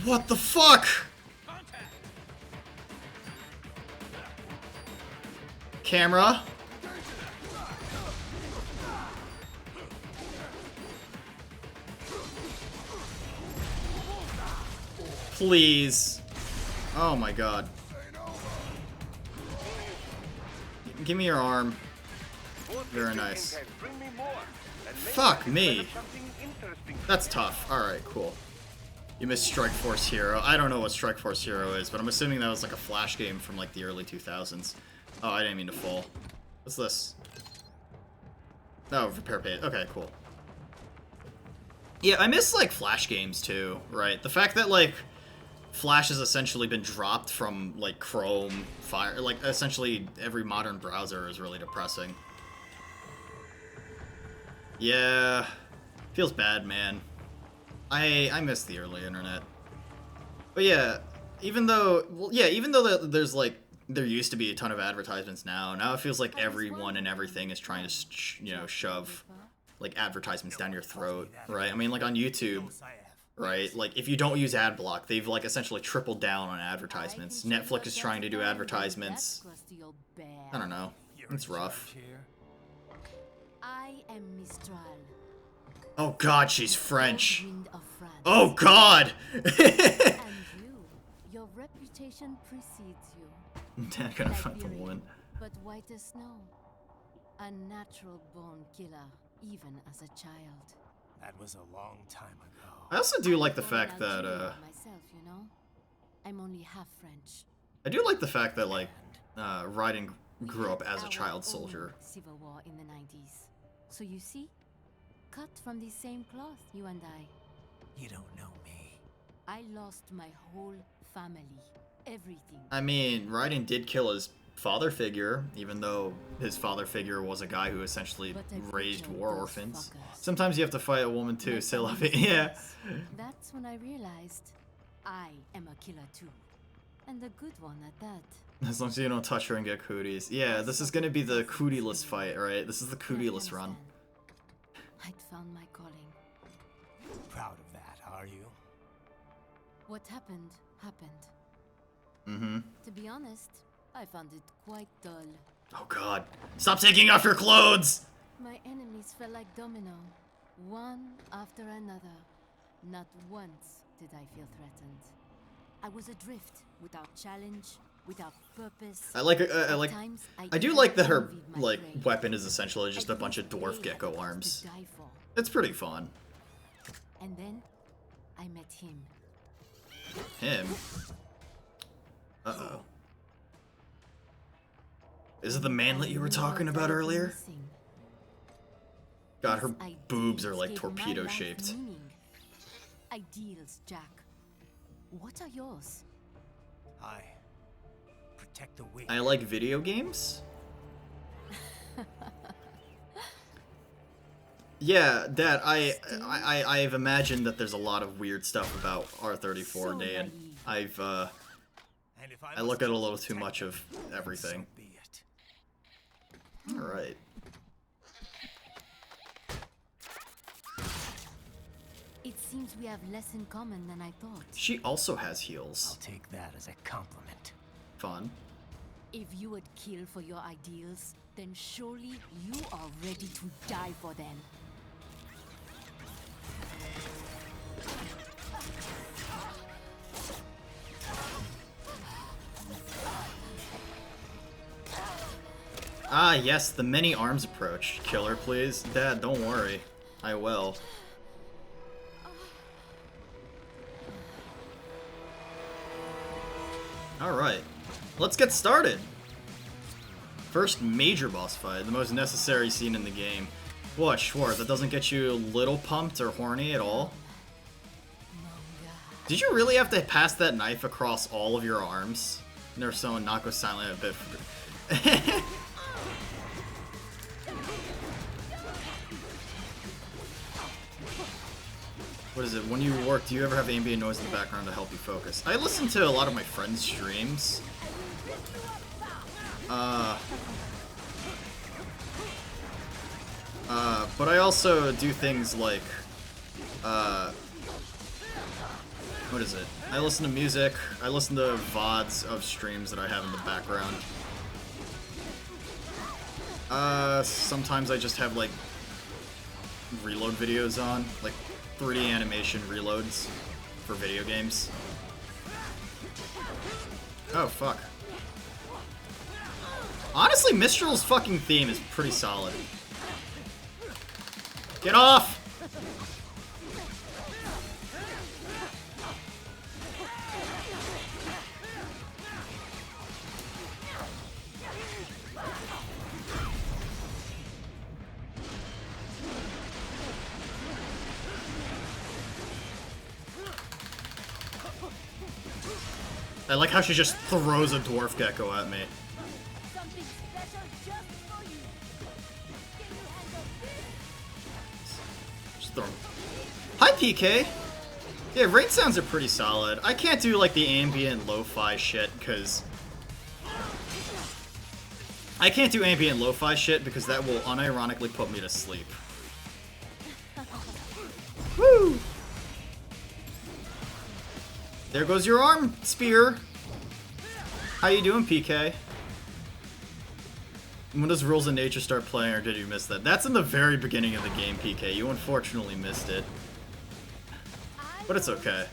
What the fuck? Camera. Please. Oh my god. Give me your arm. Very nice. Fuck me. That's tough. Alright, cool. You missed Strike Force Hero. I don't know what Strike Force Hero is, but I'm assuming that was like a Flash game from like the early 2000s. Oh, I didn't mean to fall. What's this? Oh, repair page. Okay, cool. Yeah, I miss like Flash games too, right? The fact that like Flash has essentially been dropped from like Chrome, Fire, like essentially every modern browser is really depressing. Yeah, feels bad, man. I miss the early internet. But yeah, even though, well, yeah, even though there's like, there used to be a ton of advertisements now it feels like everyone and everything is trying to, you know, shove like advertisements down your throat, right? I mean, like on YouTube, right? Like if you don't use ad block, they've like essentially tripled down on advertisements. Netflix is trying to do advertisements. I don't know. It's rough. I am Mistral. Oh god, she's French. Oh god! And you, your reputation precedes you. I'm gonna fight the woman. But white as snow. A natural born killer, even as a child. That was a long time ago. I also do like the fact that, myself, you know? I'm only half French. I do like the fact that, like, Raiden grew up as a child soldier. Civil War in the 90s. So you see? Cut from the same cloth, you and I. You don't know me. I lost my whole family. Everything. I mean, Raiden did kill his father figure, even though his father figure was a guy who essentially raised war orphans. Sometimes you have to fight a woman too, say love it. Yeah. That's when I realized I am a killer too. And a good one at that. As long as you don't touch her and get cooties. Yeah, this is gonna be the cootieless fight, right? This is the cootieless run. I'd found my calling. Proud of that, are you? What happened, happened. Mm-hmm. To be honest, I found it quite dull. Oh god. Stop taking off your clothes! My enemies fell like domino, one after another. Not once did I feel threatened. I was adrift, without challenge, without purpose. I do like that her like weapon is essentially just a bunch of dwarf gecko arms. It's pretty fun. And then I met him. Him? Uh-oh. Is it the manlet you were talking about earlier? God, her boobs are like torpedo shaped. Ideals, Jack. What are yours? I protect the weak. I like video games. Yeah, Dad, I've imagined that there's a lot of weird stuff about R34, Dan. I look at a little too much of everything. Alright. It seems we have less in common than I thought. She also has heels. I'll take that as a compliment. Fun. If you would kill for your ideals, then surely you are ready to die for them. Ah, yes, the many arms approach. Kill her, please. Dad, don't worry. I will. Alright. Let's get started! First major boss fight, the most necessary scene in the game. What, Schwartz, that doesn't get you a little pumped or horny at all? Did you really have to pass that knife across all of your arms? Never someone not go silent a bit. What is it? When you work, do you ever have ambient noise in the background to help you focus? I listen to a lot of my friends' streams. But I also do things like, what is it? I listen to music, I listen to VODs of streams that I have in the background. Sometimes I just have, like, reload videos on, like 3D animation reloads for video games. Oh, fuck. Honestly, Mistral's fucking theme is pretty solid. Get off! I like how she just throws a dwarf gecko at me. Just throw him. Hi, PK! Yeah, rain sounds are pretty solid. I can't do, like, the ambient lo-fi shit, because... I can't do ambient lo-fi shit, because that will unironically put me to sleep. Woo! There goes your arm, Spear! How you doing, PK? When does Rules of Nature start playing, or did you miss that? That's in the very beginning of the game, PK. You unfortunately missed it. But it's okay.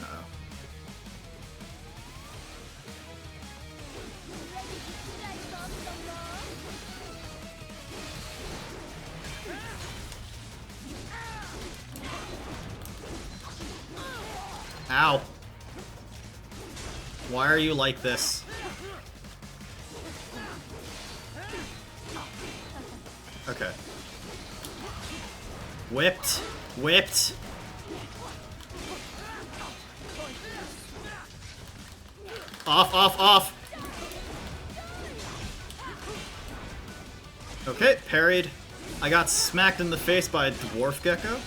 Uh-oh. Ow. Why are you like this? Okay. Whipped. Whipped. Off, off, off. Okay, parried. I got smacked in the face by a dwarf gecko.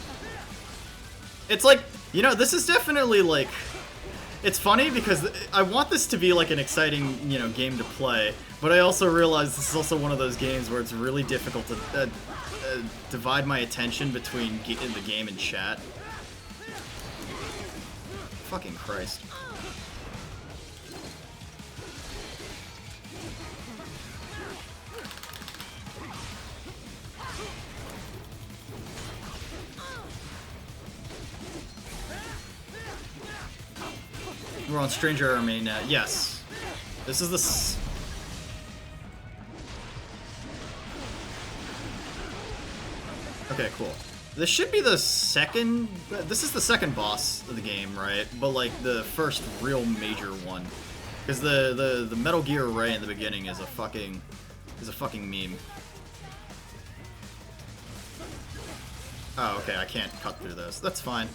It's like, you know, this is definitely like... It's funny because I want this to be like an exciting, you know, game to play, but I also realize this is also one of those games where it's really difficult to divide my attention between the game and chat. Fucking Christ. We're on Stranger Army now. Yes. This is the... Okay, cool. This should be the second... This is the second boss of the game, right? But, like, the first real major one. Because the Metal Gear Ray in the beginning is a fucking meme. Oh, okay, I can't cut through this. That's fine.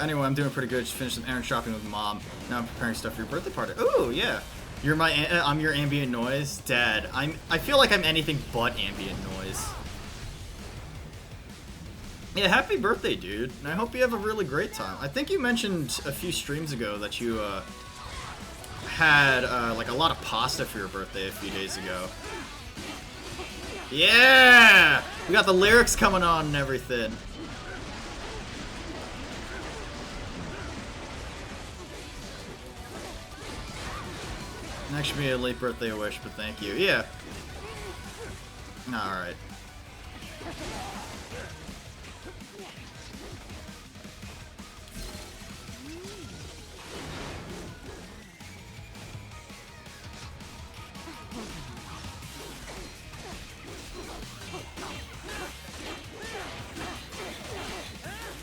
Anyway, I'm doing pretty good. Just finished some errand shopping with Mom. Now I'm preparing stuff for your birthday party. Ooh, yeah. I'm your ambient noise? Dad, I feel like I'm anything but ambient noise. Yeah, happy birthday, dude. And I hope you have a really great time. I think you mentioned a few streams ago that you, had, like a lot of pasta for your birthday a few days ago. Yeah! We got the lyrics coming on and everything. Next should be a late birthday wish, but thank you. Yeah. Alright.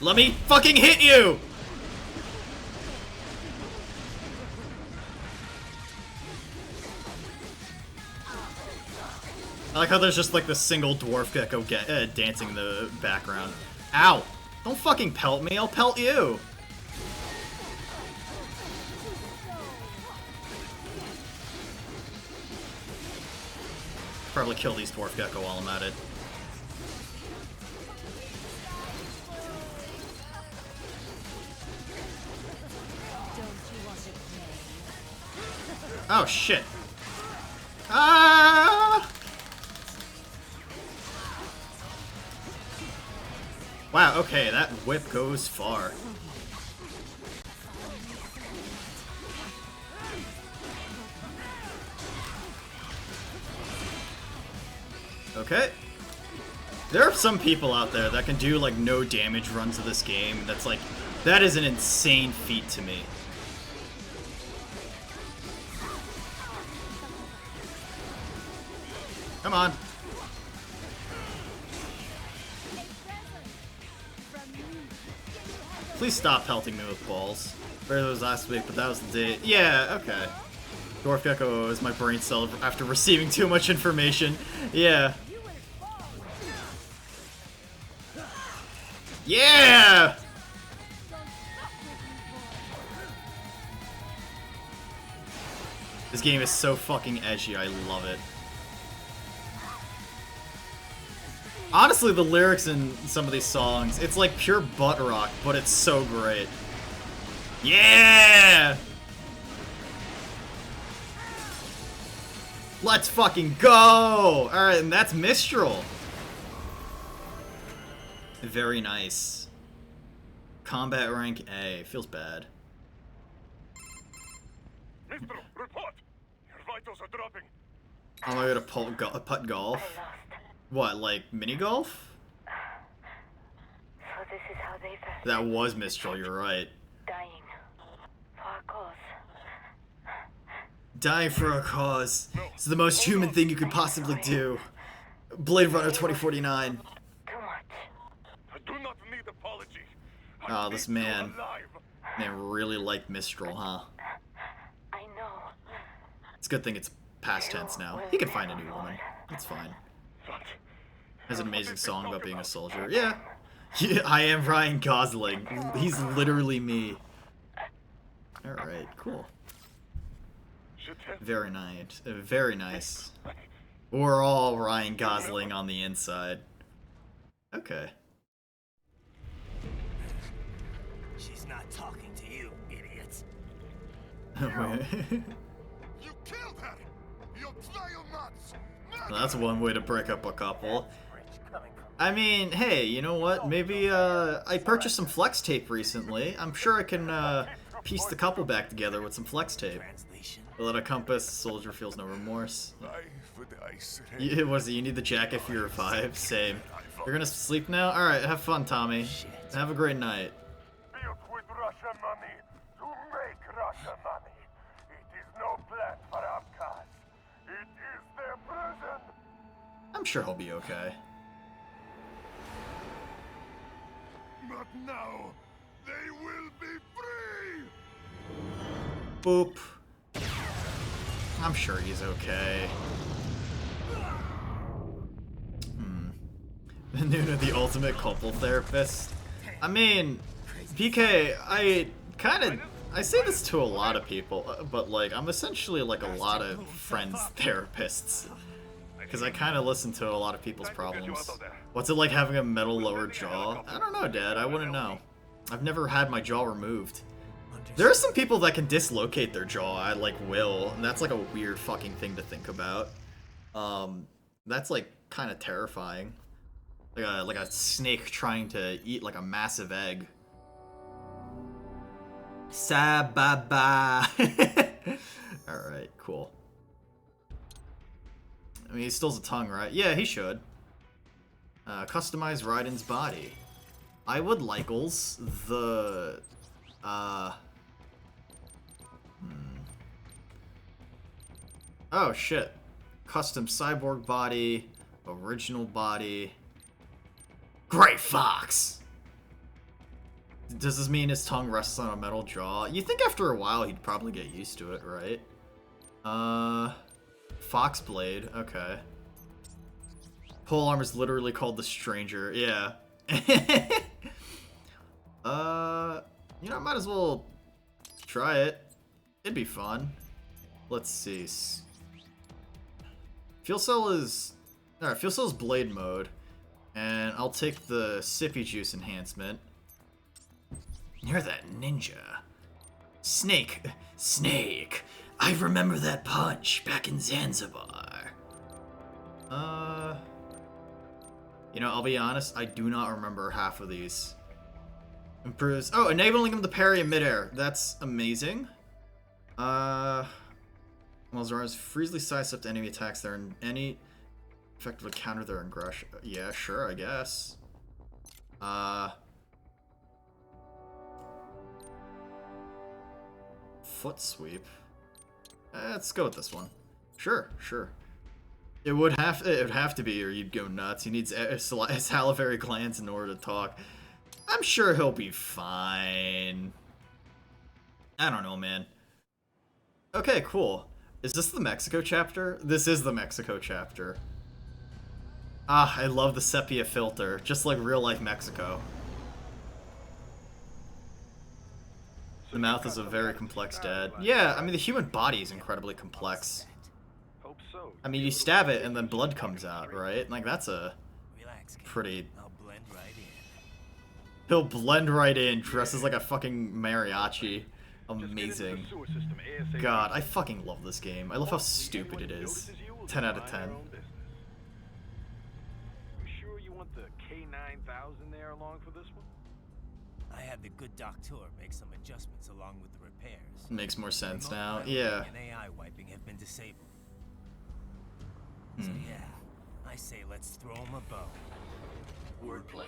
Let me fucking hit you! I like how there's just like the single dwarf gecko dancing in the background. Ow! Don't fucking pelt me, I'll pelt you! Probably kill these dwarf gecko while I'm at it. Oh shit. Ah! Wow, okay, that whip goes far. Okay. There are some people out there that can do like no damage runs of this game. That's like, that is an insane feat to me. Come on. Please stop pelting me with balls. It was last week, but that was the day. Yeah, okay. Dwarf Gecko is my brain cell after receiving too much information. Yeah. Yeah! This game is so fucking edgy, I love it. Honestly, the lyrics in some of these songs, it's like pure butt rock, but it's so great. Yeah! Let's fucking go! Alright, and that's Mistral. Very nice. Combat rank A. Feels bad. Mistral, report! Your vitals are dropping. Oh my god, a putt golf? What, like mini golf? So this is how they felt. That was Mistral, you're right. Dying for a cause. Dying for a cause. It's the most human thing you could possibly do. Blade Runner 2049. I do not need apology. Oh, this man really liked Mistral, huh? I know. It's a good thing it's past tense now. He can find a new woman. It's fine. Has an amazing song about being a soldier. Yeah. I am Ryan Gosling. He's literally me. Alright, cool. Very nice. Very nice. We're all Ryan Gosling on the inside. Okay. She's not talking to you, idiot. You killed her! You nuts! That's one way to break up a couple. I mean, hey, you know what? Maybe, I purchased some flex tape recently. I'm sure I can, piece the couple back together with some flex tape. Without a compass, soldier feels no remorse. Yeah, what is it? You need the jacket for your revive? Same. You're gonna sleep now? Alright, have fun, Tommy. Have a great night. Built with Russia money to make Russia money. It is no plan for Afghans. It is their prison. I'm sure he'll be okay. But now, they will be free! Boop. I'm sure he's okay. Noona, the ultimate couple therapist. I mean, PK, I say this to a lot of people, but like, I'm essentially like a lot of friends' therapists. Because I kind of listen to a lot of people's problems. What's it like having a metal lower jaw? I don't know, Dad. I wouldn't know. I've never had my jaw removed. There are some people that can dislocate their jaw at like will, and that's like a weird fucking thing to think about. That's like kind of terrifying. Like a snake trying to eat like a massive egg. Sa-ba-ba. Alright, cool. I mean, he still has a tongue, right? Yeah, he should. Customize Raiden's body. I would likels the... Oh, shit. Custom cyborg body. Original body. Great Fox! Does this mean his tongue rests on a metal jaw? You think after a while he'd probably get used to it, right? Fox blade, okay. Pole armor is literally called the Stranger. Yeah. You know, I might as well try it. It'd be fun. Let's see. Fuel cell is... Alright, fuel cell is blade mode. And I'll take the sippy juice enhancement. You're that ninja. Snake. Snake. I remember that punch back in Zanzibar. You know, I'll be honest, I do not remember half of these. Improves... Oh, enabling him to parry in midair. That's amazing. Well, Zara's freezely sidestepped enemy attacks there, and any effectively counter their aggression. Yeah, sure, I guess. Foot sweep. Let's go with this one. Sure, sure. It would have to be, or you'd go nuts. He needs salivary glands in order to talk. I'm sure he'll be fine. I don't know, man. Okay, cool. Is this the Mexico chapter? This is the Mexico chapter. Ah, I love the sepia filter, just like real life Mexico. The mouth is a very complex dad. Yeah, I mean the human body is incredibly complex. I mean you stab it and then blood comes out, right? Like that's a pretty... He'll blend right in, dresses like a fucking mariachi. Amazing. God, I fucking love this game. I love how stupid it is. 10 out of 10. Sure you want the K9000 there along for this one? I had the good doctor make some adjustments along with the repairs. Makes more sense now. Yeah. And AI wiping have been disabled. So yeah, I say let's throw him a bone. Wordplay.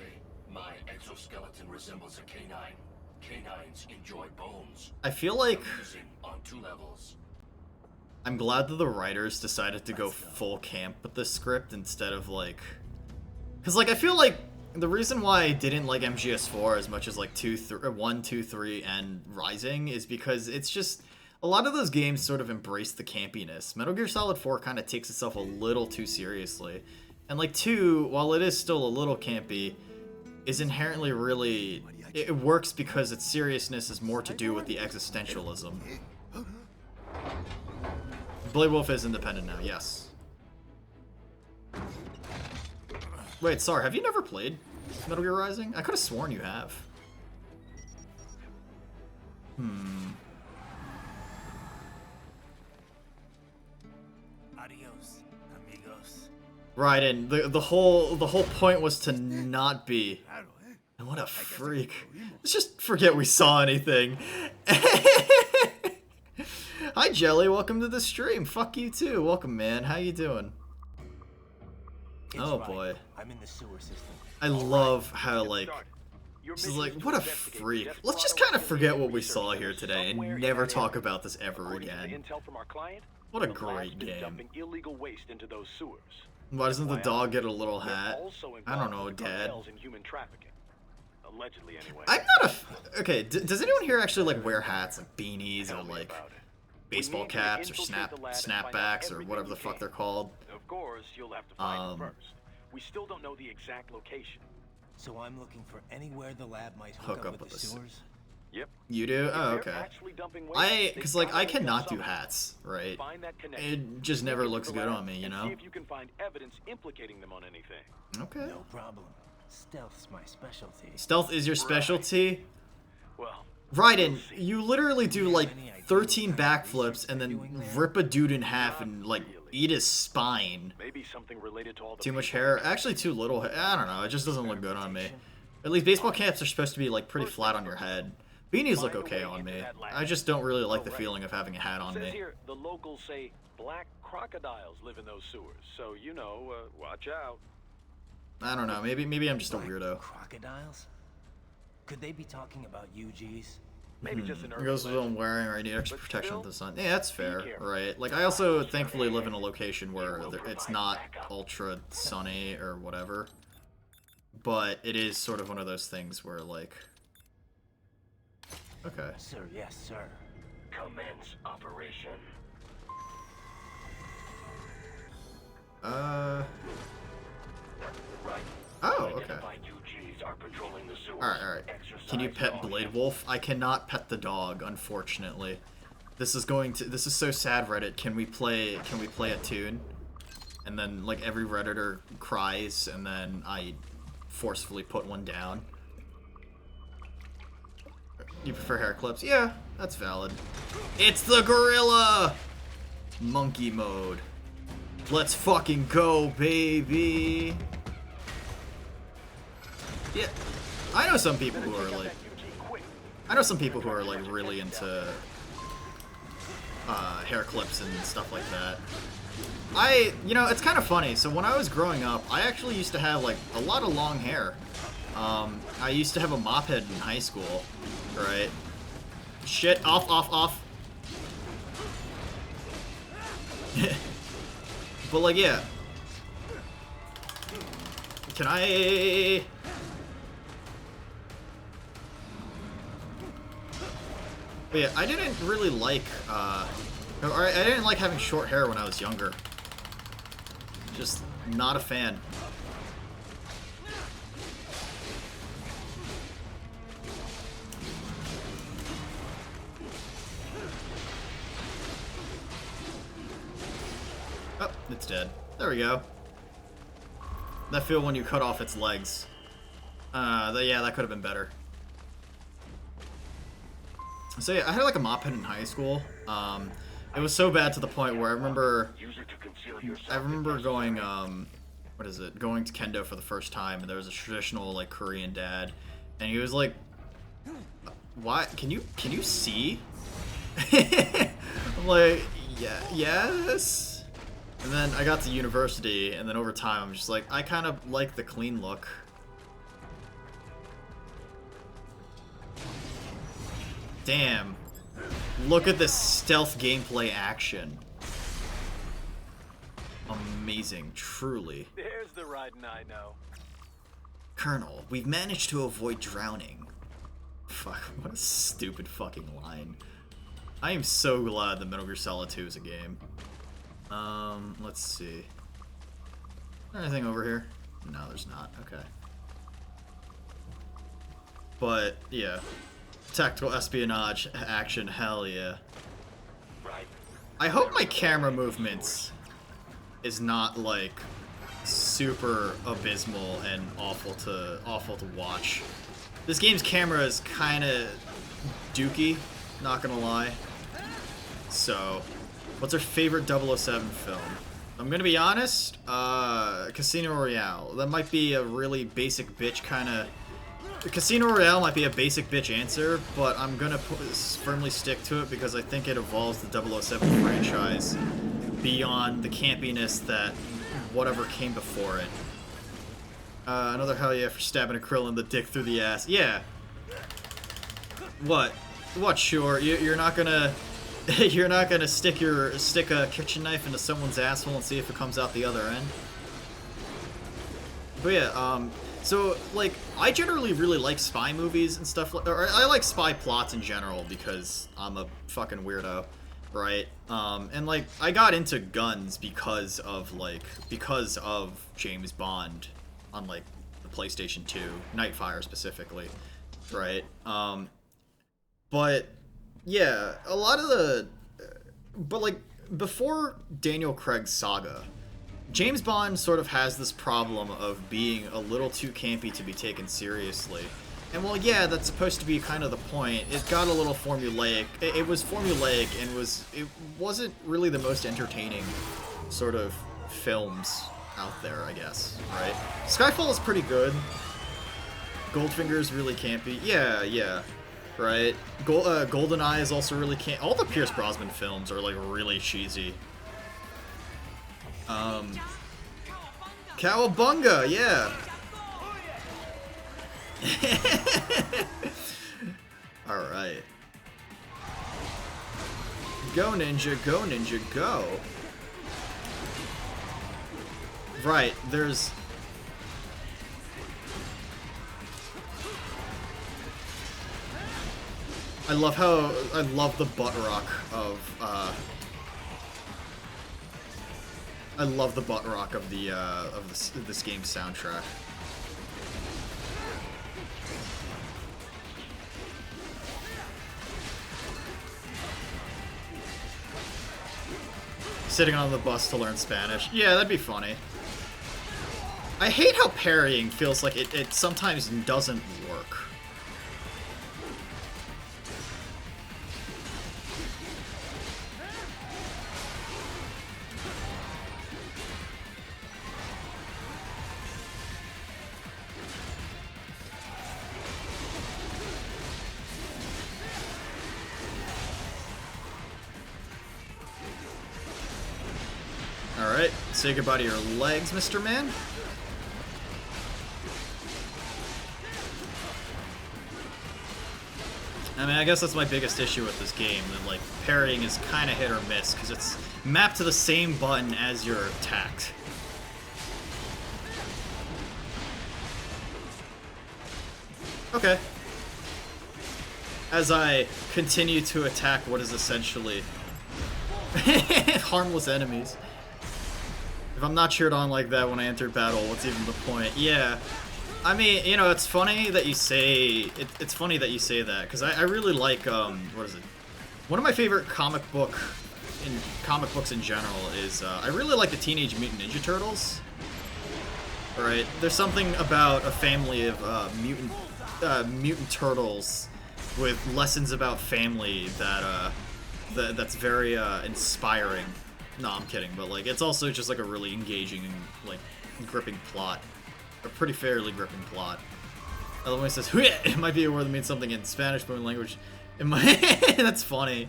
My exoskeleton resembles a canine. Canines enjoy bones. I feel like on 2 levels. I'm glad that the writers decided to go full camp with this script instead of like... Because like I feel like the reason why I didn't like MGS4 as much as like 1, 2, 3, and Rising is because it's just... A lot of those games sort of embrace the campiness. Metal Gear Solid 4 kind of takes itself a little too seriously. And like 2, while it is still a little campy, is inherently really... It works because its seriousness is more to do with the existentialism. Blade Wolf is independent now, yes. Wait, sorry, have you never played Metal Gear Rising? I could have sworn you have. Adios, amigos. Right, and the whole point was to not be... And what a freak. Let's just forget we saw anything. Hi, Jelly. Welcome to the stream. Fuck you, too. Welcome, man. How you doing? Oh, boy. I'm in the sewer system. I love how, like... This is like, what a freak. Let's just kind of forget what we saw here today and never talk about this ever again. What a great game. Why doesn't the dog get a little hat? I don't know, Dad. Allegedly, anyway. I'm not a... Okay, does anyone here actually, like, wear hats, like beanies, or, like, baseball caps, or snapbacks, or whatever the fuck they're called? Of course, you'll have to find it first. We still don't know the exact location. So I'm looking for anywhere the lab might hook up with the sewers? Yep. You do? Oh, okay. Because, like, I cannot do hats, right? It just never looks good on me, you know? See if you can find evidence implicating them on anything. Okay. No problem. Stealth's my specialty. Stealth is your specialty? Well, Raiden, you literally do like 13 backflips and then rip a dude in half and like eat his spine. Maybe something related to all the too much hair? Actually too little hair. I don't know, it just doesn't look good on me. At least baseball caps are supposed to be like pretty flat on your head. Beanies look okay on me. I just don't really like the feeling of having a hat on me. Here, the locals say black crocodiles live in those sewers, so you know, watch out. I don't know. Maybe I'm just a weirdo. Crocodiles? Could they be talking about UGs? Maybe just an It goes with what I'm wearing, or I need extra protection with the sun. Yeah, that's fair, right? Like, I also thankfully live in a location where it's not ultra sunny or whatever. But it is sort of one of those things where, like... Okay. Sir, yes, sir. Commence operation. patrolling the sewers. Alright. Can you pet Blade Wolf? I cannot pet the dog, unfortunately. This is so sad, Reddit. Can we play a tune? And then like every Redditor cries and then I forcefully put one down. You prefer hair clips? Yeah, that's valid. It's the gorilla! Monkey mode. Let's fucking go, baby! Yeah, I know some people who are like, really into hair clips and stuff like that. You know, it's kind of funny. So when I was growing up, I actually used to have like a lot of long hair. I used to have a mop head in high school, right? Shit, off. But like, yeah. Can I... But yeah, I didn't really like, I didn't like having short hair when I was younger. Just not a fan. Oh, it's dead. There we go. That feel when you cut off its legs. Yeah, that could have been better. So yeah, I had like a mop head in high school. It was so bad to the point where I remember going, going to kendo for the first time, and there was a traditional like Korean dad, and he was like, "Why? Can you see?" I'm like, "Yeah, yes." And then I got to university, and then over time, I'm just like, I kind of like the clean look. Damn. Look at this stealth gameplay action. Amazing, truly. There's the riding I know. Colonel, we've managed to avoid drowning. Fuck, what a stupid fucking line. I am so glad that Metal Gear Solid 2 is a game. Let's see. Anything over here? No, there's not. Okay. But, yeah. Tactical espionage action, hell yeah. I hope my camera movements is not like super abysmal and awful to watch. This game's camera is kind of dookie, not gonna lie. So, what's our favorite 007 film? I'm gonna be honest, Casino Royale. That might be a really basic bitch kind of... Casino Royale might be a basic bitch answer, but I'm gonna firmly stick to it because I think it evolves the 007 franchise beyond the campiness that whatever came before it. Another hell yeah for stabbing a krill in the dick through the ass. Yeah. What? What? Sure. You're not gonna you're not gonna stick a kitchen knife into someone's asshole and see if it comes out the other end. But yeah, so, like, I generally really like spy movies and stuff, or I like spy plots in general because I'm a fucking weirdo, right? And, like, I got into guns because of James Bond on, like, the PlayStation 2, Nightfire specifically, right? But, yeah, a lot of but, like, before Daniel Craig's saga, James Bond sort of has this problem of being a little too campy to be taken seriously. And well, yeah, that's supposed to be kind of the point. It got a little formulaic. It was formulaic and it wasn't really the most entertaining sort of films out there, I guess, right? Skyfall is pretty good. Goldfinger's really campy. Yeah, right? GoldenEye is also really campy. All the Pierce Brosnan films are like really cheesy. Cowabunga, yeah. Alright. Go ninja, go. Right, there's... I love the butt rock of, I love the butt rock of this game's soundtrack. Sitting on the bus to learn Spanish. Yeah, that'd be funny. I hate how parrying feels like it sometimes doesn't work. Alright, say goodbye to your legs, Mr. Man. I mean, I guess that's my biggest issue with this game, that, like, parrying is kind of hit or miss, because it's mapped to the same button as your attacks. Okay. As I continue to attack what is essentially harmless enemies. If I'm not cheered on like that when I enter battle, what's even the point? Yeah. I mean, you know, it's funny that you say it's funny that you say that, because I really like what is it? One of my favorite comic books in general is I really like the Teenage Mutant Ninja Turtles. Right? There's something about a family of mutant turtles with lessons about family that's very inspiring. No, I'm kidding, but like it's also just like a really engaging and like gripping plot. A pretty fairly gripping plot. I love when it says, it might be a word that means something in Spanish, but in language, that's funny.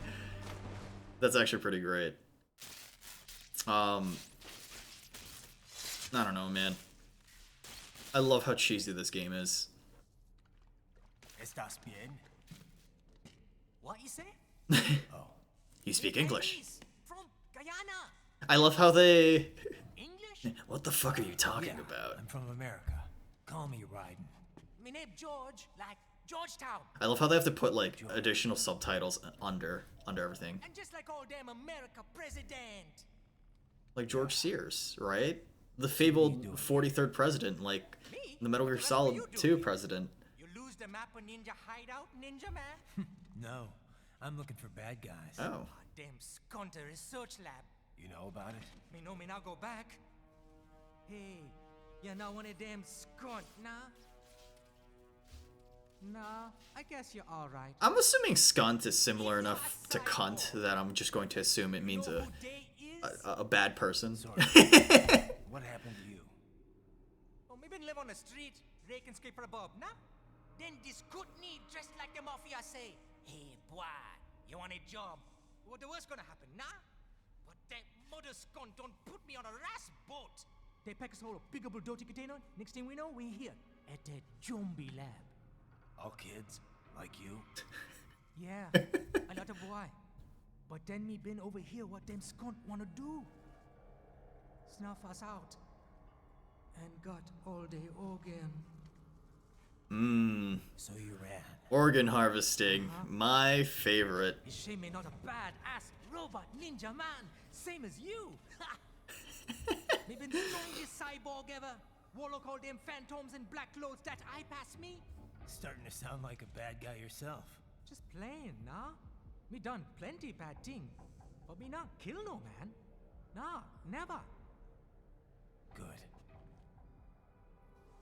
That's actually pretty great. I don't know, man. I love how cheesy this game is. Estás bien? What you say? Oh. You speak English. From Guyana. I love how they... What the fuck are you talking about? I'm from America. Call me Ryden. My name George, like Georgetown. I love how they have to put like additional subtitles under everything. And just like all damn America president. Like George Sears, right? The fabled 43rd president, like the Metal Gear Solid 2 president. You lose the map of Ninja Hideout, Ninja Man? No, I'm looking for bad guys. Oh. Damn Skunter research lab. You know about it? Me know me now go back. Hey, you're not one of them skunt, nah? Nah, I guess you're alright. I'm assuming skunt is similar enough to cunt that I'm just going to assume it means a bad person. What happened to you? Oh, me been live on the street, rake and scrape for a bob, nah? Then this kootenai dressed like the mafia say, hey boy, you want a job? What the worst gonna happen, nah? But that mother skunt don't put me on a ras boat. They pack us all a big old dirty container. Next thing we know, we're here at the zombie lab. All kids like you? Yeah, a lot of boy. But then me been over here what them skunt wanna do. Snuff us out. And got all day organ. So you ran. Organ harvesting, my favorite. Is she me not a bad-ass robot ninja man, same as you? Me been strongest cyborg ever. Warlock all them phantoms in black clothes that eye pass me. Starting to sound like a bad guy yourself. Just playing, nah? Me done plenty bad thing, but me not kill no man. Nah, never. Good.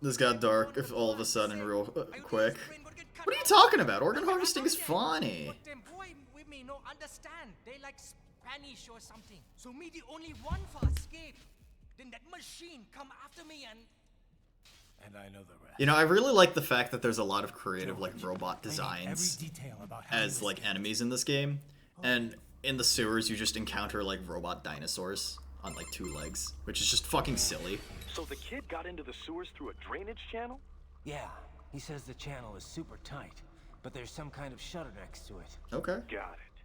This got dark all of a sudden real quick. What are you talking about? Organ harvesting is funny. But them boy with me no understand. They like Spanish or something. So me the only one for escape. Then that machine come after me and I know the rest. You know, I really like the fact that there's a lot of creative like robot designs as like enemies in this game. And in the sewers you just encounter like robot dinosaurs on like 2 legs, which is just fucking silly. So the kid got into the sewers through a drainage channel? Yeah, he says the channel is super tight, but there's some kind of shutter next to it. Okay. Got it.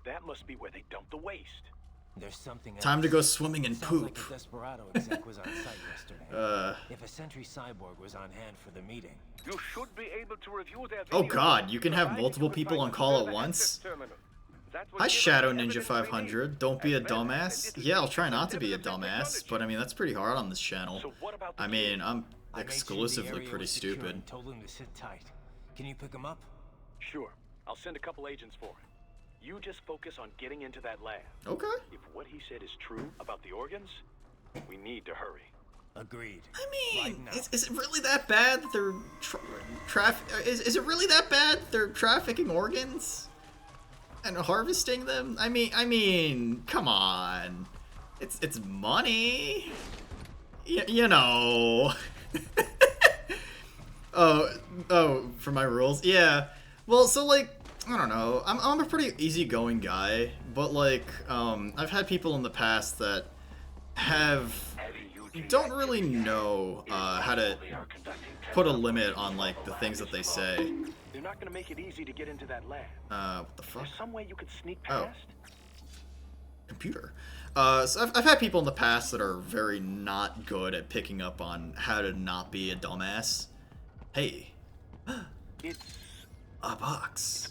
That must be where they dumped the waste. There's something Time to go swimming and Sounds poop. like a Desperado exec was on site yesterday. If a Sentry Cyborg was on hand for the meeting. You should be able to review their Oh god, you can have multiple people on call at once? Hi Shadow Ninja 500, don't be a dumbass. Yeah, I'll try not to be a dumbass, but I mean that's pretty hard on this channel. I mean, I'm exclusively pretty stupid. Told him to sit tight. Can you pick him up? Sure. I'll send a couple agents for it. You just focus on getting into that lab. Okay. If what he said is true about the organs, we need to hurry. Agreed. I mean, Right is it really that bad that they're is it really that bad that they're trafficking organs and harvesting them? I mean, come on. It's money. You know. oh, for my rules? Yeah. Well, so like, I don't know. I'm a pretty easygoing guy, but like, I've had people in the past that don't really know how to put a limit on like the things that they say. They're not gonna make it easy to get into that lab. What the fuck? There's some way you could sneak past. Computer. So I've had people in the past that are very not good at picking up on how to not be a dumbass. Hey. It's a box.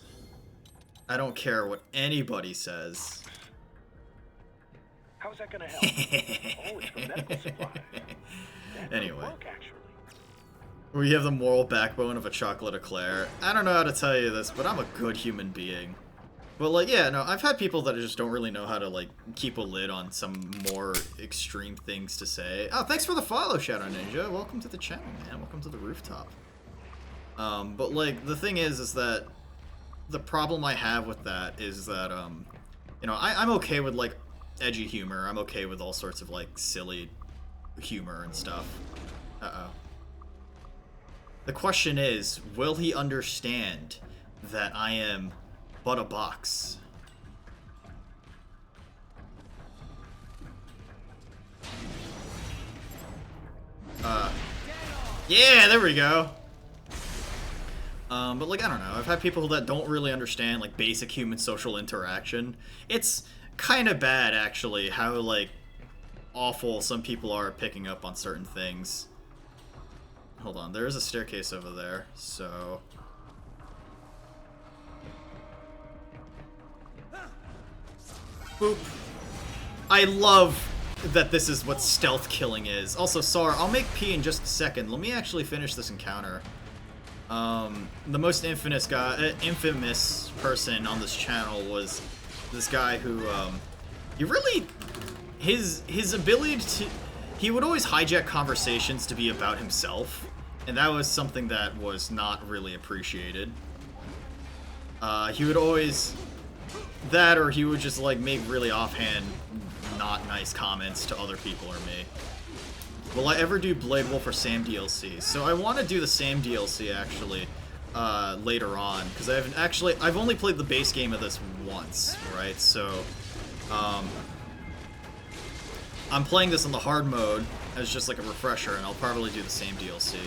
I don't care what anybody says. How's that gonna help? Oh, it's for medical supplies. Anyway. Work, actually. We have the moral backbone of a chocolate eclair. I don't know how to tell you this, but I'm a good human being. But like, yeah, no, I've had people that just don't really know how to like keep a lid on some more extreme things to say. Oh, thanks for the follow, Shadow Ninja. Welcome to the channel, man. Welcome to the rooftop. But like, the thing is that the problem I have with that is that, you know, I'm okay with like edgy humor. I'm okay with all sorts of like silly humor and stuff. Uh-oh. The question is, will he understand that I am but a box? Yeah, there we go. But like, I don't know, I've had people that don't really understand like basic human social interaction. It's kind of bad actually how like awful some people are at picking up on certain things. Hold on, there is a staircase over there, so boop. I love that this is what stealth killing is. Also, Sar, I'll make P in just a second. Let me actually finish this encounter. The most infamous person on this channel was this guy who, he really, his ability to, he would always hijack conversations to be about himself, and that was something that was not really appreciated. He would always, that or he would just like make really offhand, not nice comments to other people or me. Will I ever do Blade Wolf or Sam DLC? So I want to do the Sam DLC actually later on, because I've only played the base game of this once, right? So I'm playing this on the hard mode as just like a refresher, and I'll probably do the same DLC.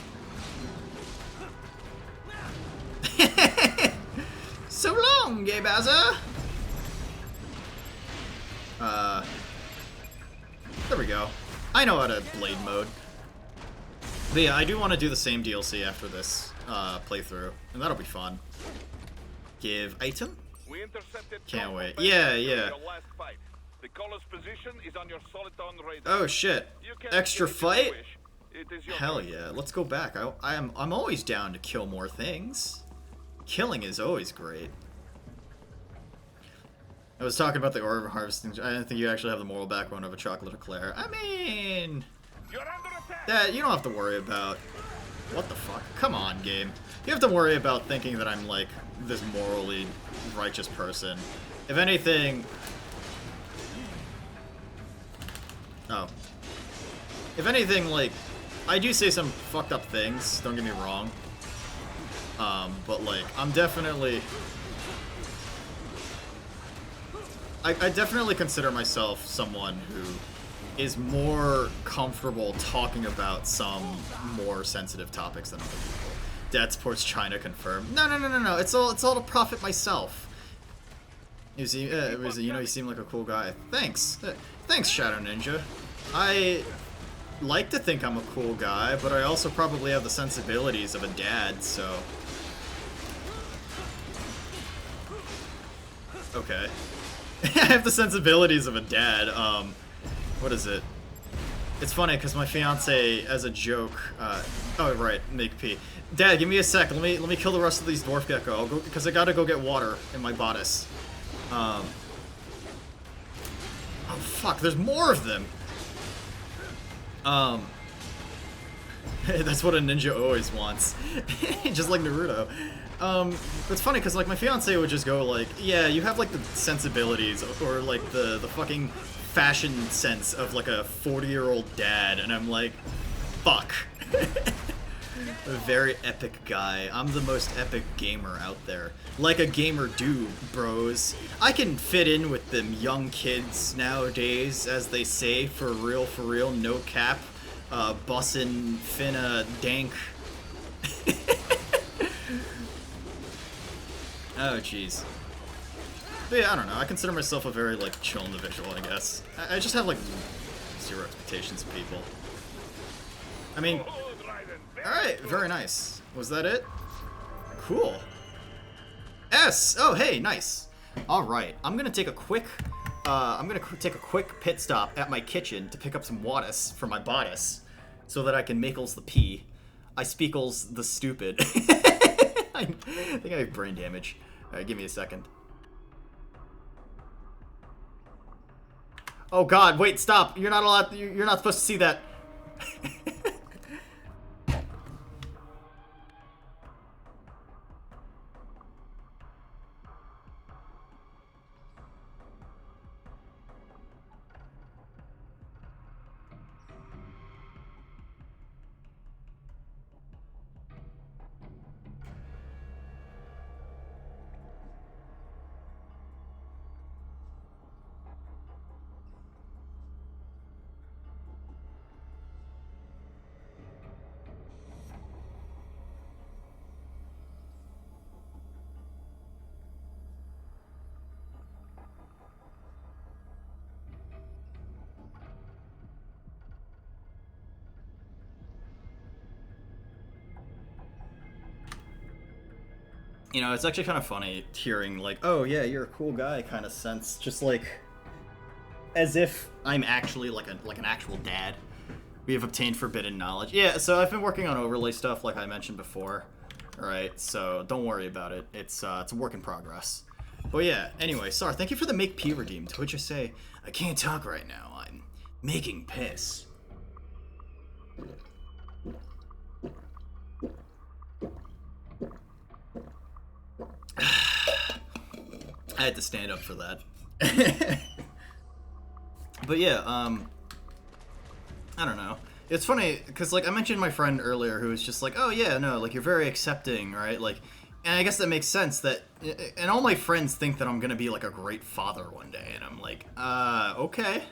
So long, Gay Bazza! There we go. I know how to blade mode. But yeah, I do want to do the same DLC after this playthrough, and that'll be fun. Give item? Can't wait. Yeah, yeah. The caller's position is on your Soliton radar. Oh shit. Extra fight? Hell yeah. Let's go back. I'm always down to kill more things. Killing is always great. I was talking about the orb harvesting. I didn't think you actually have the moral backbone of a chocolate eclair. I mean, that you don't have to worry about. What the fuck? Come on, game. You have to worry about thinking that I'm like this morally righteous person. If anything, if anything, like I do say some fucked up things. Don't get me wrong. But like I'm definitely. I definitely consider myself someone who is more comfortable talking about some more sensitive topics than other people. Dad supports China confirmed. No. It's all to profit myself. You see, you know, you seem like a cool guy. Thanks. Thanks, Shadow Ninja. I like to think I'm a cool guy, but I also probably have the sensibilities of a dad, so. Okay. I have the sensibilities of a dad. What is it? It's funny because my fiance, as a joke, oh right, make pee. Dad, give me a sec. Let me kill the rest of these dwarf gecko. I'll go because I gotta go get water in my bodice. Oh fuck, there's more of them! That's what a ninja always wants. Just like Naruto. It's funny because like my fiance would just go like, yeah, you have like the sensibilities or like the fucking fashion sense of like a 40-year-old dad, and I'm like, fuck. A very epic guy. I'm the most epic gamer out there. Like a gamer do, bros. I can fit in with them young kids nowadays, as they say, for real, no cap. Bussin' finna dank. Oh, jeez. But yeah, I don't know. I consider myself a very, like, chill individual, I guess. I just have, like, zero expectations of people. I mean... Alright, very nice. Was that it? Cool. S! Oh, hey, nice. Alright, I'm gonna take a quick... take a quick pit stop at my kitchen to pick up some wattis for my bodice, so that I can makeles the pee. I speakles the stupid. I think I have brain damage. Alright, give me a second. Oh god, wait, stop! You're not allowed. You're not supposed to see that. You know, it's actually kind of funny hearing, like, oh yeah, you're a cool guy kind of sense. Just like, as if I'm actually like an actual dad. We have obtained forbidden knowledge. Yeah, so I've been working on overlay stuff like I mentioned before. Alright, so don't worry about it. It's a work in progress. But yeah, anyway, sorry, thank you for the make pee redeem, to which I say, I can't talk right now. I'm making piss. I had to stand up for that. But yeah, I don't know. It's funny, because, like, I mentioned my friend earlier who was just like, oh yeah, no, like, you're very accepting, right? Like, and I guess that makes sense that, and all my friends think that I'm gonna be, like, a great father one day, and I'm like, okay.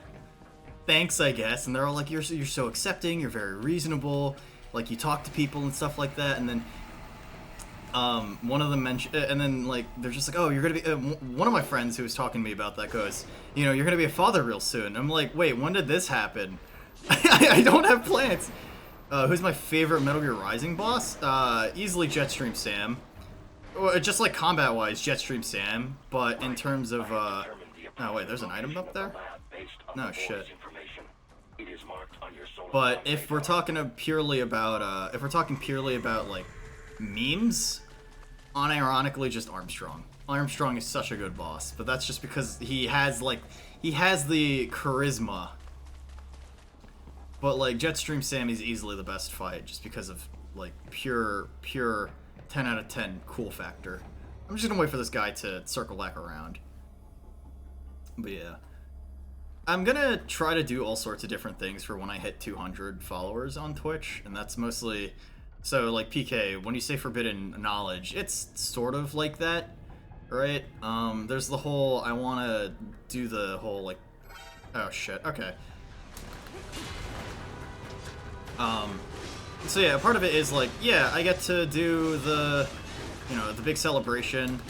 Thanks, I guess. And they're all like, you're so accepting, you're very reasonable, like, you talk to people and stuff like that, and then, one of them mentioned, and then, like, they're just like, oh, you're gonna be, one of my friends who was talking to me about that goes, you know, you're gonna be a father real soon. I'm like, wait, when did this happen? I don't have plans. Who's my favorite Metal Gear Rising boss? Easily Jetstream Sam. Just like combat-wise, Jetstream Sam, but in terms of, oh wait, there's an item up there? No, shit. But if we're talking purely about, like, memes, unironically, just Armstrong. Armstrong is such a good boss, but that's just because he has the charisma. But, like, Jetstream Sam is easily the best fight, just because of, like, pure 10 out of 10 cool factor. I'm just gonna wait for this guy to circle back around. But yeah. I'm gonna try to do all sorts of different things for when I hit 200 followers on Twitch, and that's mostly... So, like, PK, when you say forbidden knowledge, it's sort of like that, right? There's the whole, I wanna do the whole, like... Oh, shit, okay. So yeah, part of it is like, yeah, I get to do the, you know, the big celebration.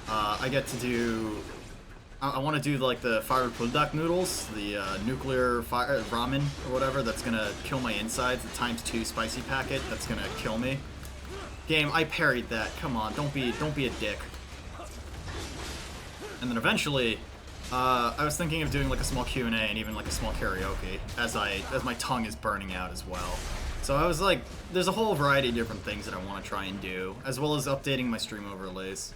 I get to do, I want to do like the fire buldak noodles, the nuclear fire ramen or whatever that's gonna kill my insides, the ×2 spicy packet that's gonna kill me. Game, I parried that. Come on, don't be a dick. And then eventually, I was thinking of doing like a small Q&A and even like a small karaoke as my tongue is burning out as well. So I was like, there's a whole variety of different things that I want to try and do, as well as updating my stream overlays.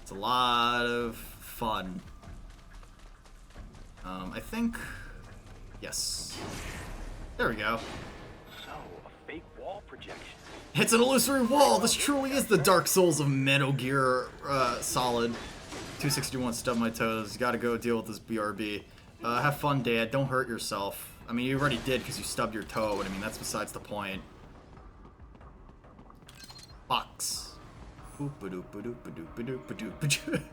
It's a lot of fun. I think... Yes. There we go. So, a fake wall projection. It's an illusory wall! This truly is the Dark Souls of Metal Gear Solid. 261, stub my toes. Gotta go deal with this BRB. Have fun, Dad. Don't hurt yourself. I mean, you already did because you stubbed your toe, but I mean, that's besides the point. Box.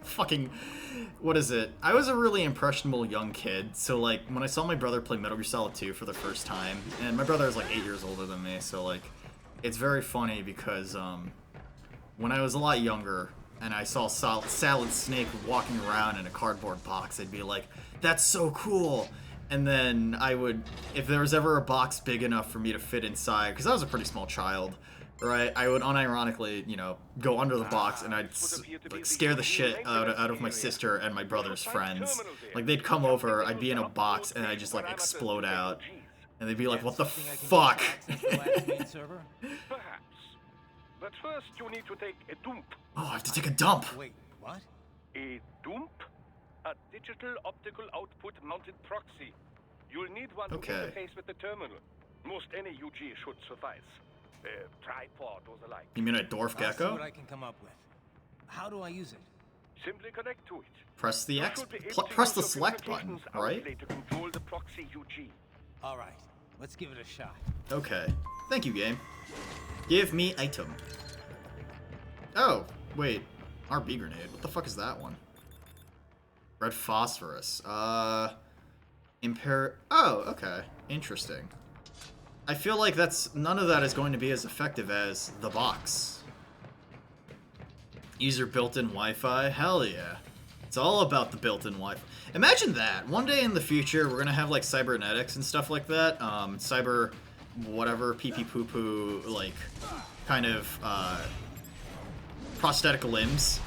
Fucking, what is it? I was a really impressionable young kid, so like, when I saw my brother play Metal Gear Solid 2 for the first time, and my brother is like 8 years older than me, so like, it's very funny because, when I was a lot younger, and I saw Salad Snake walking around in a cardboard box, I'd be like, that's so cool! And then I would, if there was ever a box big enough for me to fit inside, because I was a pretty small child, right, I would unironically, you know, go under the box and I'd like scare the shit out of my sister and my brother's friends. Like, they'd come over, I'd be in a box, and I'd just like explode out. And they'd be like, what the fuck? Perhaps. But first you need to take a dump. Oh, I have to take a dump. Wait, what? A dump? A digital optical output mounted proxy. You'll need one to interface with the terminal. Most any UG should suffice. Tripod or the like. You mean a dwarf I'll see gecko? what I can come up with. How do I use it? Simply connect to it. Press the press the select button, right? To control the proxy UG. All right, let's give it a shot. Okay. Thank you, game. Give me item. Oh, wait. RB grenade. What the fuck is that one? Red phosphorus. Oh, okay. Interesting. I feel like none of that is going to be as effective as the box. User built-in Wi-Fi? Hell yeah. It's all about the built-in Wi-Fi. Imagine that. One day in the future, we're gonna have like cybernetics and stuff like that. Cyber, whatever, pee-pee-poo-poo, like, kind of, prosthetic limbs.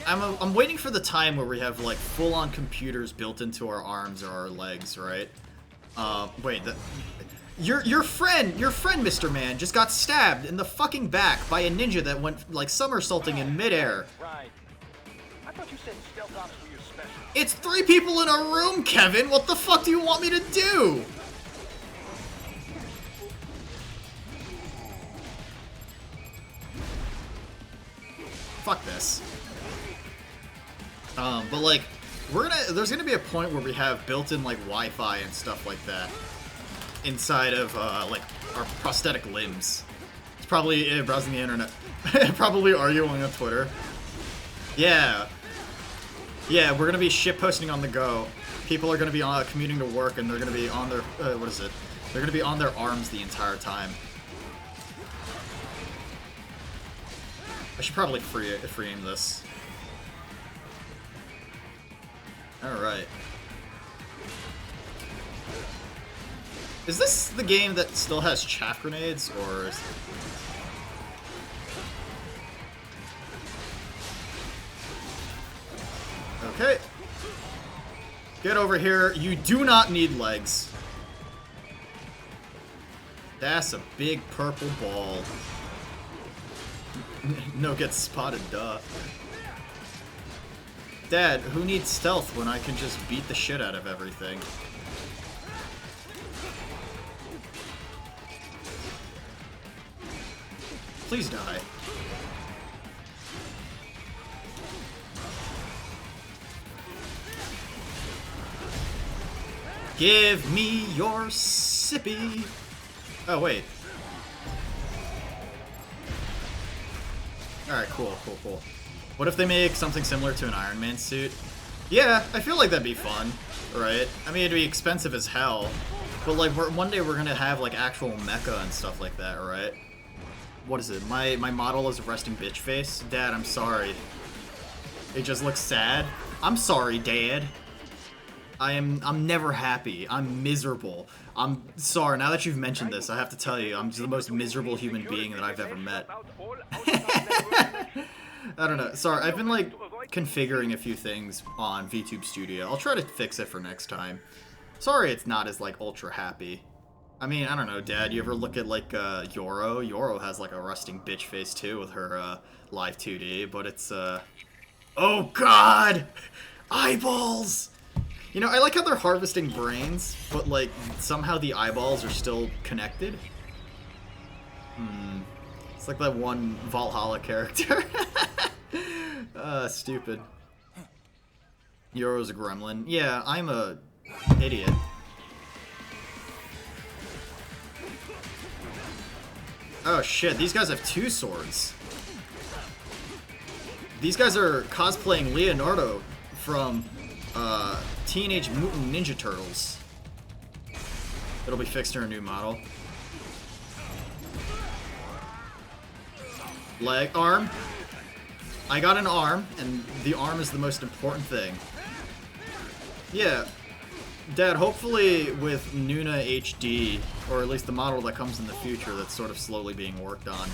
I'm waiting for the time where we have like full-on computers built into our arms or our legs, right? Wait, your friend, Mr. Man, just got stabbed in the fucking back by a ninja that went like somersaulting in midair. Right. I thought you said stealth ops were your special. It's 3 people in a room, Kevin. What the fuck do you want me to do? Fuck this. But like, there's gonna be a point where we have built-in like Wi-Fi and stuff like that inside of like our prosthetic limbs. It's probably browsing the internet, probably arguing on Twitter. Yeah, we're gonna be shitposting on the go. People are gonna be commuting to work, and they're gonna be on their what is it? They're gonna be on their arms the entire time. I should probably free aim this. Alright. Is this the game that still has chaff grenades, or is... Okay. Get over here. You do not need legs. That's a big purple ball. No, get spotted, duh. Dad, who needs stealth when I can just beat the shit out of everything? Please die. Give me your sippy. Oh, wait. Alright, cool. What if they make something similar to an Iron Man suit? Yeah, I feel like that'd be fun, right? I mean, it'd be expensive as hell, but like, one day we're gonna have like actual mecha and stuff like that, right? What is it? My model is a resting bitch face? Dad, I'm sorry. It just looks sad. I'm sorry, Dad. I'm never happy. I'm miserable. I'm sorry. Now that you've mentioned this, I have to tell you, I'm just the most miserable human being that I've ever met. I don't know. Sorry, I've been like configuring a few things on VTube Studio. I'll try to fix it for next time. Sorry it's not as like ultra happy. I mean, I don't know, Dad, you ever look at like Yoro? Yoro has like a rusting bitch face too with her live 2D, but it's oh god! Eyeballs! You know, I like how they're harvesting brains, but like somehow the eyeballs are still connected. It's like that one Valhalla character. Stupid. Yoro's a gremlin. Yeah, I'm a idiot. Oh shit, these guys have 2 swords. These guys are cosplaying Leonardo from Teenage Mutant Ninja Turtles. It'll be fixed in a new model. Leg, arm. I got an arm, and the arm is the most important thing. Yeah. Dad, hopefully with Noona HD, or at least the model that comes in the future that's sort of slowly being worked on,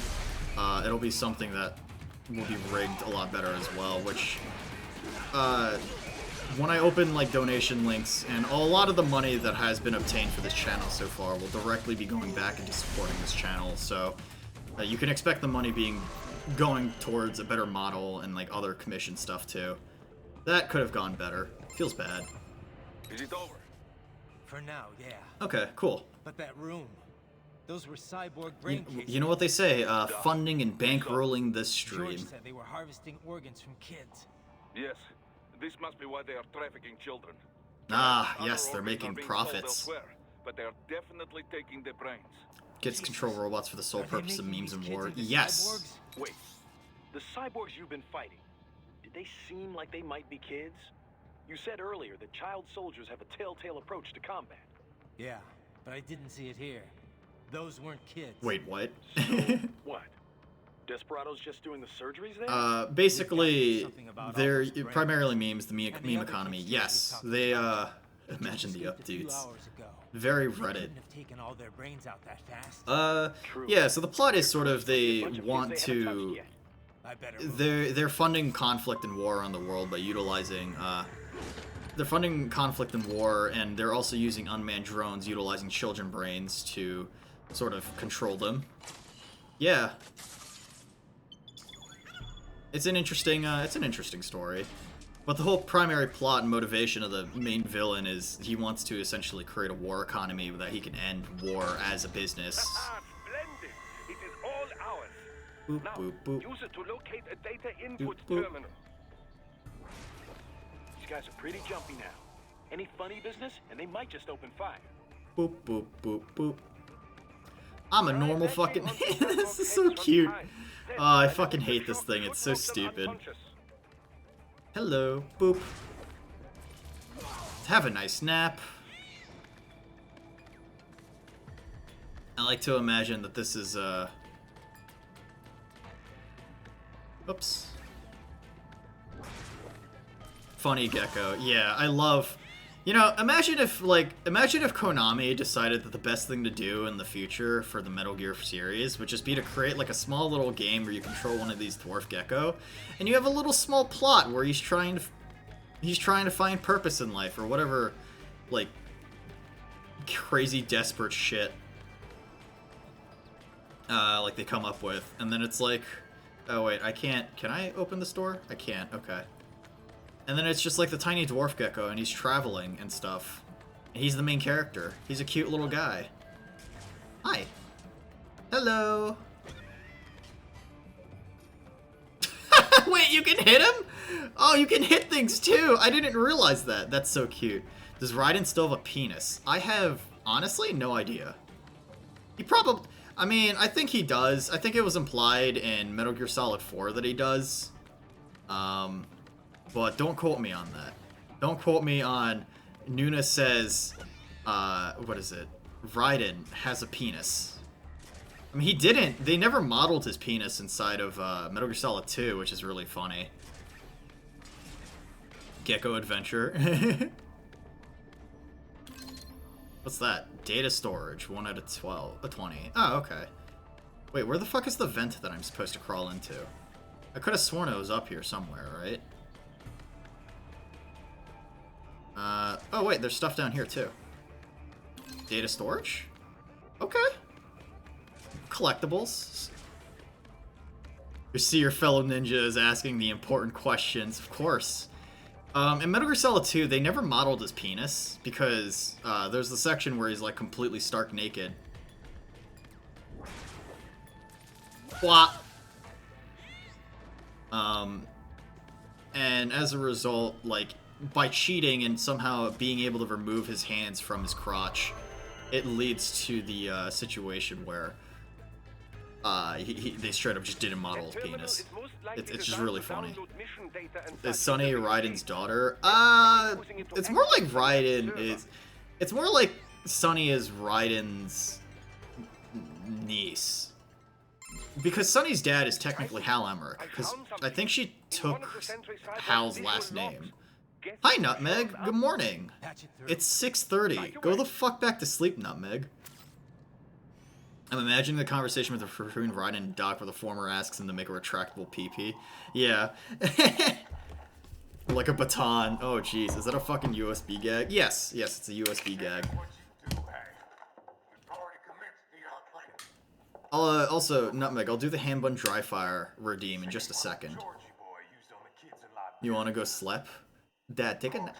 it'll be something that will be rigged a lot better as well, which, when I open, like, donation links, and a lot of the money that has been obtained for this channel so far will directly be going back into supporting this channel, so you can expect the money going towards a better model and, like, other commission stuff, too. That could have gone better. Feels bad. Is it over? For now, yeah. Okay, cool. But that room, those were cyborg brain cases. You know what they say, funding and bankrolling this stream. George said they were harvesting organs from kids. Yes, this must be why they are trafficking children. Ah, Other yes, they're organs making are being sold profits. elsewhere, but they are definitely taking the brains. Kids control robots for the sole purpose of memes and war. into Yes! Wait, the cyborgs you've been fighting, did they seem like they might be kids? You said earlier that child soldiers have a telltale approach to combat. Yeah, but I didn't see it here. Those weren't kids. Wait, what? What? Desperados just doing the surgeries there? Basically, they're primarily memes, the meme economy. Yes, they, imagine the updates. Very Reddit. Yeah, so the plot is sort of they want to... They're funding conflict and war on the world by utilizing, they're funding conflict and war, and they're also using unmanned drones, utilizing children brains to sort of control them. Yeah. It's an interesting story. But the whole primary plot and motivation of the main villain is he wants to essentially create a war economy that he can end war as a business. Splendid! It is all ours. Boop, Now, boop, boop. use it to locate a data input boop. terminal. These guys are pretty jumpy now. Any funny business, and they might just open fire. Boop, boop, boop, boop. I'm a normal fucking... This is so cute. Oh, I fucking hate this thing. It's so stupid. Hello. Boop. Have a nice nap. I like to imagine that this is, oops. Funny Gecko. Yeah, I love... You know, imagine if Konami decided that the best thing to do in the future for the Metal Gear series would just be to create, like, a small little game where you control one of these dwarf gecko, and you have a little small plot where he's trying to find purpose in life, or whatever, like, crazy desperate shit, like, they come up with, and then it's like, oh wait, I can't, can I open this door? I can't, okay. And then it's just like the tiny dwarf gecko, and he's traveling and stuff. And he's the main character. He's a cute little guy. Hi. Hello. Wait, you can hit him? Oh, you can hit things too. I didn't realize that. That's so cute. Does Raiden still have a penis? I have, honestly, no idea. He probably... I mean, I think he does. I think it was implied in Metal Gear Solid 4 that he does. But don't quote me on that. Don't quote me on Noona says, what is it? Raiden has a penis. I mean, he didn't. They never modeled his penis inside of Metal Gear Solid 2, which is really funny. Gecko Adventure. What's that? Data storage. 1 out of 20. Oh, okay. Wait, where the fuck is the vent that I'm supposed to crawl into? I could have sworn it was up here somewhere, right? Oh wait, there's stuff down here too. Data storage? Okay. Collectibles. You see your fellow ninja is asking the important questions, of course. In Metal Gear Solid 2, they never modeled his penis, because there's the section where he's like completely stark naked. Blah. And as a result, like, by cheating and somehow being able to remove his hands from his crotch, it leads to the situation where they straight up just didn't model his penis. It's just really funny. Is Sunny Raiden's daughter? It's more like Raiden is... It's more like Sunny is Raiden's niece. Because Sunny's dad is technically Hal Emmerich, because I think she took Hal's last name. Hi, Nutmeg. Good morning. It's 6:30. Go the fuck back to sleep, Nutmeg. I'm imagining the conversation between Raiden and Doc where the former asks him to make a retractable PP. Yeah. Like a baton. Oh, jeez. Is that a fucking USB gag? Yes. Yes, it's a USB gag. Also, Nutmeg, I'll do the hand bun dry fire redeem in just a second. You want to go sleep? Dad, take a nap.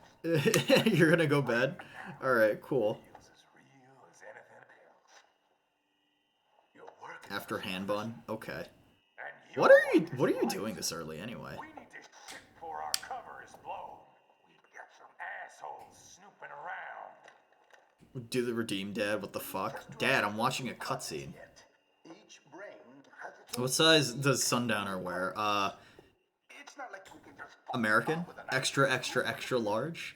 You're gonna go bed? Alright, cool. After hand bun? Okay. What are you doing this early anyway? Do the redeem, Dad? What the fuck? Dad, I'm watching a cutscene. What size does Sundowner wear? American? Extra, extra, extra large?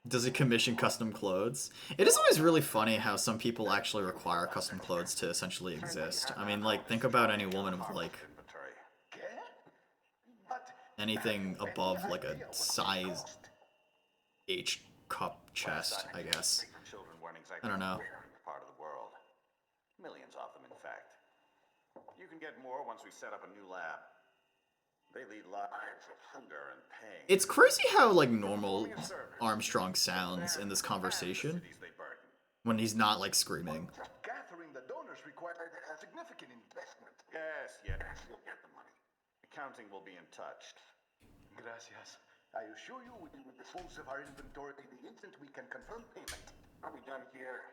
Does he commission custom clothes? It is always really funny how some people actually require custom clothes to essentially exist. I mean, like, think about any woman with, like, anything above, like, a size H cup chest, I guess. I don't know. Millions of them, in fact. You can get more once we set up a new lab. They lead lives of hunger and pain. It's crazy how, like, normal Armstrong sounds in this conversation when he's not, like, screaming. Gathering the donors required a significant investment. Yes, you'll get the money. Accounting will be in touch. Gracias. I assure you we will dispose of our inventory the instant we can confirm payment. Are we done here?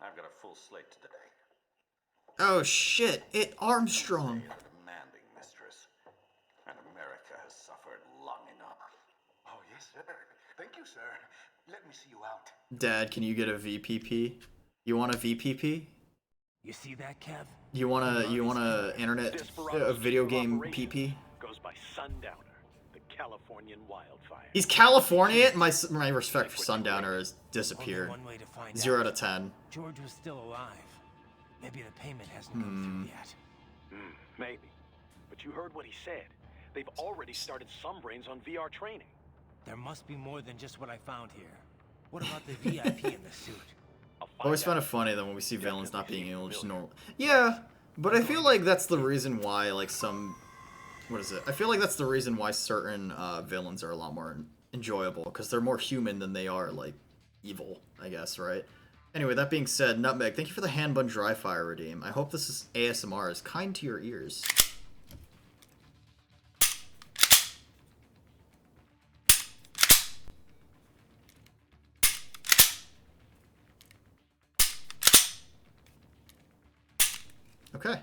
I've got a full slate today. Oh shit, it Armstrong. Demanding mistress. And America has suffered long enough. Oh, yes, sir. Thank you, sir. Let me see you out. Dad, can you get a VPP? You want a VPP? You see that, Kev? You want a internet, a video game PP? Goes by Sundowner, the Californian wildfire. He's Californian? My respect for Sundowner has disappeared. 0 out of 10. George was still alive. Maybe the payment hasn't come through yet. Maybe. But you heard what he said. They've already started some brains on VR training. There must be more than just what I found here. What about the VIP in the suit? I always find it funny that when we see villains not being able to just normal. Yeah, but I feel like that's the reason why, like, some... What is it? I feel like that's the reason why certain villains are a lot more enjoyable, because they're more human than they are, like, evil, I guess, right? Anyway, that being said, Nutmeg, thank you for the hand bun dry fire redeem. I hope this is ASMR is kind to your ears. Okay.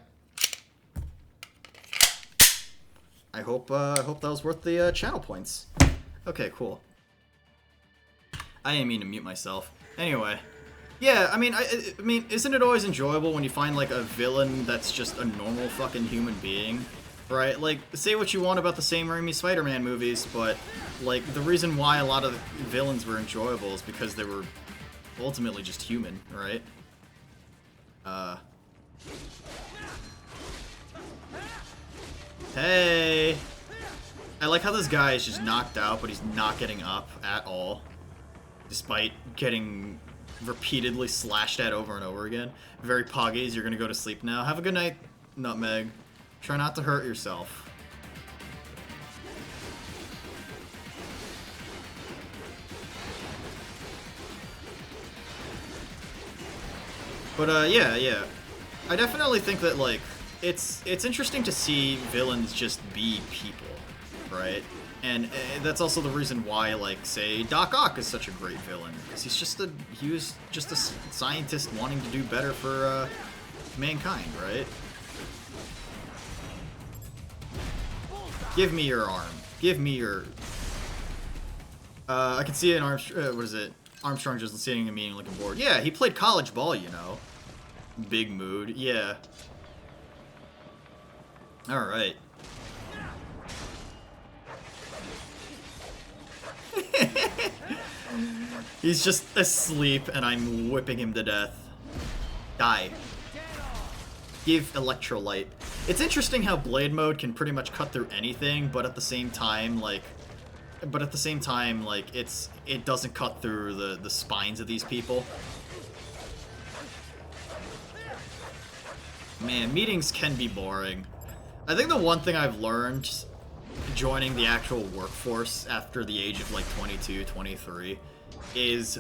I hope that was worth the channel points. Okay, cool. I didn't mean to mute myself. Anyway, yeah, I mean, isn't it always enjoyable when you find like a villain that's just a normal fucking human being, right? Like, say what you want about the Sam Raimi Spider-Man movies, but like the reason why a lot of the villains were enjoyable is because they were ultimately just human, right? Hey! I like how this guy is just knocked out, but he's not getting up at all. Despite getting repeatedly slashed at over and over again. Very poggies, you're gonna go to sleep now. Have a good night, Nutmeg. Try not to hurt yourself. But, yeah. I definitely think that, like, it's interesting to see villains just be people, right? And that's also the reason why, like, say, Doc Ock is such a great villain, because he was just a scientist wanting to do better for mankind, right? Give me your arm. Give me your. I can see an Armstrong just sitting in a meeting looking bored. Yeah, he played college ball, you know. Big mood. Yeah. All right. He's just asleep, and I'm whipping him to death. Die. Give electrolyte. It's interesting how blade mode can pretty much cut through anything, but at the same time, like, it doesn't cut through the spines of these people. Man, meetings can be boring. I think the one thing I've learned joining the actual workforce after the age of like 22, 23 is,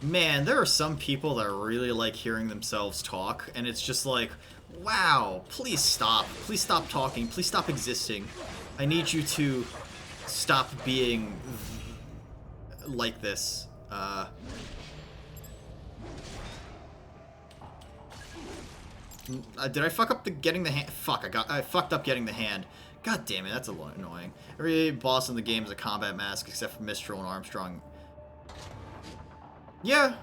man, there are some people that really like hearing themselves talk, and it's just like, wow, please stop. Please stop talking. Please stop existing. I need you to stop being like this. Did I fuck up getting the hand? Fuck, I fucked up getting the hand. God damn it, that's a little annoying. Every boss in the game is a combat mask except for Mistral and Armstrong. Yeah.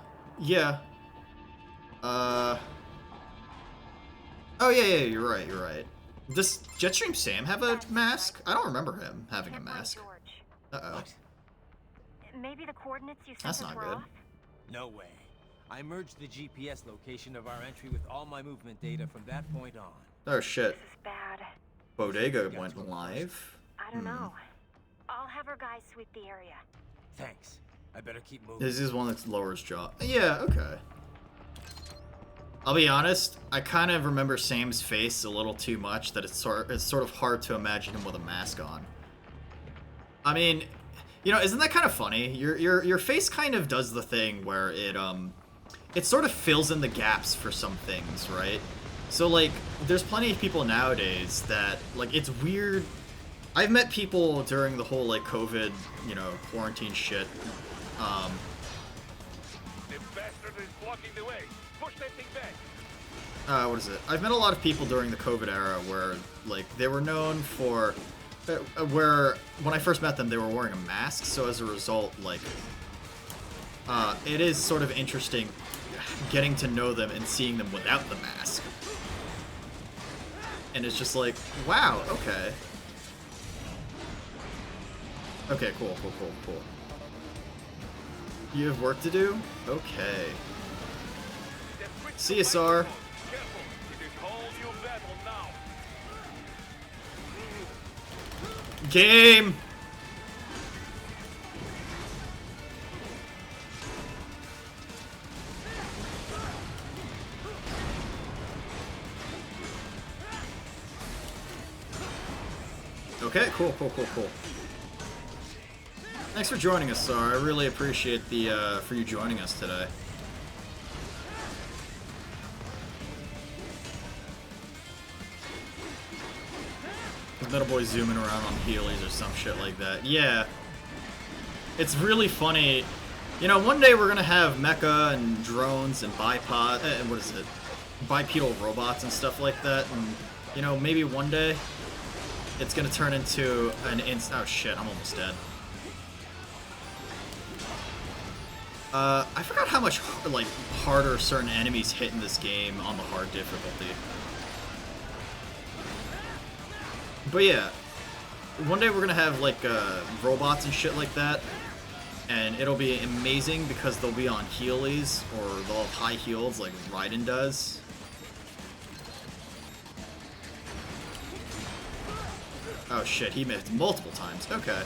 Oh yeah, you're right. Does Jetstream Sam have a mask? I don't remember him having a mask. Uh-oh. Maybe the coordinates you sent That's us not were good. off? No way. I merged the GPS location of our entry with all my movement data from that point on. Oh shit. This is bad. Bodega went live. I don't know. I'll have our guys sweep the area. Thanks. I better keep moving. This is one that lowers jaw. Yeah, okay. I'll be honest, I kind of remember Sam's face a little too much that it's sort of hard to imagine him with a mask on. I mean, you know, isn't that kind of funny? Your face kind of does the thing where it sort of fills in the gaps for some things, right? So like, there's plenty of people nowadays that, like, it's weird. I've met people during the whole like COVID, you know, quarantine shit. The bastard is blocking the way. Push that thing back. What is it? I've met a lot of people during the COVID era where, like, they were known for, where when I first met them, they were wearing a mask. So as a result, like, it is sort of interesting getting to know them and seeing them without the mask. And it's just like, wow, okay. Okay, cool. You have work to do? Okay. CSR. Game! Okay, cool. Thanks for joining us, Sar. I really appreciate for you joining us today. Metal Boy zooming around on Heelys or some shit like that. Yeah. It's really funny. You know, one day we're gonna have mecha and drones and bipedal robots and stuff like that, and, you know, maybe one day it's gonna turn into oh shit, I'm almost dead. I forgot how much, like, harder certain enemies hit in this game on the hard difficulty. But yeah, one day we're gonna have, like, robots and shit like that, and it'll be amazing because they'll be on Heelys, or they'll have high heels like Raiden does. Oh shit, he missed multiple times. Okay.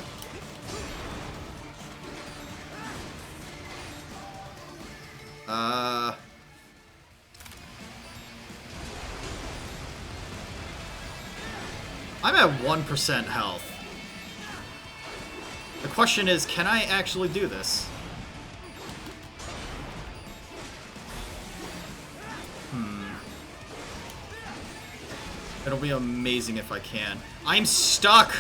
I'm at 1% health. The question is, can I actually do this? It'll be amazing if I can. I'm stuck!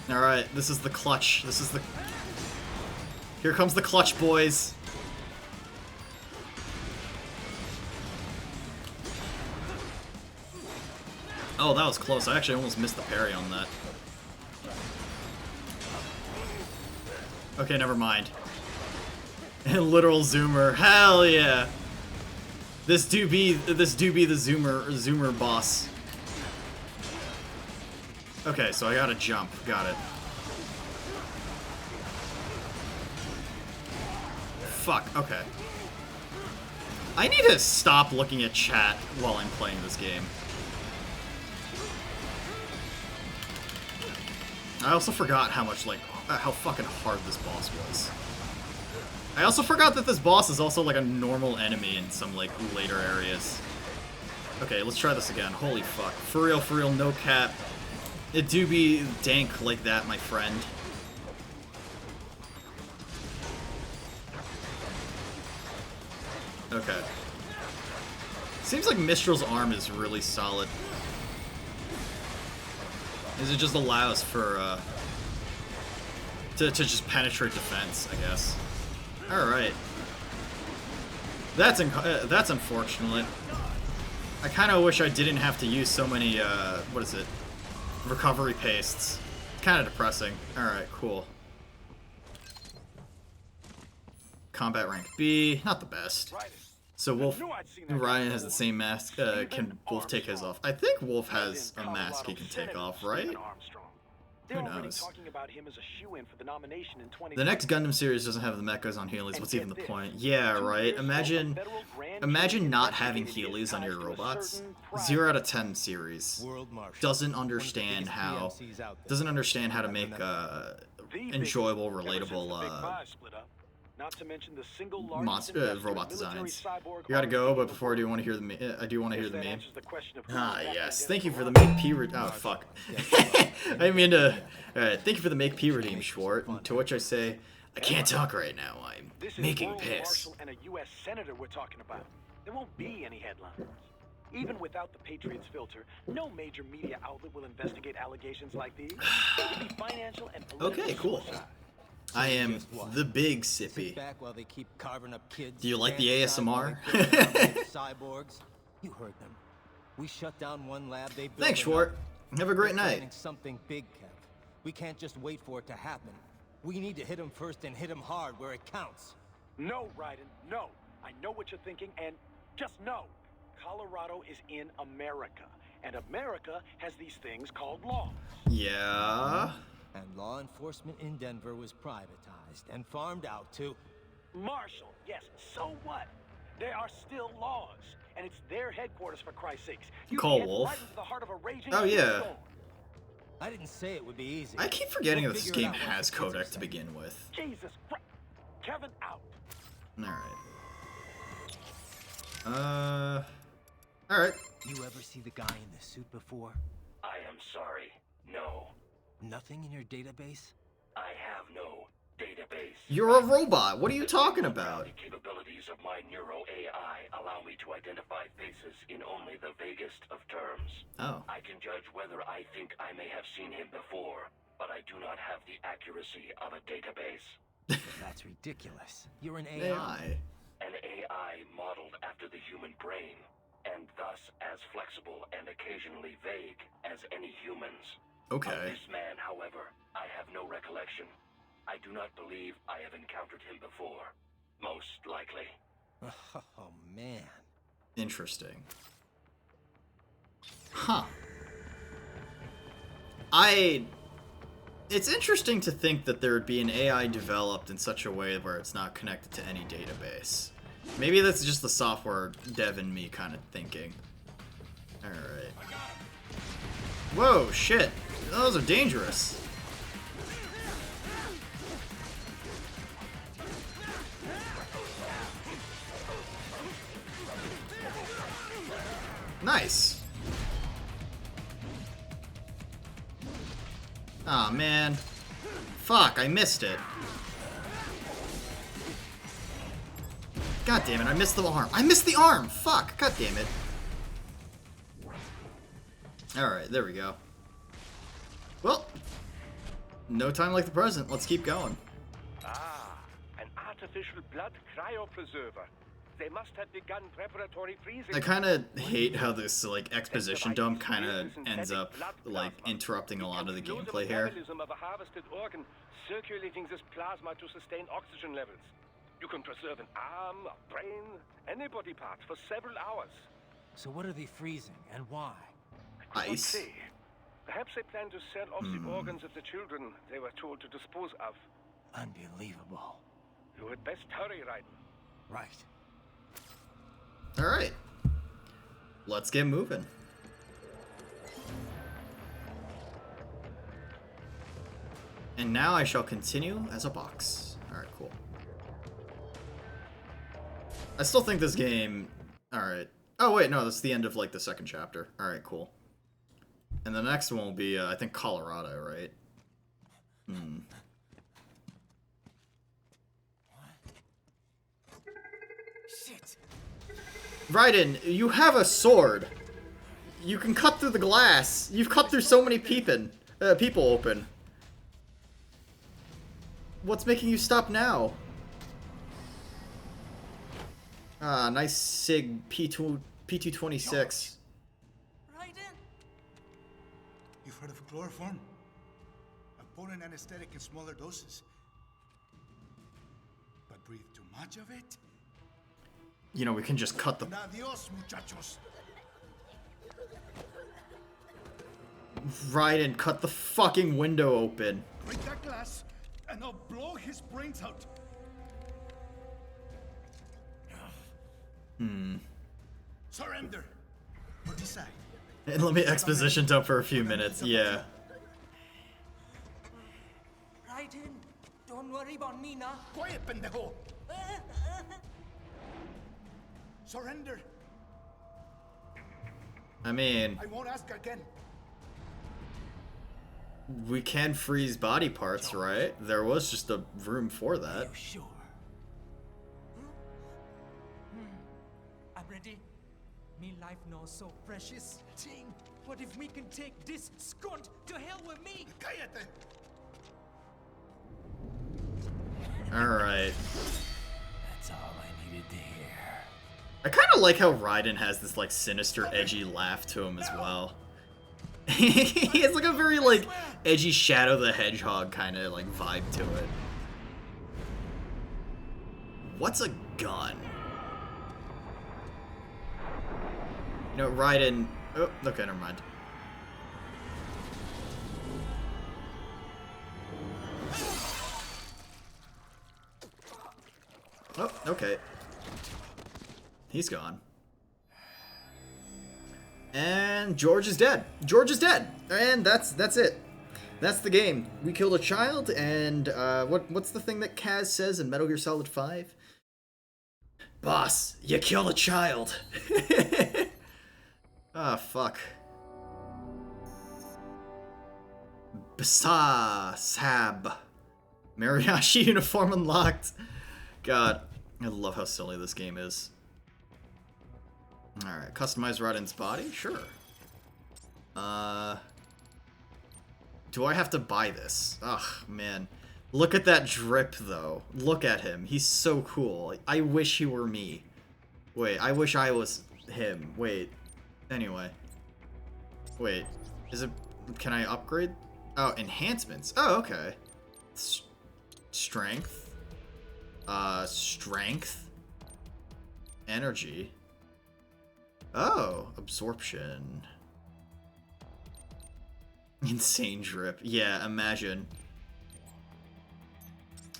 Alright, this is the clutch. This is the... Here comes the clutch, boys. Oh, that was close. I actually almost missed the parry on that. Okay, never mind. Literal zoomer. Hell yeah. This do be the zoomer boss. Okay, so I gotta jump. Got it. Fuck, okay. I need to stop looking at chat while I'm playing this game. I also forgot how much, like, how fucking hard this boss was. I also forgot that this boss is also, like, a normal enemy in some, like, later areas. Okay, let's try this again. Holy fuck. For real, no cap. It do be dank like that, my friend. Okay. Seems like Mistral's arm is really solid. Is it just allows for, to just penetrate defense, I guess. Alright. That's unfortunate. I kind of wish I didn't have to use so many, what is it? Recovery pastes. Kind of depressing. Alright, cool. Combat rank B, not the best. So Wolf, Ryan has the same mask. Can Wolf take his off? I think Wolf has a mask he can take off, right? Who knows? The next Gundam series doesn't have the mechas on Heelys. What's even the point? Yeah, right. Imagine not having Heelys on your robots. 0 out of 10 series doesn't understand how to make enjoyable, relatable Not to mention the single robot designs. You gotta go, but before I do want to hear the I do want to hear the meme. Ah, yes. Thank you for the make P oh fuck. I mean to. Alright, thank you for the make P redeem, Schwart. And to which I say, I can't talk right now. I'm making piss. And a U.S. senator we're talking about. There won't be any headlines. Even without the Patriots filter, no major media outlet will investigate allegations like these. It will be financial and political. Okay, cool. I am the big sippy. Do you like the ASMR? Cyborgs. You heard them. We shut down one lab. They built Thanks, Schwart. Have a great night. Something big, Kev. We can't just wait for it to happen. We need to hit them first and hit them hard where it counts. No, Raiden, no. I know what you're thinking, and just know. Colorado is in America, and America has these things called laws. Yeah. And law enforcement in Denver was privatized and farmed out to... Marshall, yes, so what? There are still laws, and it's their headquarters, for Christ's sakes. You call get Wolf. Right into the heart of a raging oh, yeah. storm. I didn't say it would be easy. I keep forgetting that this game has codec to begin with. Jesus Christ. Kevin, out. Alright. Alright. You ever see the guy in the suit before? I am sorry. No. Nothing in your database? I have no database. You're a robot. What are you talking about? The capabilities of my Neuro AI allow me to identify faces in only the vaguest of terms. Oh. I can judge whether I think I may have seen him before, but I do not have the accuracy of a database. That's ridiculous. You're an AI. An AI modeled after the human brain, and thus as flexible and occasionally vague as any humans. Okay. Of this man, however, I have no recollection. I do not believe I have encountered him before. Most likely. Oh, man. Interesting. Huh. It's interesting to think that there would be an AI developed in such a way where it's not connected to any database. Maybe that's just the software dev in me kind of thinking. Alright. Whoa, shit. Those are dangerous. Nice. Aw, man. Fuck, I missed it. God damn it, I missed the arm. I missed the arm! Fuck, god damn it. Alright, there we go. Well, No time like the present. Let's keep going. Ah, an artificial blood cryopreserver. They must have begun preparatory freezing. I kind of hate how this like exposition dump kind of ends up like interrupting a lot of the gameplay here. Of a harvested organ circulating this plasma to sustain oxygen levels. You can preserve an arm, a brain, any body part for several hours. So what are they freezing and why? Ice. See. Perhaps they plan to sell off the organs of the children they were told to dispose of. Unbelievable. You had best hurry, Raiden. Right. Alright. Let's get moving. And now I shall continue as a box. Alright, cool. I still think this game... Alright. Oh, wait, no, that's the end of, like, the second chapter. Alright, cool. And the next one will be, I think, Colorado, right? Shit. Raiden, you have a sword. You can cut through the glass. You've cut through so many people open. What's making you stop now? Ah, nice SIG P226. You've heard of chloroform? A potent anesthetic in smaller doses. But breathe too much of it? You know, we can just cut the... Adios, muchachos. Raiden, cut the fucking window open. Break that glass, and I'll blow his brains out. Surrender. Or decide. And let me exposition dump for a few minutes, yeah. Raiden, don't worry about me now. Quiet, pendejo. Surrender. I mean... I won't ask again. We can freeze body parts, right? There was just a room for that. Are you sure? I'm ready. Me life now so precious. Ting, what if we can take this skunt to hell with me? Cállate. Alright. That's all I needed to hear. I kind of like how Raiden has this, like, sinister, edgy laugh to him as well. He has, like, a very, like, edgy Shadow the Hedgehog kind of, like, vibe to it. What's a gun? You know, Raiden... Oh, okay, never mind. Oh, okay. He's gone. And George is dead. George is dead. And that's it. That's the game. We killed a child, and what's the thing that Kaz says in Metal Gear Solid 5? Boss, you killed a child. Ah, fuck. Basa Sab. Mariachi uniform unlocked. God, I love how silly this game is. Alright, customize Raiden's body? Sure. Do I have to buy this? Ugh, man. Look at that drip, though. Look at him. He's so cool. I wish he were me. Wait, I wish I was him. Wait. Anyway. Wait. Is it... Can I upgrade? Oh, enhancements. Oh, okay. Strength. Strength. Energy. Oh, absorption. Insane drip. Yeah, imagine.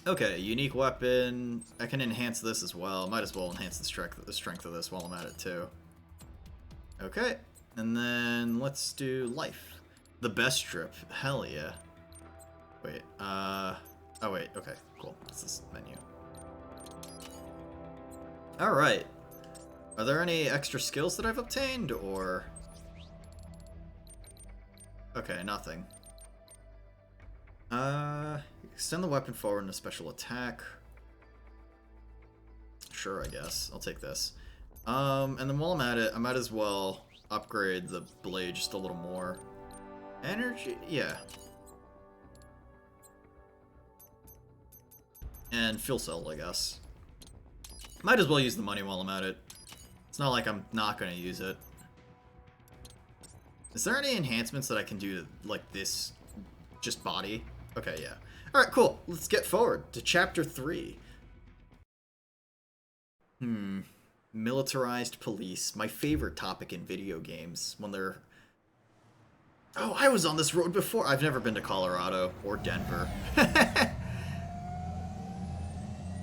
Okay, unique weapon. I can enhance this as well. Might as well enhance the strength of this while I'm at it too. Okay, and then let's do life. The best drip. Hell yeah. Wait, oh wait, okay, cool. What's this menu? Alright. Are there any extra skills that I've obtained, or... Okay, nothing. Extend the weapon forward in a special attack. Sure, I guess. I'll take this. And then while I'm at it, I might as well upgrade the blade just a little more. Energy? Yeah. And fuel cell, I guess. Might as well use the money while I'm at it. It's not like I'm not going to use it. Is there any enhancements that I can do to, like, this just body? Okay, yeah. Alright, cool. Let's get forward to Chapter 3. Militarized police. My favorite topic in video games. When they're... Oh, I was on this road before. I've never been to Colorado or Denver.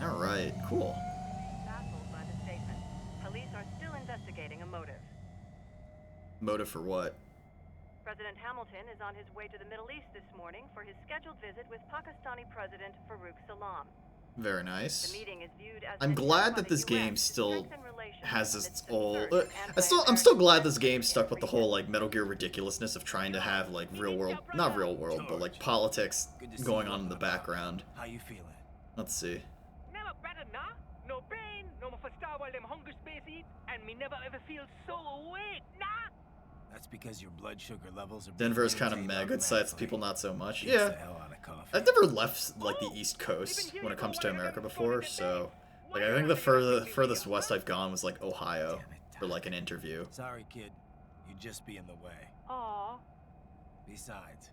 Alright, cool. Baffled by the statement. Police are still investigating a motive. Motive for what? President Hamilton is on his way to the Middle East this morning for his scheduled visit with Pakistani President Farouk Salam. Very nice. The meeting is viewed as I'm glad that this game still has this old... I'm still glad this game stuck with the whole, like, Metal Gear ridiculousness of trying to have, like, real world... Not real world, but, like, politics going on in the background. How you feeling? Let's see. Never better, nah? No pain, no more star while them hunger space eat, and me never ever feel so awake, nah? That's because your blood sugar levels are... Denver's kind of meh. Good sights, people not so much. Yeah. I've never left, like, the East Coast when it comes to America before, so... Like, I think the furthest west I've gone was, like, Ohio for, like, an interview. Sorry, kid. You'd just be in the way. Aww. Besides,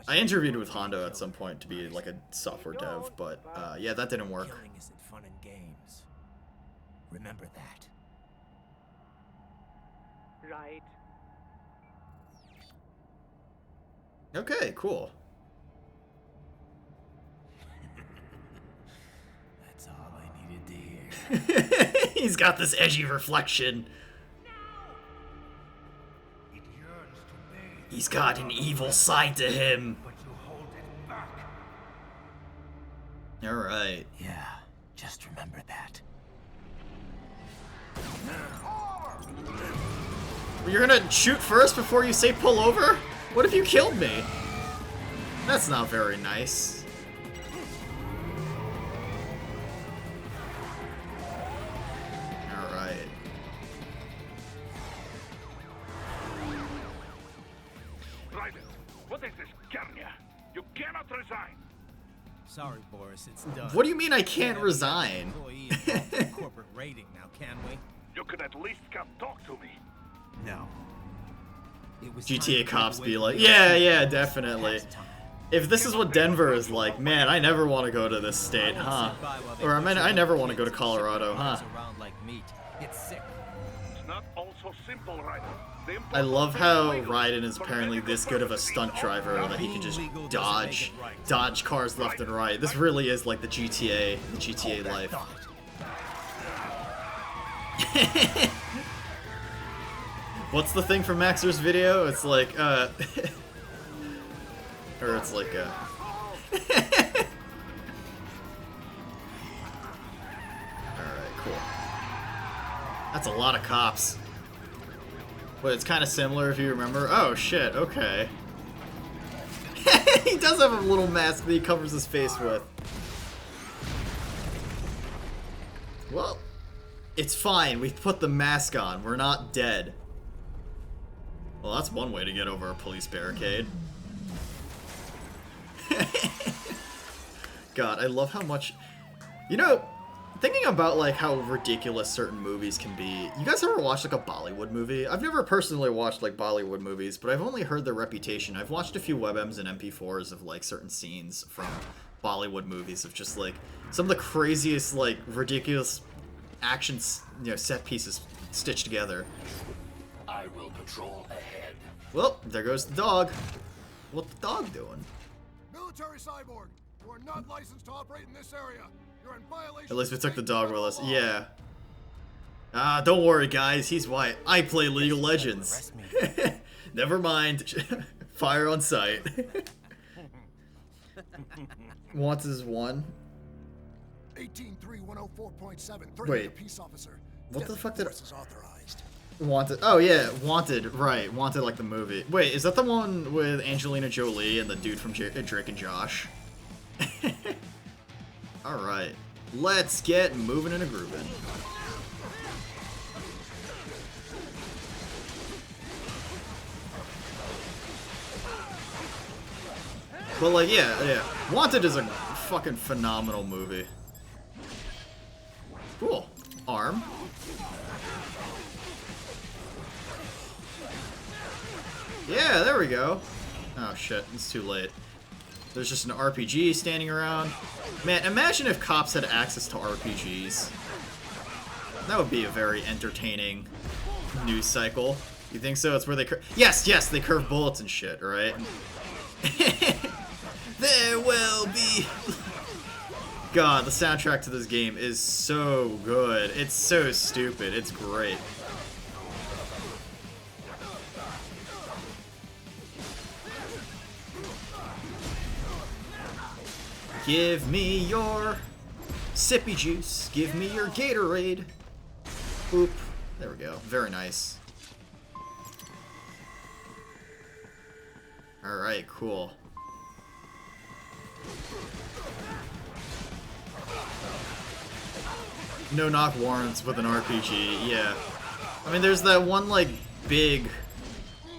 I interviewed with Hondo at some point to be, like, a software dev, but, yeah, that didn't work. Killing isn't fun and games. Remember that. Right. Okay, cool. That's all I needed to hear. He's got this edgy reflection. He's got an evil side to him. Alright. Yeah, just remember that. You're gonna shoot first before you say pull over? What if you killed me? That's not very nice. Alright. Private, what is this, Kenya? You cannot resign. Sorry, Boris, it's done. What do you mean I can't resign? Corporate rating now, can we? You could at least come talk to me. No. GTA cops be like, yeah, definitely. If this is what Denver is like, man, I never want to go to this state, huh? Or I never want to go to Colorado, huh? It's sick. It's not all so simple, right? I love how Raiden is apparently this good of a stunt driver that he can just dodge cars left and right. This really is like the GTA life. What's the thing from Maxer's video? It's like, or it's like, Alright, cool. That's a lot of cops. But it's kind of similar if you remember. Oh, shit, okay. He does have a little mask that he covers his face with. Well, it's fine. We've put the mask on. We're not dead. Well, that's one way to get over a police barricade. God, I love how much... You know, thinking about, like, how ridiculous certain movies can be... You guys ever watched, like, a Bollywood movie? I've never personally watched, like, Bollywood movies, but I've only heard their reputation. I've watched a few WebMs and MP4s of, like, certain scenes from Bollywood movies of just, like, some of the craziest, like, ridiculous action, you know, set pieces stitched together. I will patrol ahead. Well, there goes the dog. What's the dog doing? Military cyborg, you are not licensed to operate in this area. You're in violation. At least we took the dog with us. Yeah. Don't worry, guys. He's white. I play League of Legends. Never mind. Fire on sight. Wants is one. 183104.7. Wait. Peace officer. What the fuck did is authorized. Wanted? Oh yeah, Wanted. Right, Wanted like the movie. Wait, is that the one with Angelina Jolie and the dude from Drake and Josh? All right, let's get moving and grooving. But like, yeah. Wanted is a fucking phenomenal movie. Cool. Arm. Yeah, there we go. Oh shit, it's too late. There's just an RPG standing around. Man, imagine if cops had access to RPGs. That would be a very entertaining news cycle. You think so? It's where they yes, they curve bullets and shit, right? There will be... God, the soundtrack to this game is so good. It's so stupid. It's great. Give me your sippy juice. Give me your Gatorade. Oop. There we go. Very nice. Alright, cool. No knock warrants with an RPG, yeah. I mean, there's that one, like, big...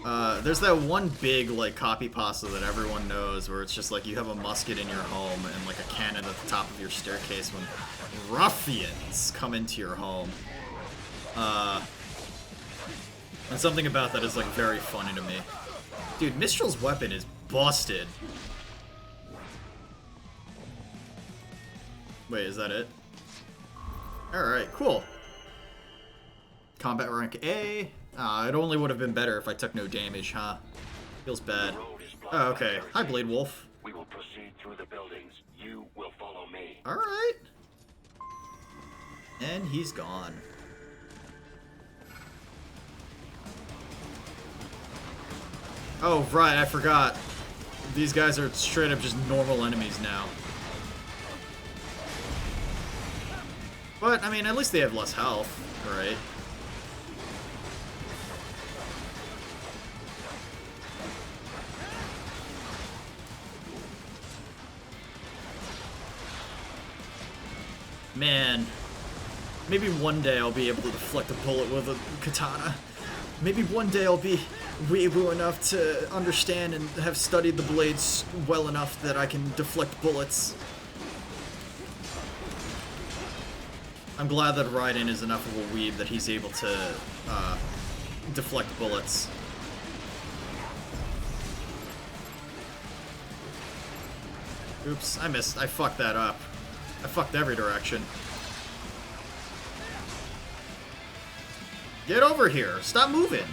there's that one big, like, copy pasta that everyone knows where it's just like you have a musket in your home and, like, a cannon at the top of your staircase when ruffians come into your home. And something about that is, like, very funny to me. Dude, Mistral's weapon is busted. Wait, is that it? Alright, cool. Combat rank A. It only would have been better if I took no damage, huh? Feels bad. Oh, okay. Hi, Blade Wolf. We will proceed through the buildings. You will follow me. Alright. And he's gone. Oh, right, I forgot. These guys are straight up just normal enemies now. But, I mean, at least they have less health, right? Man, maybe one day I'll be able to deflect a bullet with a katana. Maybe one day I'll be weeaboo enough to understand and have studied the blades well enough that I can deflect bullets. I'm glad that Raiden is enough of a weeb that he's able to deflect bullets. Oops, I missed. I fucked that up. I fucked every direction. Get over here. Stop moving.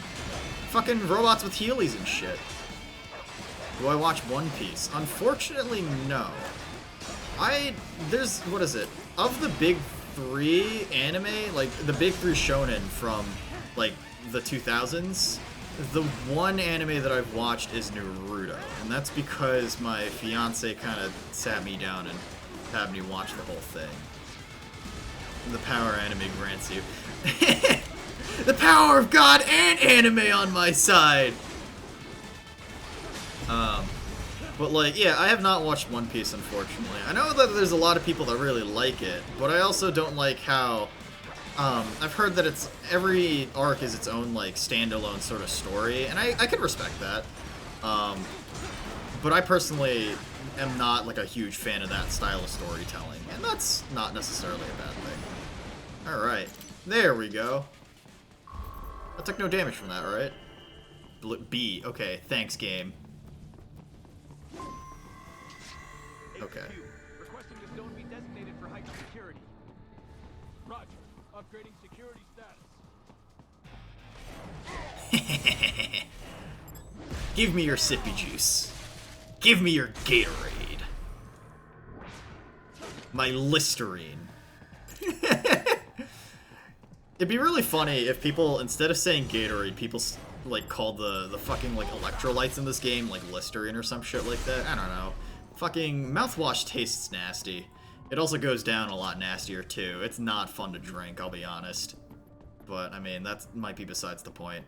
Fucking robots with heelys and shit. Do I watch One Piece? Unfortunately, no. There's, what is it? Of the big three anime, like, the big three shonen from, like, the 2000s, the one anime that I've watched is Naruto. And that's because my fiance kind of sat me down and had me watch the whole thing. The power anime grants you. The power of God and anime on my side! But like, yeah, I have not watched One Piece, unfortunately. I know that there's a lot of people that really like it, but I also don't like how, I've heard that it's, every arc is its own, like, standalone sort of story, and I can respect that. But I personally am not, like, a huge fan of that style of storytelling, and that's not necessarily a bad thing. Alright, there we go. I took no damage from that, right? B, okay, thanks, game. Okay. Requesting the zone be designated for heightened security. Roger. Upgrading security status. Give me your sippy juice. Give me your Gatorade. My Listerine. It'd be really funny if people, instead of saying Gatorade, people like called the fucking like electrolytes in this game like Listerine or some shit like that. I don't know. Fucking mouthwash tastes nasty. It also goes down a lot nastier too. It's not fun to drink, I'll be honest. But I mean, that might be besides the point.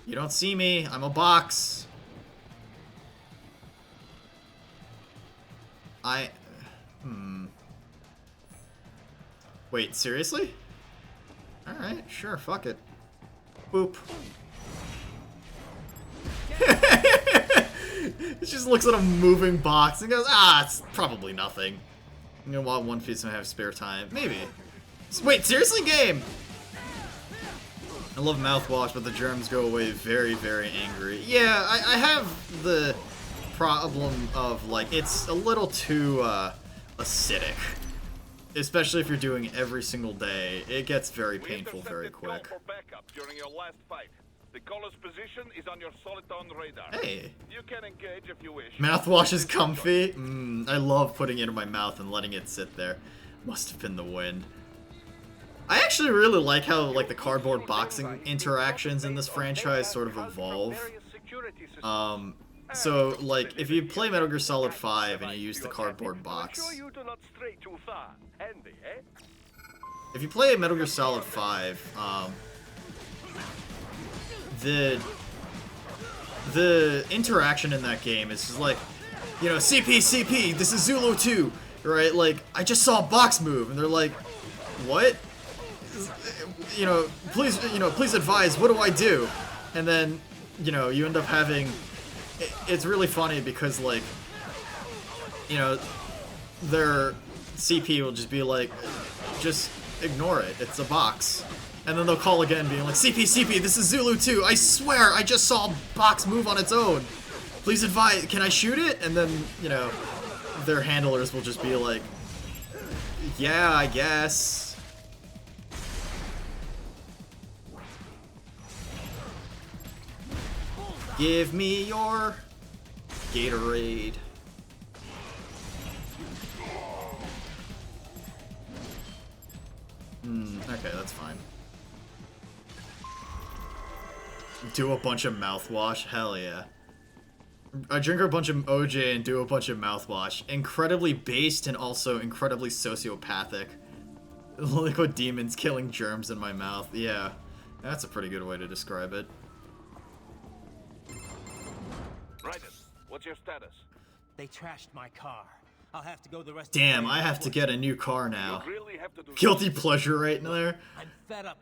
You don't see me, I'm a box. Wait, seriously? Alright, sure, fuck it. Boop. He just looks at a moving box and goes, ah, it's probably nothing. I'm gonna want One Piece and have spare time. Maybe. Wait, seriously, game? I love mouthwash, but the germs go away very, very angry. Yeah, I have the problem of, like, it's a little too, acidic. Especially if you're doing every single day. It gets very painful very quick. For backup during your last fight. The caller's position is on your Soliton radar. Hey. You can engage if you wish. Mouthwash is comfy. I love putting it in my mouth and letting it sit there. Must have been the wind. I actually really like how, like, the cardboard boxing interactions in this franchise sort of evolve. So, like, if you play Metal Gear Solid 5 and you use the cardboard box... If you play Metal Gear Solid 5, the interaction in that game is just like, you know, CP, this is Zulu 2, right? Like, I just saw a box move, and they're like, what? You know, please advise, what do I do? And then, you know, you end up having, it's really funny because, like, you know, their CP will just be like, just ignore it, it's a box. And then they'll call again being like, CP, this is Zulu 2, I swear, I just saw a box move on its own. Please advise, can I shoot it? And then, you know, their handlers will just be like, yeah, I guess. Give me your Gatorade. Okay, that's fine. Do a bunch of mouthwash? Hell yeah. I drink a bunch of OJ and do a bunch of mouthwash. Incredibly based and also incredibly sociopathic. Liquid demons killing germs in my mouth. Yeah, that's a pretty good way to describe it. Raiden, what's your status? They trashed my car. I'll have to go the rest Damn, I have to get a new car now. Guilty pleasure right in there.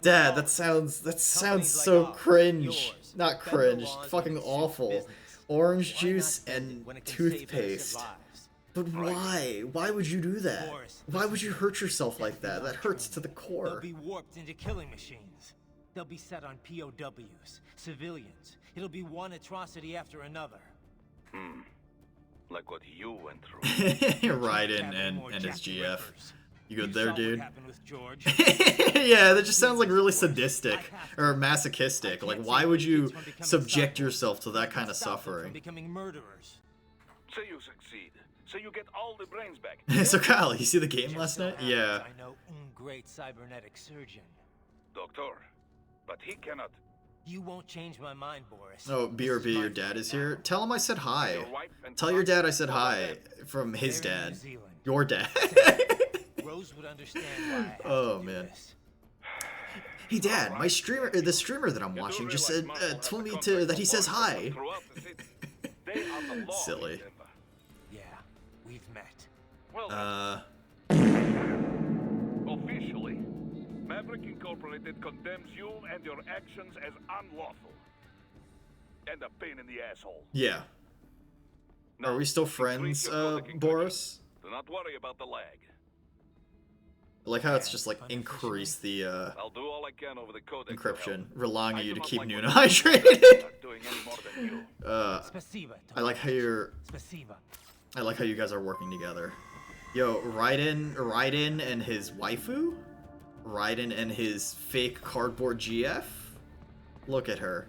Dad, that sounds so cringe. Not cringe, fucking awful. Orange juice and toothpaste. But why? Why would you do that? Why would you hurt yourself like that? That hurts to the core. They'll be warped into killing machines. They'll be set on POWs, civilians. It'll be one atrocity after another. Like what you went through. Raiden and his GF. You good there, dude? Yeah, that just sounds like really sadistic or masochistic. Like, why would you subject yourself to that kind of suffering? Becoming murderers. So you succeed. So you get all the brains back. So Kyle, you see the game last night? Yeah. I know great cybernetic surgeon. Doctor, but he cannot. You won't change my mind, Boris. Oh, BRB, your dad is here? Tell him I said hi. Tell your dad I said hi from his dad. Your dad. Rose would understand why I oh, man. Hey, Dad, my streamer, the streamer that I'm watching just said, told me that he says hi. Silly. Yeah, we've met. Officially, Maverick Incorporated condemns you and your actions as unlawful. And a pain in the asshole. Yeah. Are we still friends, Boris? Do not worry about the lag. I like how it's just like increase the I'll do all I can over the codec encryption, relying on you to keep Noona hydrated. I like how you guys are working together. Yo, Raiden and his waifu? Raiden and his fake cardboard GF? Look at her.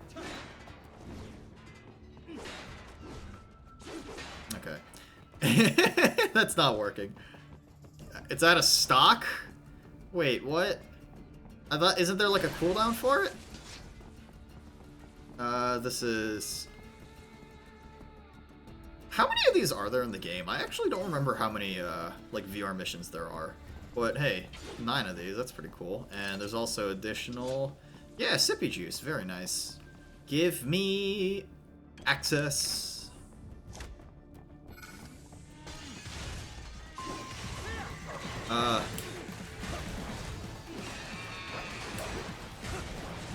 Okay. That's not working. It's out of stock? Wait, what? I thought, isn't there like a cooldown for it? This is... How many of these are there in the game? I actually don't remember how many, like, VR missions there are. But, hey, 9 of these, that's pretty cool. And there's also additional... Yeah, sippy juice, very nice. Give me... access...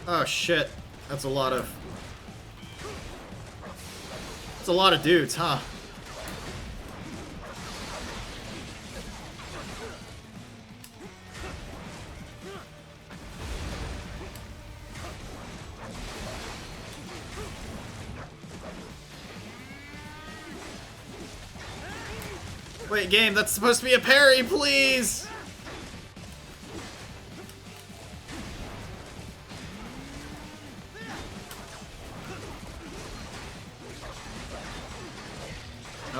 Oh shit, that's a lot of It's a lot of dudes, huh? Wait, game, that's supposed to be a parry, please!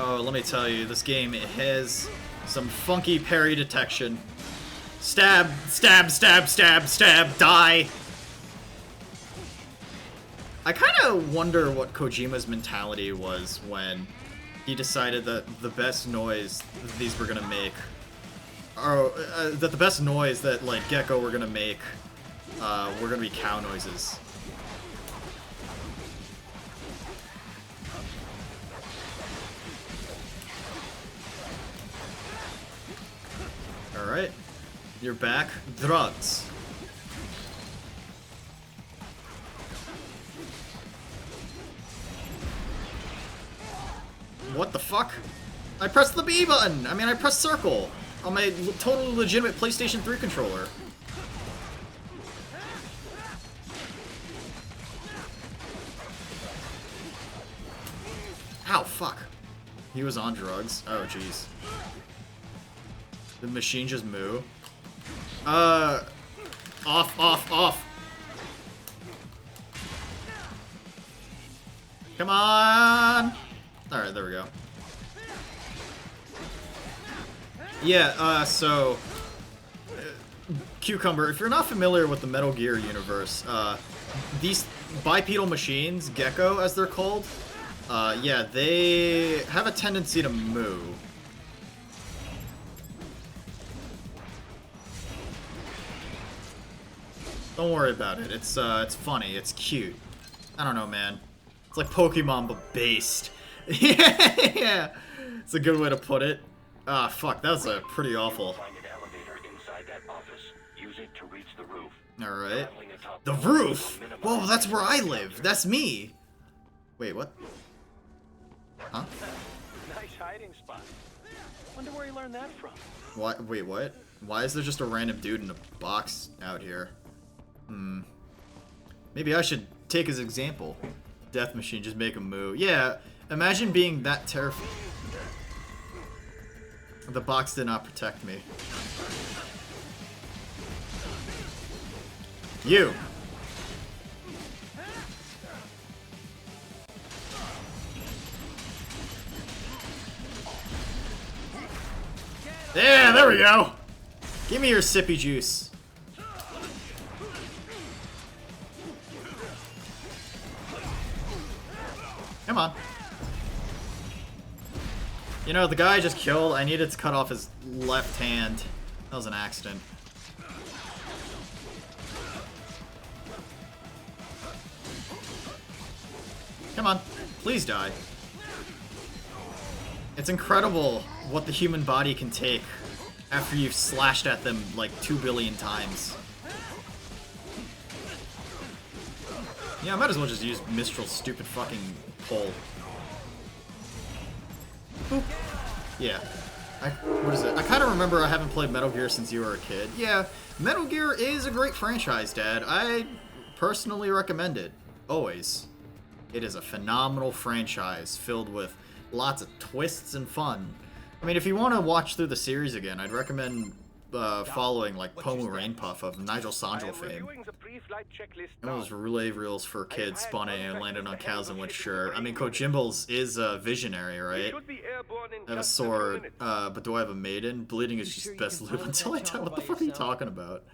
Oh, let me tell you, this game, it has some funky parry detection. Stab, stab, stab, stab, stab, die! I kind of wonder what Kojima's mentality was when he decided that the best noise these were gonna make, or that the best noise that like Gecko were gonna make, were gonna be cow noises. All right, you're back. Drugs. What the fuck? I pressed the B button! I mean, I pressed circle on my totally legitimate PlayStation 3 controller. Ow, fuck. He was on drugs. Oh, jeez. The machine just moo. Off, off, off. Come on! Alright, there we go. Yeah, Cucumber, if you're not familiar with the Metal Gear universe, these bipedal machines, Gecko as they're called, yeah, they have a tendency to moo. Don't worry about it. It's funny. It's cute. I don't know, man. It's like Pokemon, but based. Yeah, it's a good way to put it. Ah, fuck, that was pretty awful. Alright. The roof? Whoa, that's where I live. That's me. Wait, what? Huh? Nice hiding spot. Wonder where you learned that from. What? Wait, what? Why is there just a random dude in a box out here? Maybe I should take his example. Death Machine, just make him moo. Yeah, imagine being that terrified. The box did not protect me. You! Yeah, there we go! Give me your sippy juice. Come on. You know, the guy I just killed, I needed to cut off his left hand. That was an accident. Come on. Please die. It's incredible what the human body can take after you've slashed at them like 2 billion times. Yeah, I might as well just use Mistral's stupid fucking pole. Boop. Yeah. What is it? I kind of remember I haven't played Metal Gear since you were a kid. Yeah, Metal Gear is a great franchise, Dad. I personally recommend it. Always. It is a phenomenal franchise filled with lots of twists and fun. I mean, if you want to watch through the series again, I'd recommend following like Pomu Rainpuff of Nigel Sanjel fame. It was relay reels for kids spawning and landing on cows and Winchester. I mean, Kojimbo's is a visionary, right? I have a sword, but do I have a maiden? Bleeding is just best loot until I die. What the fuck are you talking about?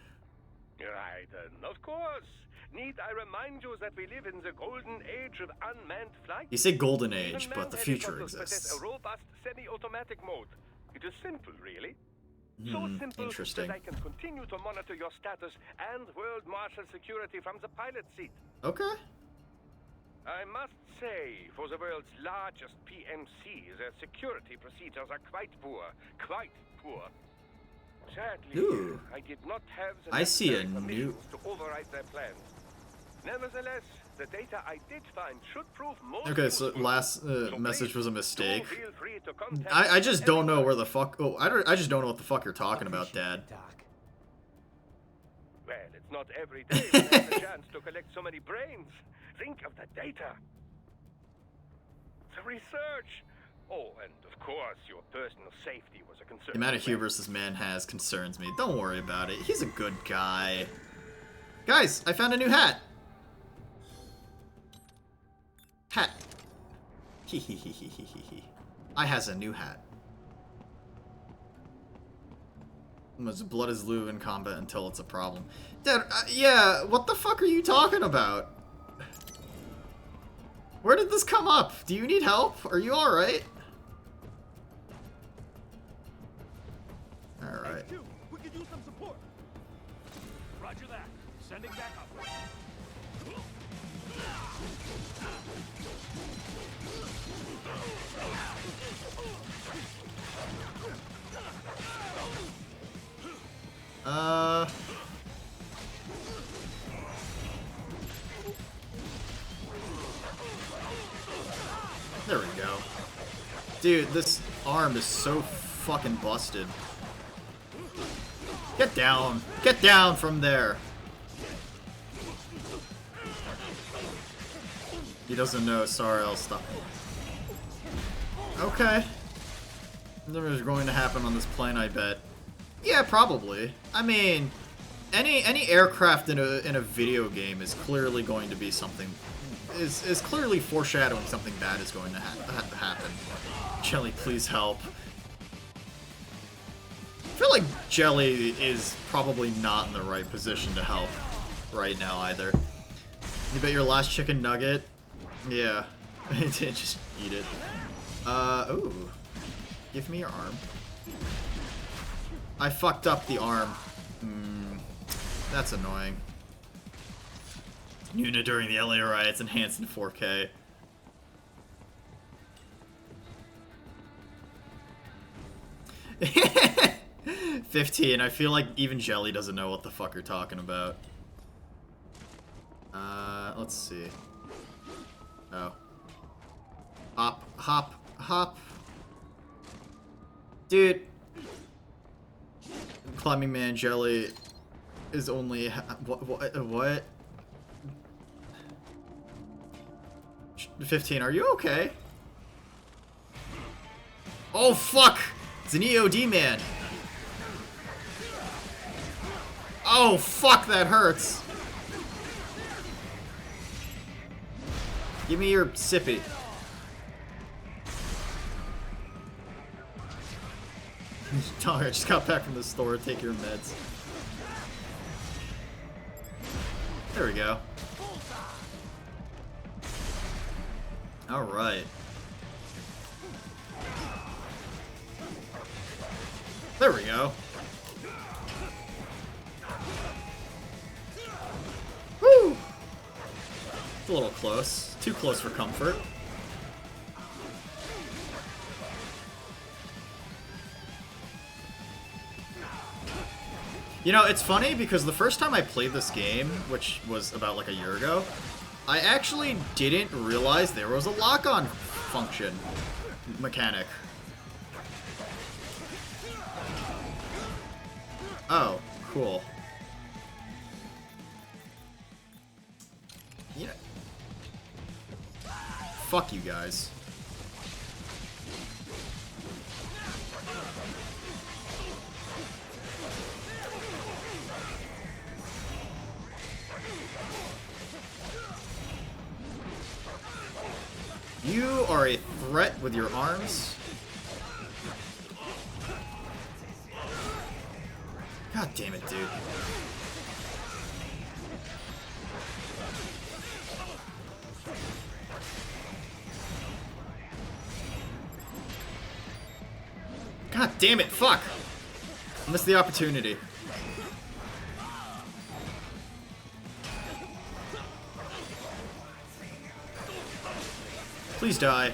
Right, of course. Need I remind you that we live in the golden age of unmanned flight? You say golden age, but the future exists. A robust semi-automatic mode. It is simple, really. So simple Interesting. that I can continue to monitor your status and world marshal security from the pilot seat. Okay. I must say, for the world's largest PMC, their security procedures are quite poor. Quite poor. Sadly, I did not have the I see a necessary new... permissions to override their plans. Nevertheless, The data I did find should prove more. Okay, so last message was a mistake. Feel free to contact I just don't know where the fuck. Oh, I just don't know what the fuck you're talking about, Dad. Well, it's not every day we have the chance to collect so many brains. Think of the data. The research. Oh, and of course, your personal safety was a concern. The amount of hubris this man has concerns me. Don't worry about it. He's a good guy. Guys, I found a new hat. Hat. I has a new hat. Much blood is lube in combat until it's a problem. Dad, yeah, what the fuck are you talking about? Where did this come up? Do you need help? Are you alright? Alright. We could use some support. Roger that. Sending back up. There we go. Dude, this arm is so fucking busted. Get down! Get down from there! He doesn't know. Sorry, I'll stop. Okay. Never is going to happen on this plane, I bet. Yeah, probably. I mean, any aircraft in a video game is clearly going to be something. Is clearly foreshadowing something bad is going to happen. Jelly, please help. I feel like Jelly is probably not in the right position to help right now either. You bet your last chicken nugget? Yeah. Just eat it. Ooh. Give me your arm. I fucked up the arm. That's annoying. Noona during the LA riots enhanced in 4K. $15. I feel like even Jelly doesn't know what the fuck you're talking about. Let's see. Oh. Hop, hop, hop. Dude. Climbing Man Jelly is only... What? 15, are you okay? Oh, fuck! It's an EOD man. Oh, fuck, that hurts. Give me your sippy. Dog, I just got back from the store. Take your meds. There we go. Alright. There we go. Woo! It's a little close. Too close for comfort. You know, it's funny because the first time I played this game, which was about like a year ago, I actually didn't realize there was a lock-on function mechanic. Oh, cool. Yeah. Fuck you guys. You are a threat with your arms. God damn it, dude. God damn it, fuck! I missed the opportunity. Please die.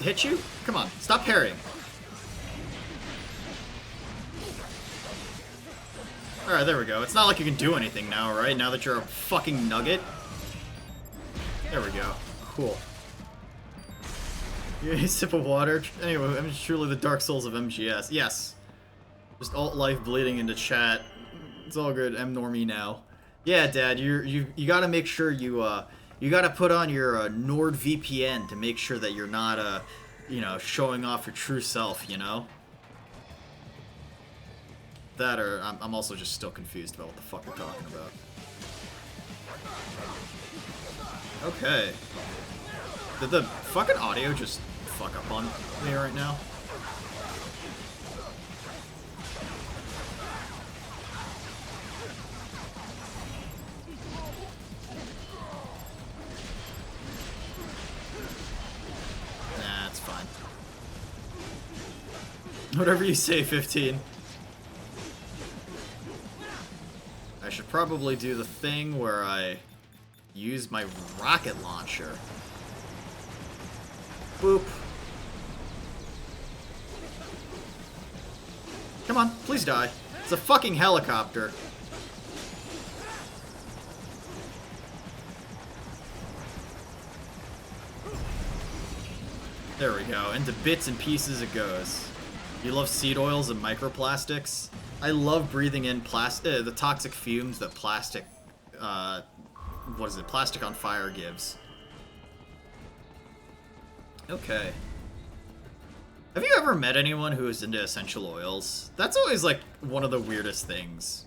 hit you? Come on, stop parrying. Alright, there we go. It's not like you can do anything now, right? Now that you're a fucking nugget. There we go. Cool. You sip of water. Anyway, I'm truly the Dark Souls of MGS. Yes. Just alt life bleeding into chat. It's all good. I'm normie now. Yeah, Dad. You gotta make sure you gotta put on your NordVPN to make sure that you're not you know, showing off your true self. You know. That or I'm also just still confused about what the fuck we're talking about. Okay. Did the fucking audio just fuck up on me right now? Nah, it's fine. Whatever you say, 15. I should probably do the thing where I use my rocket launcher. Boop. Come on, please die. It's a fucking helicopter. There we go. Into bits and pieces it goes. You love seed oils and microplastics? I love breathing in the toxic fumes that plastic, what is it? Plastic on fire gives. Okay. Have you ever met anyone who is into essential oils? That's always, like, one of the weirdest things,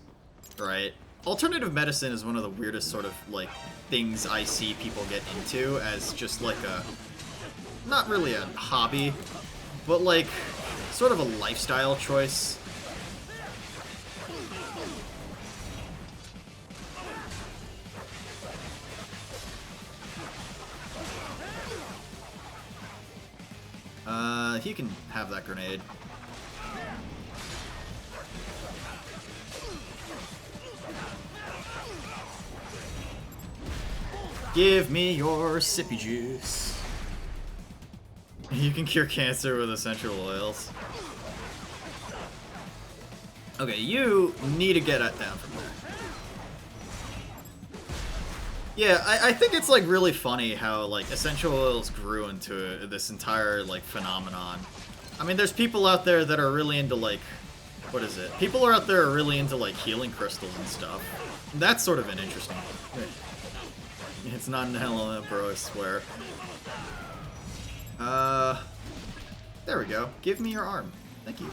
right? Alternative medicine is one of the weirdest sort of, like, things I see people get into as just, like, not really a hobby, but, like, sort of a lifestyle choice. He can have that grenade. Give me your sippy juice. You can cure cancer with essential oils. Okay, you need to get it down from there. Yeah, I think it's, like, really funny how, like, essential oils grew into this entire, like, phenomenon. I mean, there's people out there that are really into, like, what is it? People are out there are really into, like, healing crystals and stuff. That's sort of an interesting... It's not an element, bro, I swear. There we go. Give me your arm. Thank you.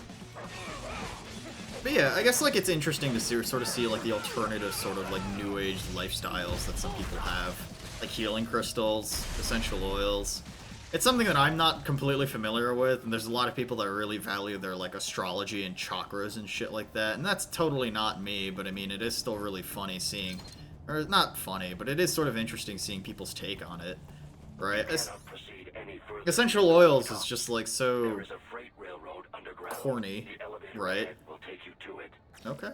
But yeah, I guess, like, it's interesting to sort of see, like, the alternative sort of, like, new age lifestyles that some people have. Like healing crystals, essential oils. It's something that I'm not completely familiar with, and there's a lot of people that really value their, like, astrology and chakras and shit like that, and that's totally not me, but I mean, it is still really funny seeing, or not funny, but it is sort of interesting seeing people's take on it, right? Essential oils is just, like, so corny, right? Okay.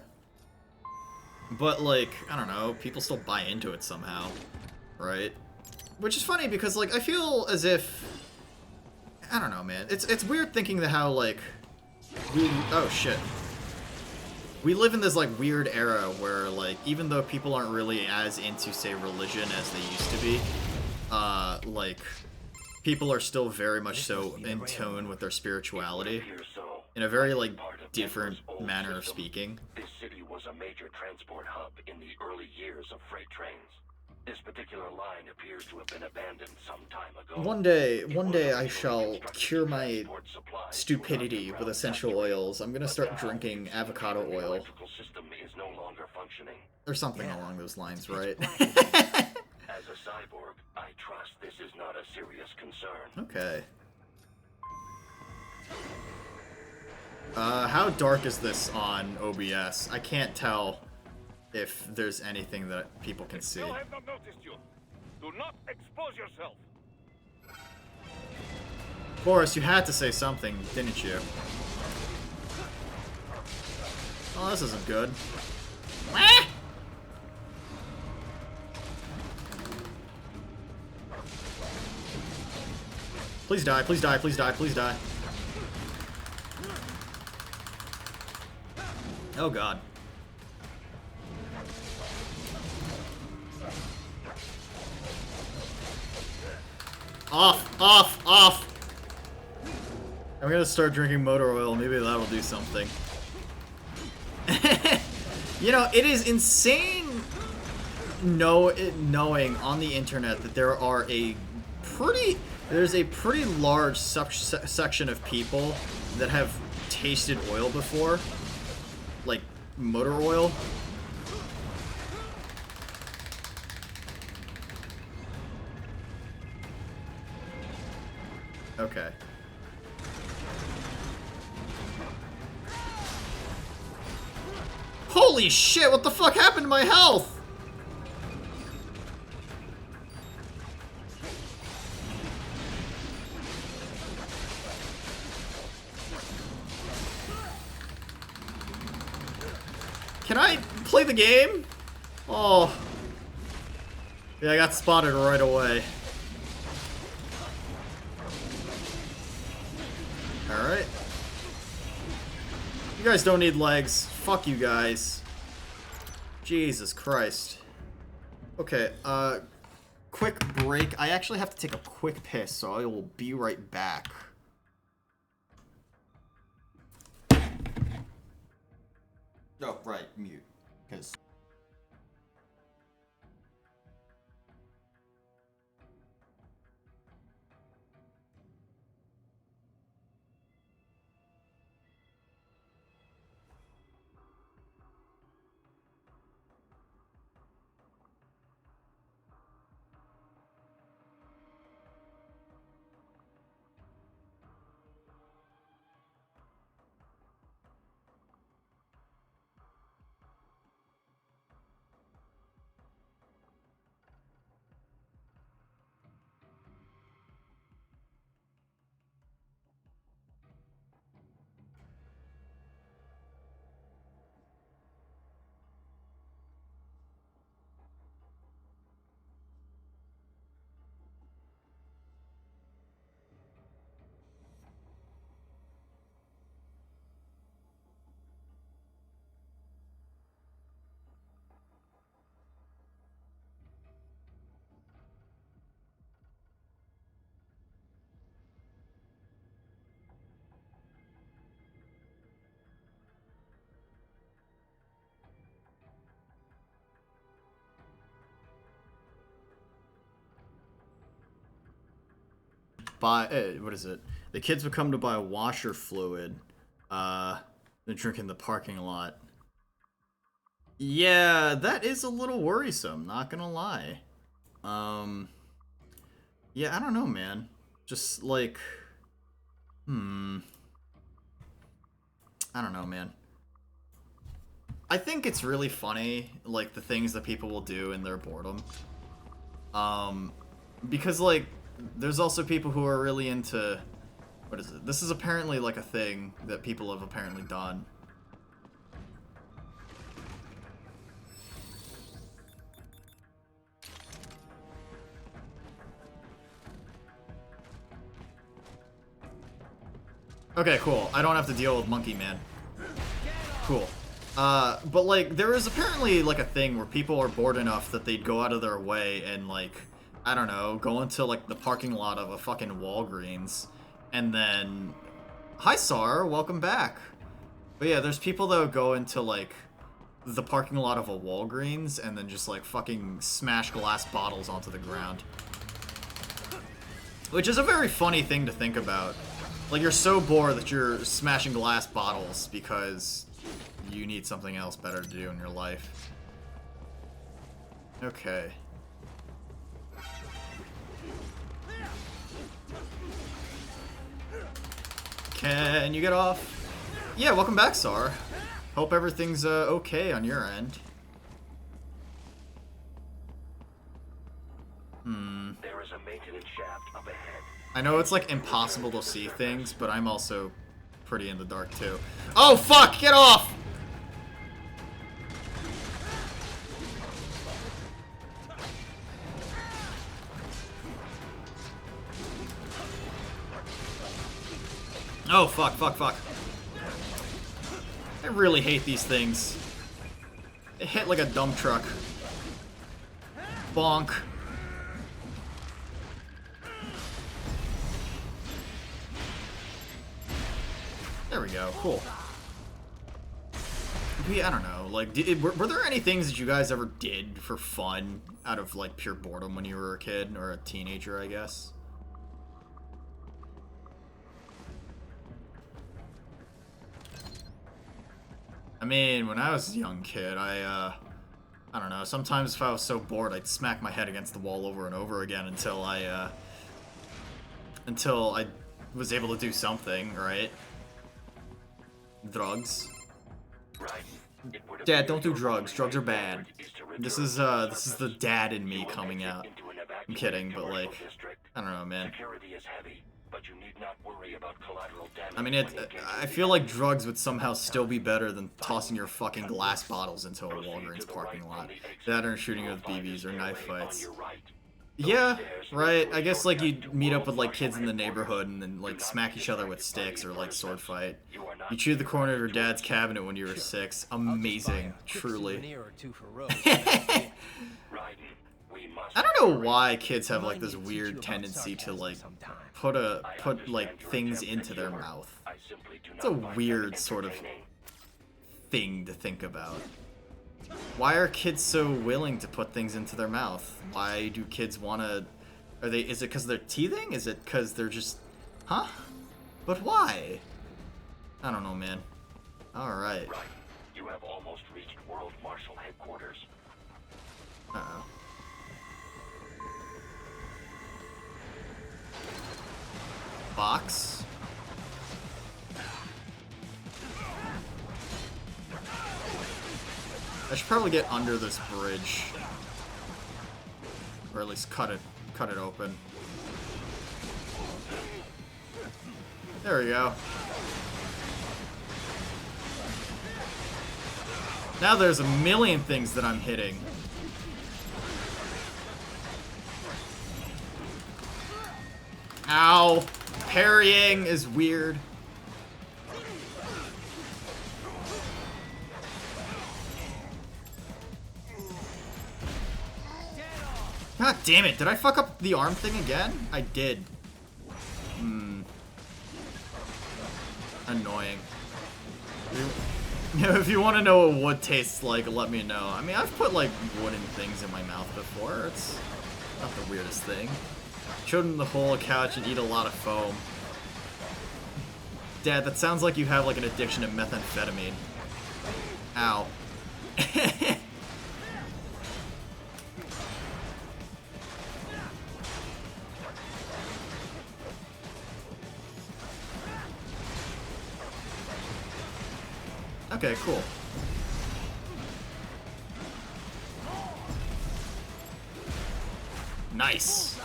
But, like, I don't know, people still buy into it somehow, right? Which is funny because, like, I feel as if... I don't know, man. It's weird thinking that how, like... Oh, shit. We live in this, like, weird era where, like, even though people aren't really as into, say, religion as they used to be, like, people are still very much so in tune with their spirituality. In a very, like, different manner of speaking. This city was a major transport hub in the early years of freight trains. This particular line appears to have been abandoned some time ago. One day I shall cure my stupidity with essential oils. I'm gonna start drinking avocado oil. Or something along those lines, right? As a cyborg, I trust this is not a serious concern. Okay. How dark is this on OBS? I can't tell if there's anything that people can see. I have not noticed you. Do not expose yourself. Boris, you had to say something, didn't you? Oh, this isn't good. Please die, please die, please die, please die. Oh god. Off, off, off! I'm gonna start drinking motor oil, maybe that'll do something. You know, it is insane knowing on the internet that there's a pretty large section of people that have tasted oil before. Like, motor oil. Okay. Holy shit, what the fuck happened to my health? Can I play the game? Oh. Yeah, I got spotted right away. Alright. You guys don't need legs. Fuck you guys. Jesus Christ. Okay, quick break. I actually have to take a quick piss, so I will be right back. Oh, right, mute. Because... what is it? The kids would come to buy washer fluid. They're drinking the parking lot. Yeah, that is a little worrisome, not gonna lie. Yeah, I don't know, man. Just like, I don't know, man. I think it's really funny, like, the things that people will do in their boredom. Because, like, there's also people who are really into... What is it? This is apparently, like, a thing that people have apparently done. Okay, cool. I don't have to deal with Monkey Man. Cool. But, like, there is apparently, like, a thing where people are bored enough that they'd go out of their way and, like... I don't know, go into, like, the parking lot of a fucking Walgreens, and then... Hi, Sar, welcome back. But yeah, there's people that would go into, like, the parking lot of a Walgreens, and then just, like, fucking smash glass bottles onto the ground. Which is a very funny thing to think about. Like, you're so bored that you're smashing glass bottles because you need something else better to do in your life. Okay. Can you get off? Yeah, welcome back, Sar. Hope everything's okay on your end. There is a maintenance shaft up ahead. I know it's like impossible to see things, but I'm also pretty in the dark too. Oh fuck! Get off! Oh, fuck, fuck, fuck. I really hate these things. They hit like a dump truck. Bonk. There we go. Cool. I don't know. Like, were there any things that you guys ever did for fun out of, like, pure boredom when you were a kid or a teenager, I guess? I mean, when I was a young kid, I don't know. Sometimes if I was so bored, I'd smack my head against the wall over and over again until I was able to do something, right? Drugs. Dad, don't do drugs. Drugs are bad. This is the dad in me coming out. I'm kidding, but like, I don't know, man. I mean, I feel like drugs would somehow still be better than tossing your fucking glass bottles into a Walgreens parking lot. That or shooting with BBs or knife fights. Yeah, right. I guess like you'd meet up with like kids in the neighborhood and then like smack each other with sticks or like sword fight. You chewed the corner of your dad's cabinet when you were 6. Amazing, truly. I don't know why kids have like this weird tendency to like put like things into their mouth. It's a weird sort of thing to think about. Why are kids so willing to put things into their mouth? Why do kids want to... Is it because they're teething? Is it because they're just... Huh? But why? I don't know, man. Alright. Right. You have almost reached World Marshal Headquarters. Uh-oh. Box. I should probably get under this bridge. Or at least cut it open. There we go. Now there's a million things that I'm hitting. Ow! Parrying is weird. God damn it, did I fuck up the arm thing again? I did. Annoying. If you want to know what wood tastes like, let me know. I mean, I've put like wooden things in my mouth before. It's not the weirdest thing. Showed him the whole couch and eat a lot of foam. Dad, that sounds like you have like an addiction to methamphetamine. Ow. Okay, cool. Nice.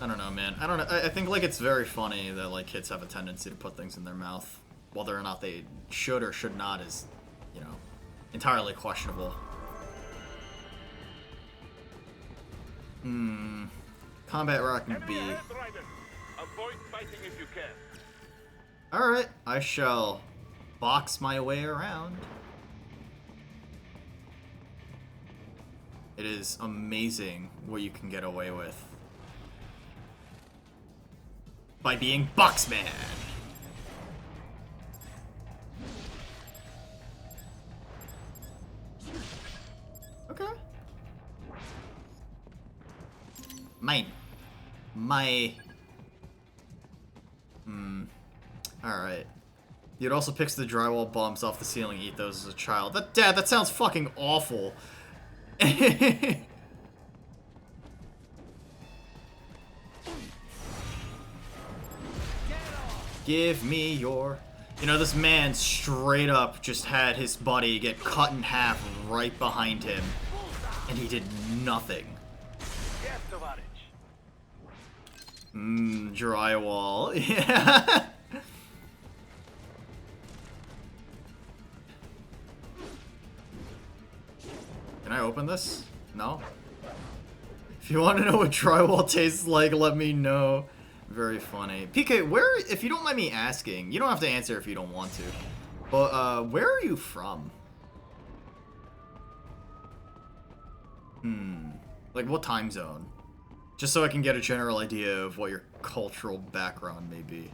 I don't know, man. I don't know. I think like it's very funny that like kids have a tendency to put things in their mouth. Whether or not they should or should not is, you know, entirely questionable. Combat Rock and B. Avoid fighting if you can. Alright, I shall box my way around. It is amazing what you can get away with by being Boxman. Okay. Mine. Alright. You'd also pick the drywall bumps off the ceiling, eat those as a child. Dad, that sounds fucking awful. Give me your... You know, this man straight up just had his buddy get cut in half right behind him. And he did nothing. Drywall. Yeah. Can I open this? No? If you want to know what drywall tastes like, let me know. Very funny. PK, where, if you don't mind me asking, you don't have to answer if you don't want to, but where are you from? Like what time zone? Just so I can get a general idea of what your cultural background may be.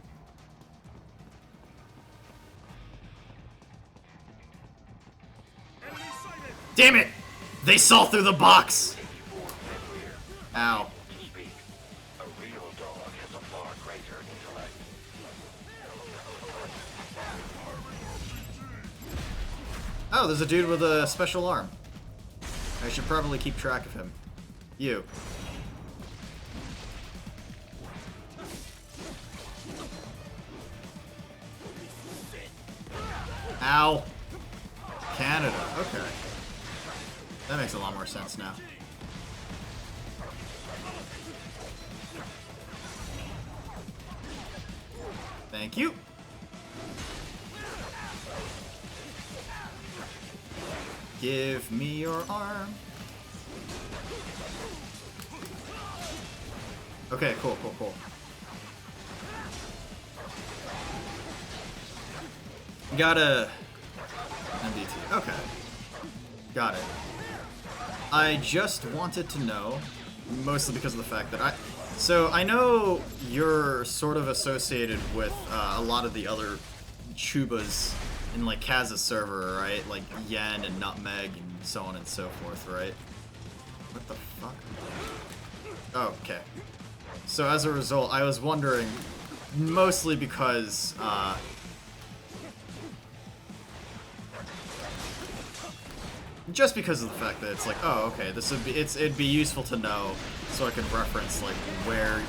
Damn it! They saw through the box! Ow. Oh, there's a dude with a special arm. I should probably keep track of him. You. Ow. Canada. Okay. That makes a lot more sense now. Thank you. Give me your arm. Okay, cool. Got a MDT. Okay. Got it. I just wanted to know, mostly because of the fact that so I know you're sort of associated with a lot of the other Chubas in like Kaz's server, right? Like Yen and Nutmeg and so on and so forth, right? What the fuck? Oh, okay. So as a result, I was wondering, mostly because just because of the fact that it's like, oh, okay, this would be, it'd be useful to know, so I can reference like where,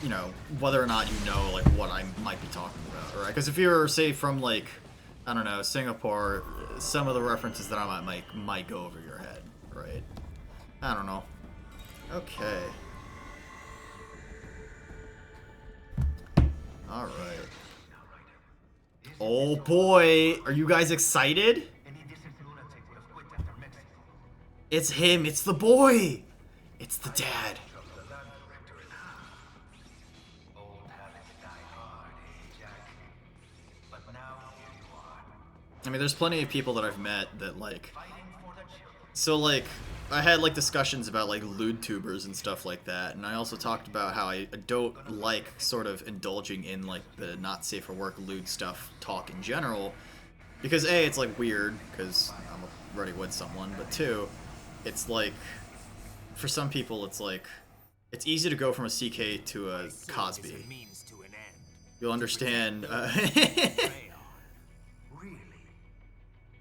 you know, whether or not you know like what I might be talking about, right? Because if you were, say, from like, I don't know, Singapore, some of the references that I might go over your head, right? I don't know. Okay. All right. Oh boy, are you guys excited? It's him, it's the boy! It's the dad. I mean, there's plenty of people that I've met that, like... So, like, I had, like, discussions about, like, lewd tubers and stuff like that, and I also talked about how I don't like sort of indulging in, like, the not safe for work lewd stuff talk in general, because A, it's, like, weird, because I'm already with someone, but two, it's, like, for some people, it's, like, it's easy to go from a CK to a Cosby. You'll understand,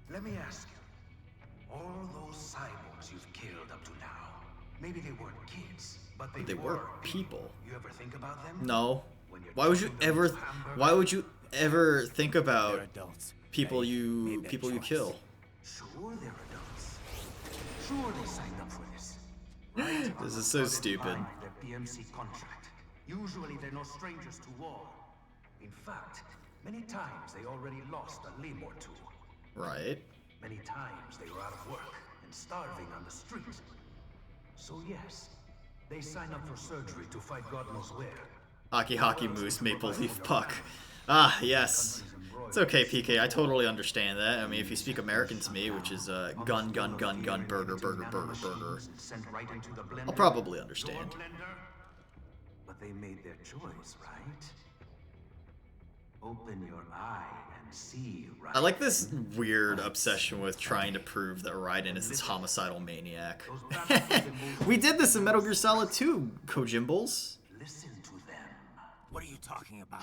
Let me ask you, all those cyborgs you've killed up to now, maybe they weren't kids, but they were people. You ever think about them? No. Why would you ever think about people you kill? Sure they're adults. Sure they signed up for this. This is so stupid. Their PMC contract. Usually they're no strangers to war. In fact, many times they already lost a limb or two. Right. Many times they were out of work and starving on the street. So yes, they sign up for surgery to fight God knows where. Hockey Moose Maple Leaf Puck. Ah, yes. It's okay, PK. I totally understand that. I mean, if you speak American to me, which is gun, burger, I'll probably understand. But they made their choice, right? Open your eye and see, right? I like this weird obsession with trying to prove that Raiden is this homicidal maniac. We did this in Metal Gear Solid 2, Kojimbles. Listen to them. What are you talking about?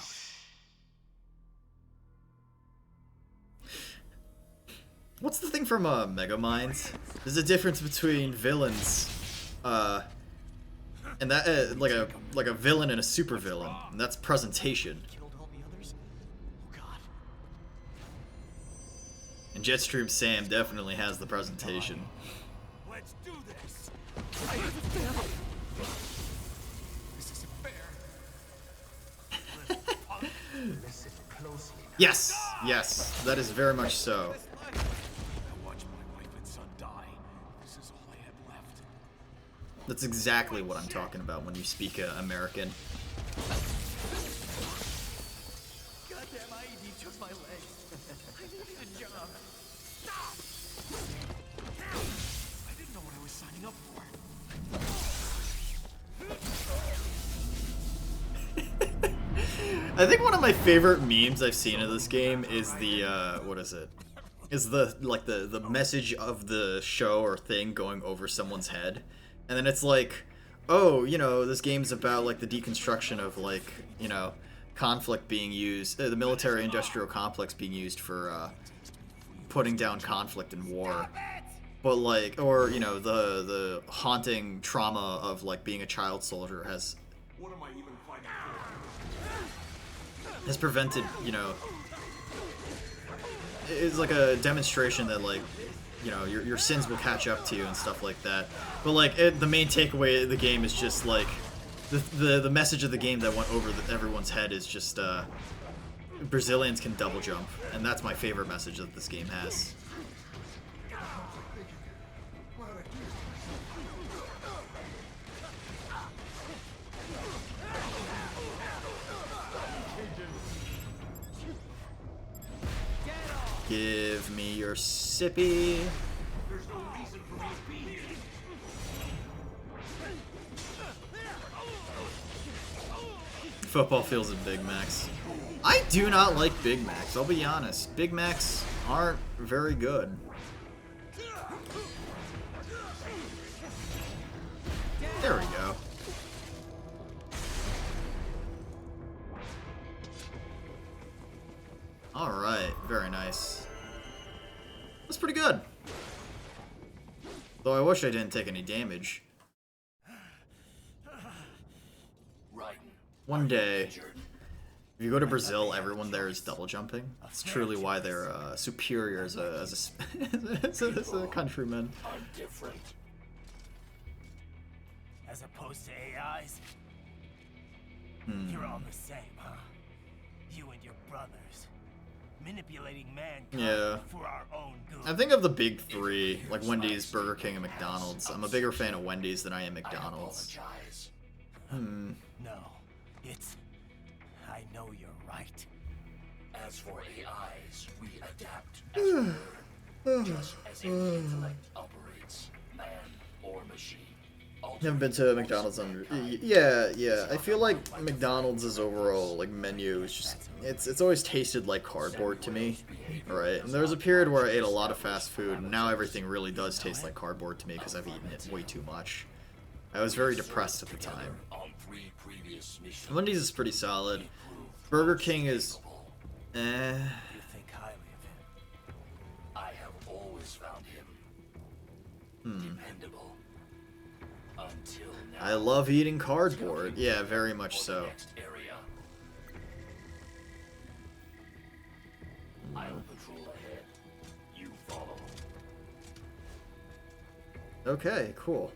What's the thing from Mega Minds? There's a difference between villains, and that like a villain and a super villain, and that's presentation. And Jetstream Sam definitely has the presentation. Let's do this. This isn't fair. Listen closely. Yes, yes, that is very much so. I watched my wife and son die. This is all I had left. That's exactly what I'm talking about when you speak American. Goddamn IED took my legs. I needed a job. Stop! I didn't know what I was signing up for. I think one of my favorite memes I've seen of this game is the what is it? Is the like the message of the show or thing going over someone's head, and then it's like, oh, you know, this game's about like the deconstruction of like, you know, conflict being used, the military-industrial complex being used for putting down conflict and war. But like, or you know, the haunting trauma of like being a child soldier has prevented, you know, it's like a demonstration that like, you know, your sins will catch up to you and stuff like that. But like the main takeaway of the game is just like the message of the game that went over everyone's head is just Brazilians can double jump, and that's my favorite message that this game has. Give me your sippy. There's no reason for me to be here. Football feels at Big Macs. I do not like Big Macs, I'll be honest. Big Macs aren't very good. There we go. Alright, very nice. That's pretty good. Though I wish I didn't take any damage. One day, if you go to Brazil, everyone there is double jumping. It's truly why they're superior as a countryman. I'm different. As opposed to AIs? You're all the same, huh? You and your brothers. Manipulating mankind for our own good. I think of the big three, like Wendy's, Burger King, and McDonald's. I'm a bigger fan of Wendy's than I am McDonald's. No, it's... I know you're right. As for AIs, we adapt as we learn, just as any intellect operates, man or machine. Haven't been to McDonald's yeah. I feel like McDonald's' overall like menu is just it's always tasted like cardboard to me, right? And there was a period where I ate a lot of fast food, and now everything really does taste like cardboard to me because I've eaten it way too much. I was very depressed at the time. Wendy's is pretty solid. Burger King is, You think highly of him. I have always found him dependable. Until now. I love eating cardboard. Yeah, very much so. I'll patrol ahead. You follow. Okay, cool.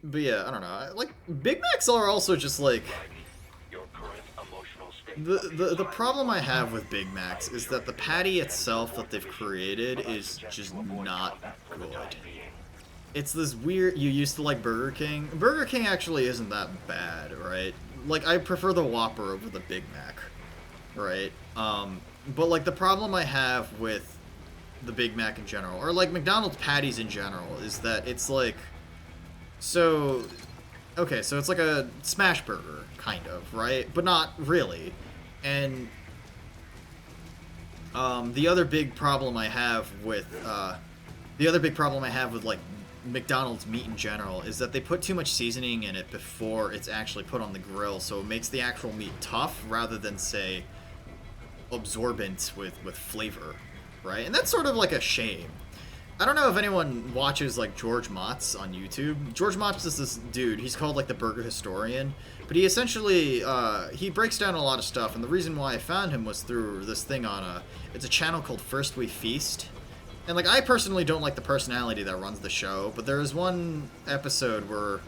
But yeah, I don't know. Like Big Macs are also just like the problem I have with Big Macs is that the patty itself that they've created is just not good. It's this weird. You used to like Burger King. Burger King actually isn't that bad, right? Like I prefer the Whopper over the Big Mac, right? But like the problem I have with the Big Mac in general, or like McDonald's patties in general, is that it's like, so, okay, so it's like a smash burger, kind of, right? But not really. And the other big problem I have with like McDonald's meat in general is that they put too much seasoning in it before it's actually put on the grill, so it makes the actual meat tough rather than, say, absorbent with flavor, right? And that's sort of like a shame. I don't know if anyone watches like George Motz on YouTube. George Motz is this dude. He's called like the burger historian, but he essentially he breaks down a lot of stuff. And the reason why I found him was through this thing on it's a channel called First We Feast. And like I personally don't like the personality that runs the show, but there is one episode where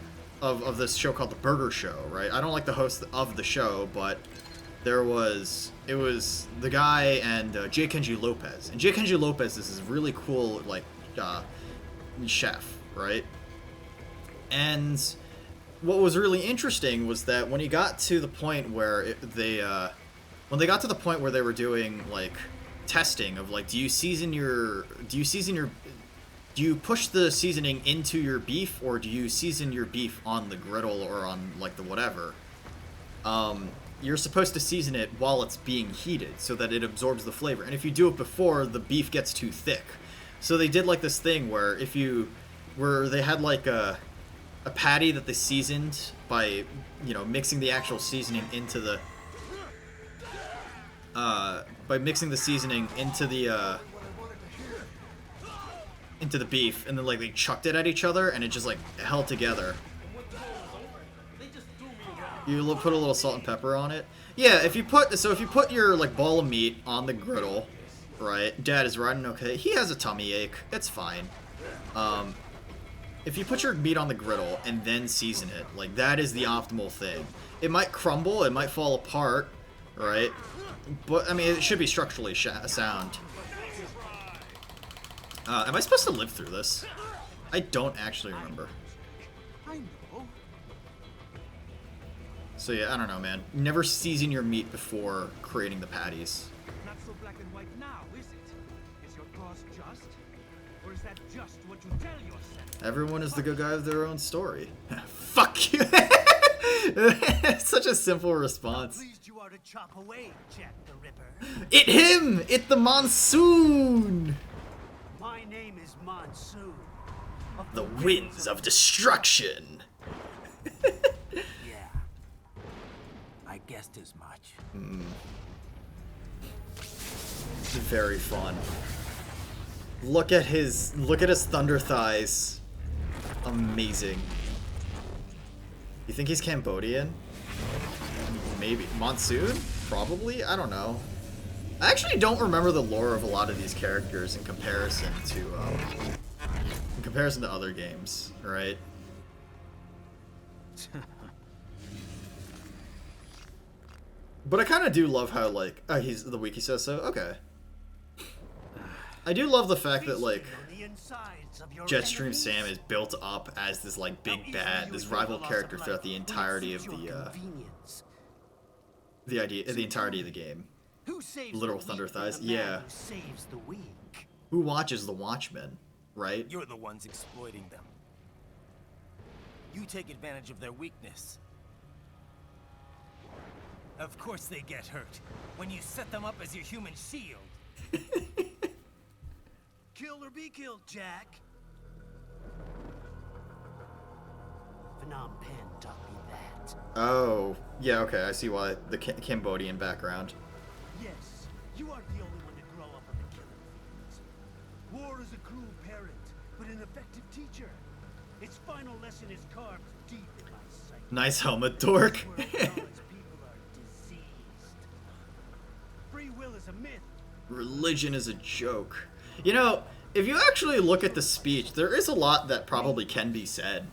of this show called The Burger Show, right? I don't like the host of the show, but it was the guy and J. Kenji Lopez. And J. Kenji Lopez is this really cool like chef, right? And what was really interesting was that when he got to the point where when they got to the point where they were doing like testing of like, do you push the seasoning into your beef, or do you season your beef on the griddle or on like the whatever? You're supposed to season it while it's being heated so that it absorbs the flavor. And if you do it before, the beef gets too thick. So they did like this thing where they had like a patty that they seasoned by, you know, mixing the actual seasoning into the beef, and then like they chucked it at each other and it just like held together. You put a little salt and pepper on it. Yeah, if you put your like ball of meat on the griddle, right? Dad is riding okay. He has a tummy ache. It's fine. If you put your meat on the griddle and then season it, like that is the optimal thing. It might crumble, it might fall apart, right? But I mean, it should be structurally sound. Am I supposed to live through this? I don't actually remember. So yeah, I don't know, man. Never season your meat before creating the patties. Not so black and white now, is it? Is your cause just? Or is that just what you tell yourself? Everyone is the good guy of their own story. Fuck you. Such a simple response. Pleased you are to chop away, Jack the Ripper. It him! It the monsoon! My name is Monsoon. The winds of destruction. Yeah. I guessed as much. Very fun. Look at his thunder thighs. Amazing. You think he's Cambodian? Maybe. Monsoon? Probably? I don't know. I actually don't remember the lore of a lot of these characters in comparison to other games, right? But I kind of do love how, like, he's the wiki says so. Okay. I do love the fact that, like, Jetstream Sam is built up as this, like, big bad, this rival character throughout the entirety of the entirety of the game. Literal thunder thighs. Yeah. Who watches the Watchmen, right? You're the ones exploiting them. You take advantage of their weakness. Of course they get hurt when you set them up as your human shield. Kill or be killed, Jack. Phnom Penh taught me that. Oh, yeah, okay, I see why. The Cambodian background. Yes, you aren't the only one to grow up on the killing fields. War is a cruel parent, but an effective teacher. Its final lesson is carved deep in my psyche. Nice helmet, dork. Free will is a myth. Religion is a joke. You know, if you actually look at the speech, there is a lot that probably can be said.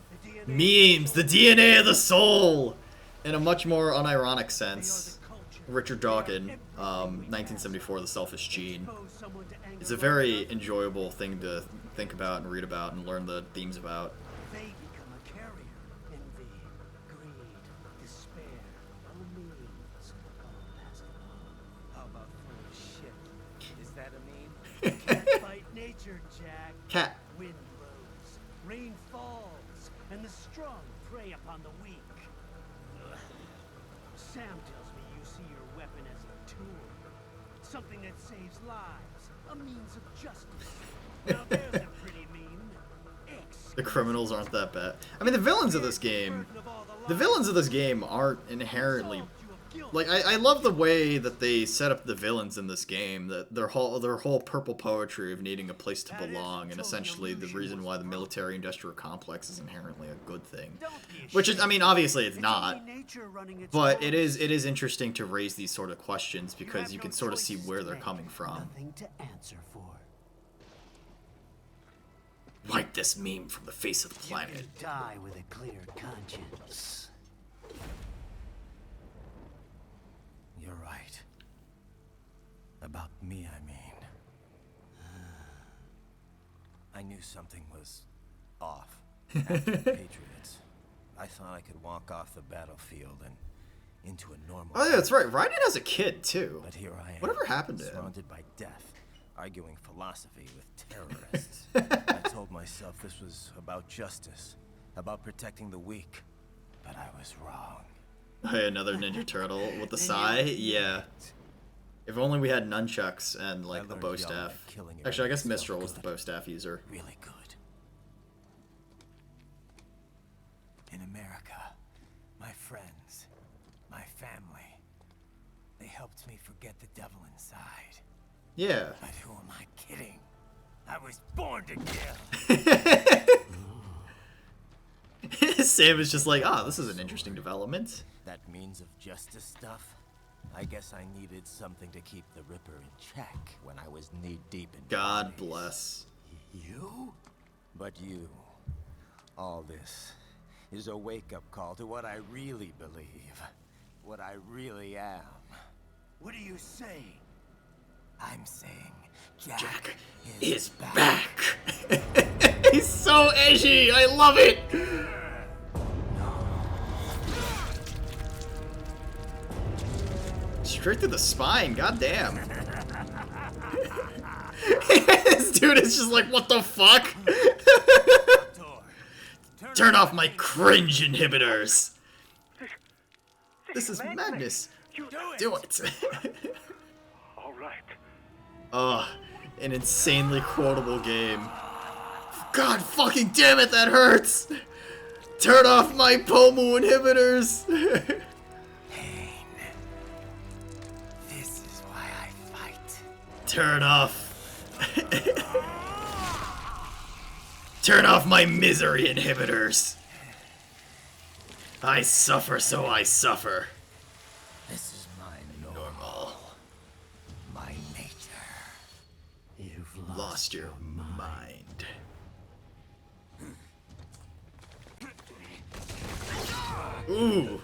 Memes, the DNA of the soul! In a much more unironic sense. Richard Dawkins, 1974, The Selfish Gene. It's a very enjoyable thing to think about and read about and learn the themes about. They become a carrier. Envy, greed, despair, all means, all past. How about full of shit? Is that a meme? Can't fight nature, Jack. Cat. Wind blows, rain falls, and the strong prey upon the weak. Ugh. Sam tells me you see your weapon as a tool. Something that saves lives. A means of justice. Now there's a pretty meme. The criminals aren't that bad. I mean, the villains of this game aren't inherently... Like, I love the way that they set up the villains in this game, that their whole purple poetry of needing a place to belong, and essentially the reason why the military-industrial complex is inherently a good thing. Which is, I mean, obviously it's not, but it is interesting to raise these sort of questions because you can sort of see where they're coming from. Nothing to answer for. Wipe this meme from the face of the planet. You die with a clear conscience. You're right. About me, I mean. I knew something was off. After the Patriots, I thought I could walk off the battlefield and into a normal. Oh yeah, that's right. Raiden has a kid too. But here I am. Whatever happened to him? Surrounded by death, arguing philosophy with terrorists. I told myself this was about justice, about protecting the weak, but I was wrong. Hey, another Ninja Turtle with the sai? Yeah. If only we had nunchucks and like the bow staff. Actually, I guess Mistral was the bow staff user. Really good. In America, my friends, my family, they helped me forget the devil inside. Yeah. But who am I kidding? I was born to kill. Sam is just like, ah, this is an interesting development. That means of justice stuff? I guess I needed something to keep the Ripper in check when I was knee-deep in God bless. You? But you. All this is a wake-up call to what I really believe. What I really am. What are you saying? I'm saying Jack is back. He's so edgy. I love it. Straight through the spine. God damn. This dude is just like, what the fuck? Turn off my cringe inhibitors. This is madness. Do it. All right. Oh, an insanely quotable game. God fucking damn it, that hurts! Turn off my Pomu inhibitors! This is why I fight. Turn off. Turn off my misery inhibitors. I suffer, so I suffer. This is my normal. My nature. You've lost your mind. Ooh.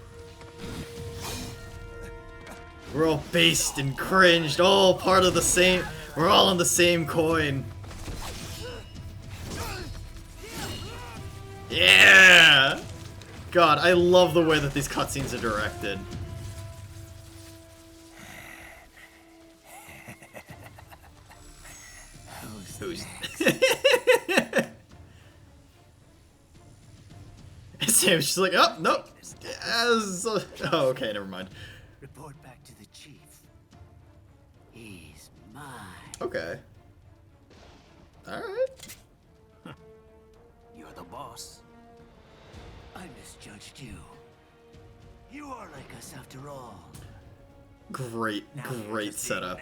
We're all based and cringed, all part of the same. We're all on the same coin. Yeah! God, I love the way that these cutscenes are directed. Who's Sam's just like, oh, nope. Oh, okay, never mind. Report back to the chief. He's mine. Okay. Alright. You're the boss. I misjudged you. You are like us after all. Great, great setup.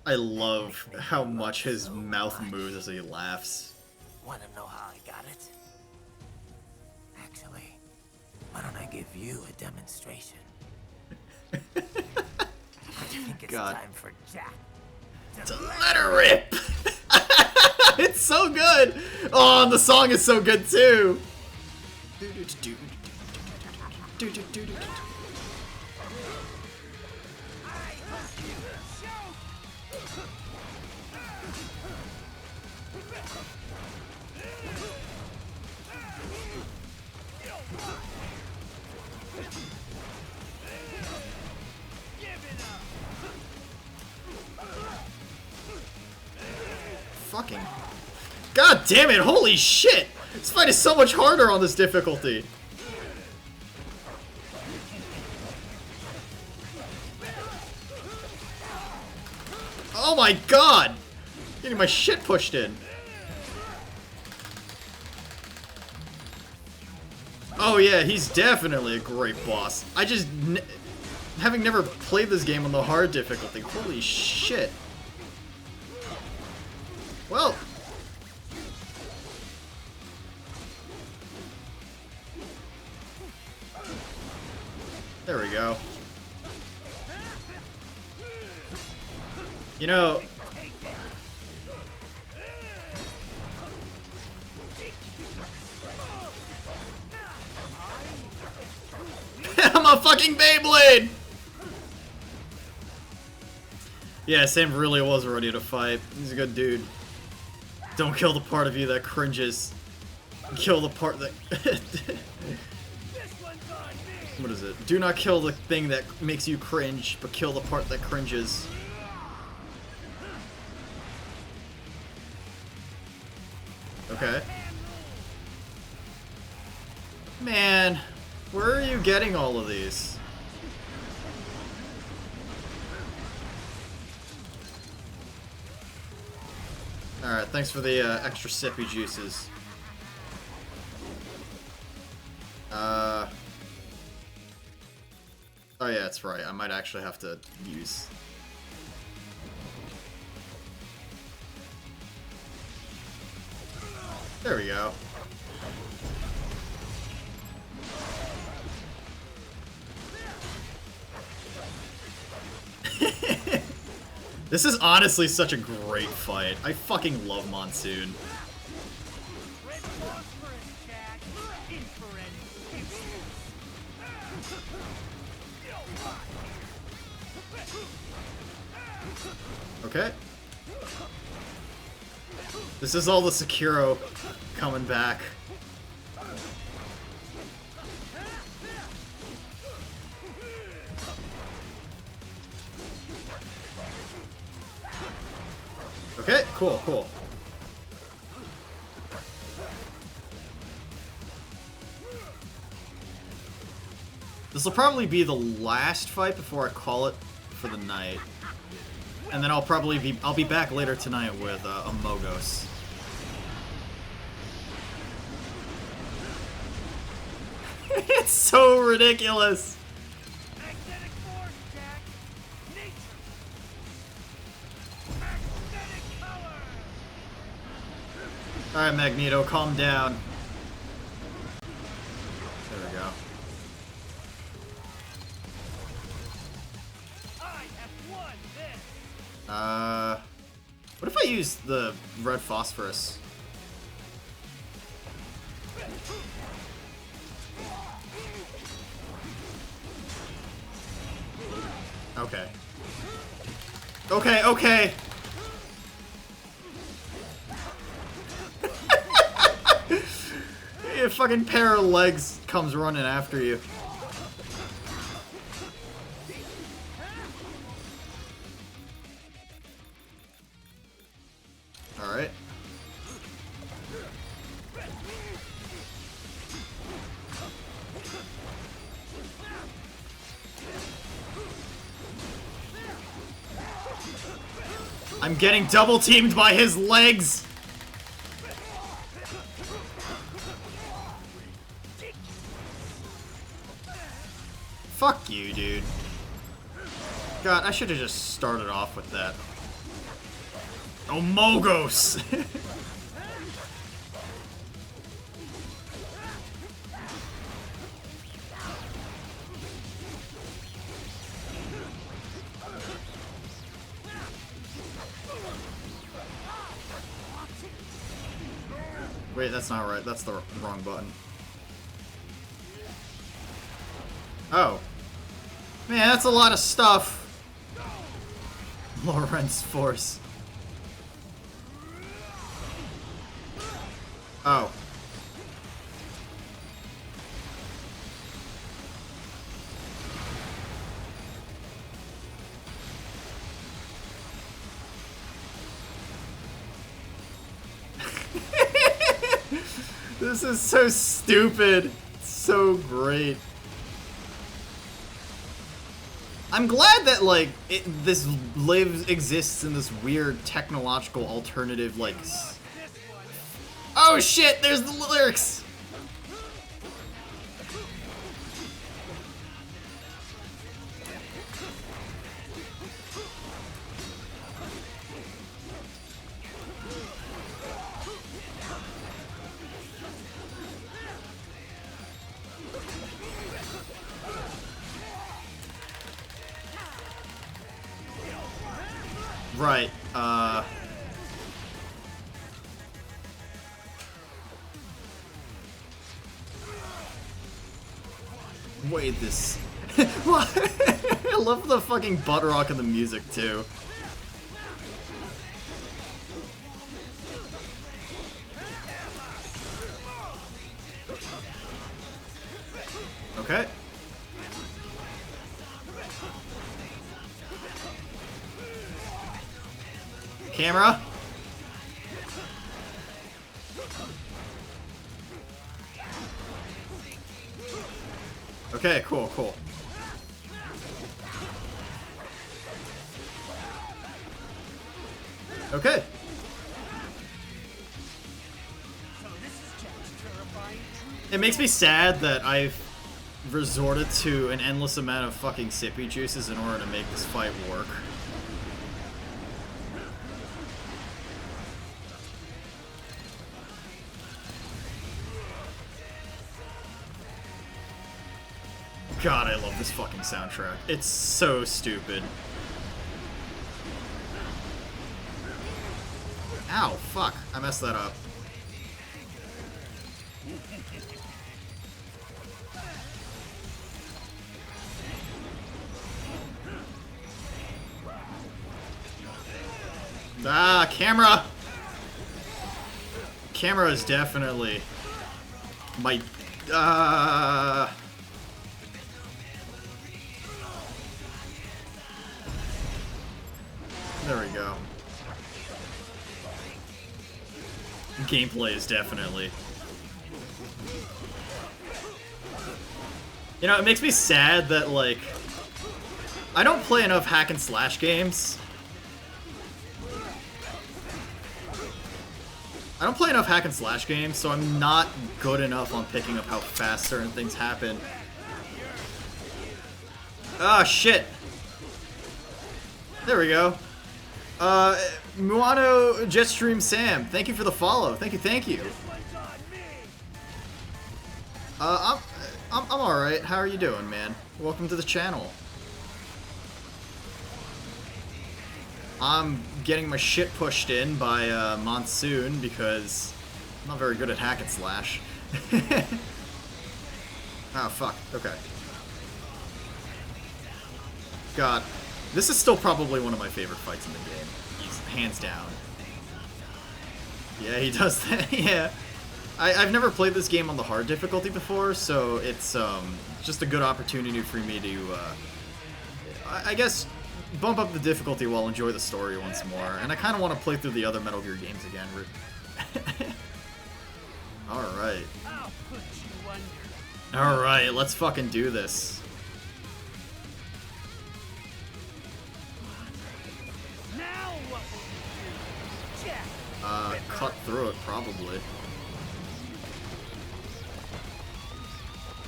I love how much his mouth moves as he laughs. Want to know how I got it? Actually, why don't I give you a demonstration? I think it's time for Jack to let her rip. It's so good. Oh, and the song is so good too. Fucking. God damn it, holy shit! This fight is so much harder on this difficulty. Oh my god! Getting my shit pushed in. Oh yeah, he's definitely a great boss. I just, having never played this game on the hard difficulty, holy shit. Well. There we go. You know, I'm a fucking Beyblade! Yeah, Sam really was ready to fight. He's a good dude. Don't kill the part of you that cringes. Kill the part that... What is it? Do not kill the thing that makes you cringe, but kill the part that cringes. Okay. Man, where are you getting all of these? Alright, thanks for the extra sippy juices. Oh yeah, that's right. I might actually have to use... There we go. This is honestly such a great fight. I fucking love Monsoon. Okay. This is all the Sekiro coming back. Okay, cool, cool. This will probably be the last fight before I call it for the night. And then I'll be back later tonight with Amogos. It's so ridiculous. Alright, Magneto, calm down. There we go. What if I use the red phosphorus? Okay. Okay, okay! A fucking pair of legs comes running after you. Alright. I'm getting double teamed by his legs! Fuck you, dude. God, I should have just started off with that. Oh, Mogos! Wait, that's not right. That's the wrong button. Oh. Man, that's a lot of stuff. Lorentz Force. Oh. This is so stupid. So great. I'm glad that, like, this exists in this weird technological alternative, like... Oh shit, there's the lyrics! Right, Wait, this... I love the fucking butt rock in the music, too. Okay. Camera. Okay, cool, cool. Okay. It makes me sad that I've resorted to an endless amount of fucking sippy juices in order to make this fight work. God, I love this fucking soundtrack. It's so stupid. Ow, fuck. I messed that up. Ah, camera! Camera is definitely my... There we go. Gameplay is definitely... You know, it makes me sad that, like... I don't play enough hack and slash games. I don't play enough hack and slash games, so I'm not good enough on picking up how fast certain things happen. Ah, shit! There we go. Muano Jetstream Sam, thank you for the follow. Thank you, thank you. I'm alright. How are you doing, man? Welcome to the channel. I'm getting my shit pushed in by Monsoon because I'm not very good at hack and slash. Oh, fuck. Okay. God. This is still probably one of my favorite fights in the game. Hands down. Yeah, he does that. Yeah. I've never played this game on the hard difficulty before, so it's just a good opportunity for me to, I guess, bump up the difficulty while enjoy the story once more. And I kind of want to play through the other Metal Gear games again. Alright. Alright, let's fucking do this. Cut through it, probably.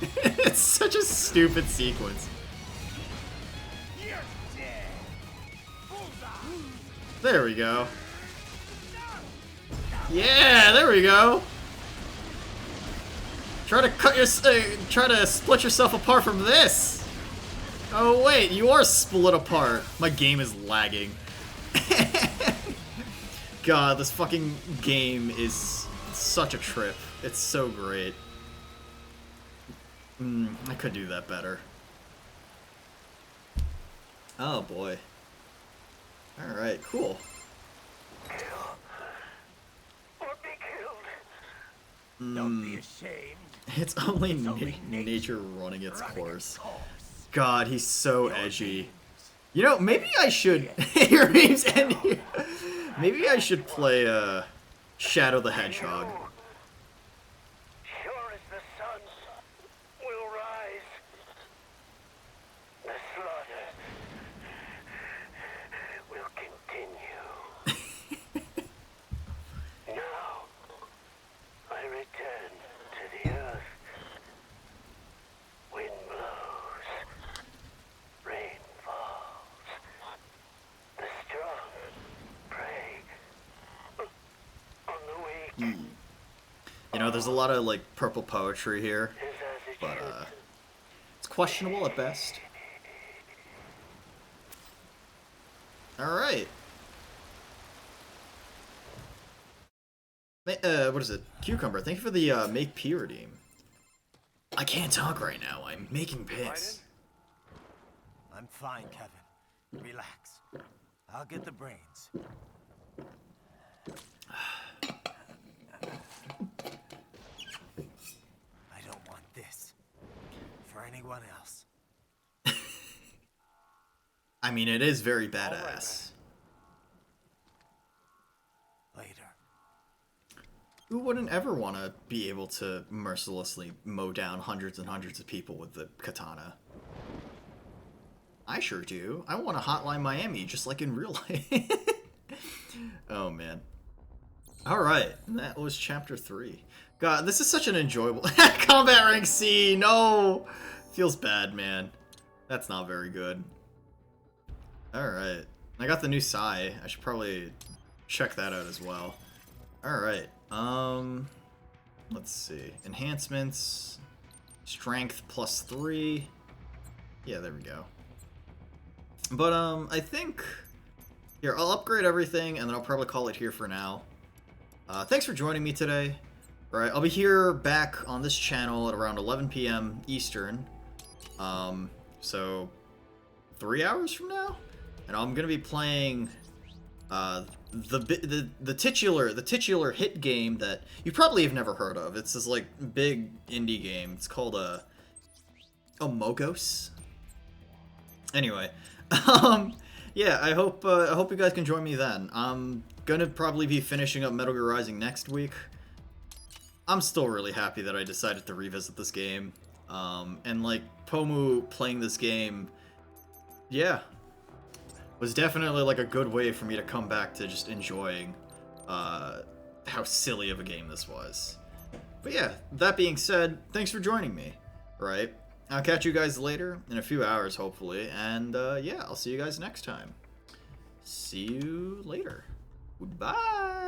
It's such a stupid sequence. There we go. Yeah, there we go. Try to split yourself apart from this. Oh wait, you are split apart. My game is lagging. God, this fucking game is such a trip. It's so great. I could do that better. Oh boy. Alright, cool. Don't be ashamed. It's only nature running its course. God, he's so edgy. You know, maybe I should... Your name's end here. Maybe I should play Shadow the Hedgehog. Sure as the sun will rise, the slaughter will continue. Now, I return to the earth. Wind blows, rain falls. The strong prey on the weak. You know, there's a lot of, like, purple poetry here, but, it's questionable at best. Alright. What is it? Cucumber, thank you for the, make pee redeem. I can't talk right now, I'm making piss. I'm fine, Kevin. Relax. I'll get the brains. I don't want this for anyone anyone else. I mean, it is very badass. Later. Who wouldn't ever want to be able to mercilessly mow down hundreds and hundreds of people with the katana? I sure do. I want to Hotline Miami just like in real life. Oh, man. Alright, that was Chapter 3. God, this is such an enjoyable... Combat Rank C! No! Feels bad, man. That's not very good. Alright. I got the new Sai. I should probably check that out as well. Alright. Let's see. Enhancements. Strength +3. Yeah, there we go. But, I think... Here, I'll upgrade everything, and then I'll probably call it here for now. Thanks for joining me today. Right, I'll be here back on this channel at around 11 p.m. Eastern. So 3 hours from now, and I'm gonna be playing the titular hit game that you probably have never heard of. It's this like big indie game. It's called Mogos. Anyway, yeah, I hope you guys can join me then. I'm gonna probably be finishing up Metal Gear Rising next week. I'm still really happy that I decided to revisit this game. And like Pomu playing this game, yeah, was definitely like a good way for me to come back to just enjoying how silly of a game this was. But yeah, that being said, thanks for joining me, right? I'll catch you guys later, in a few hours hopefully, and yeah, I'll see you guys next time. See you later. Goodbye!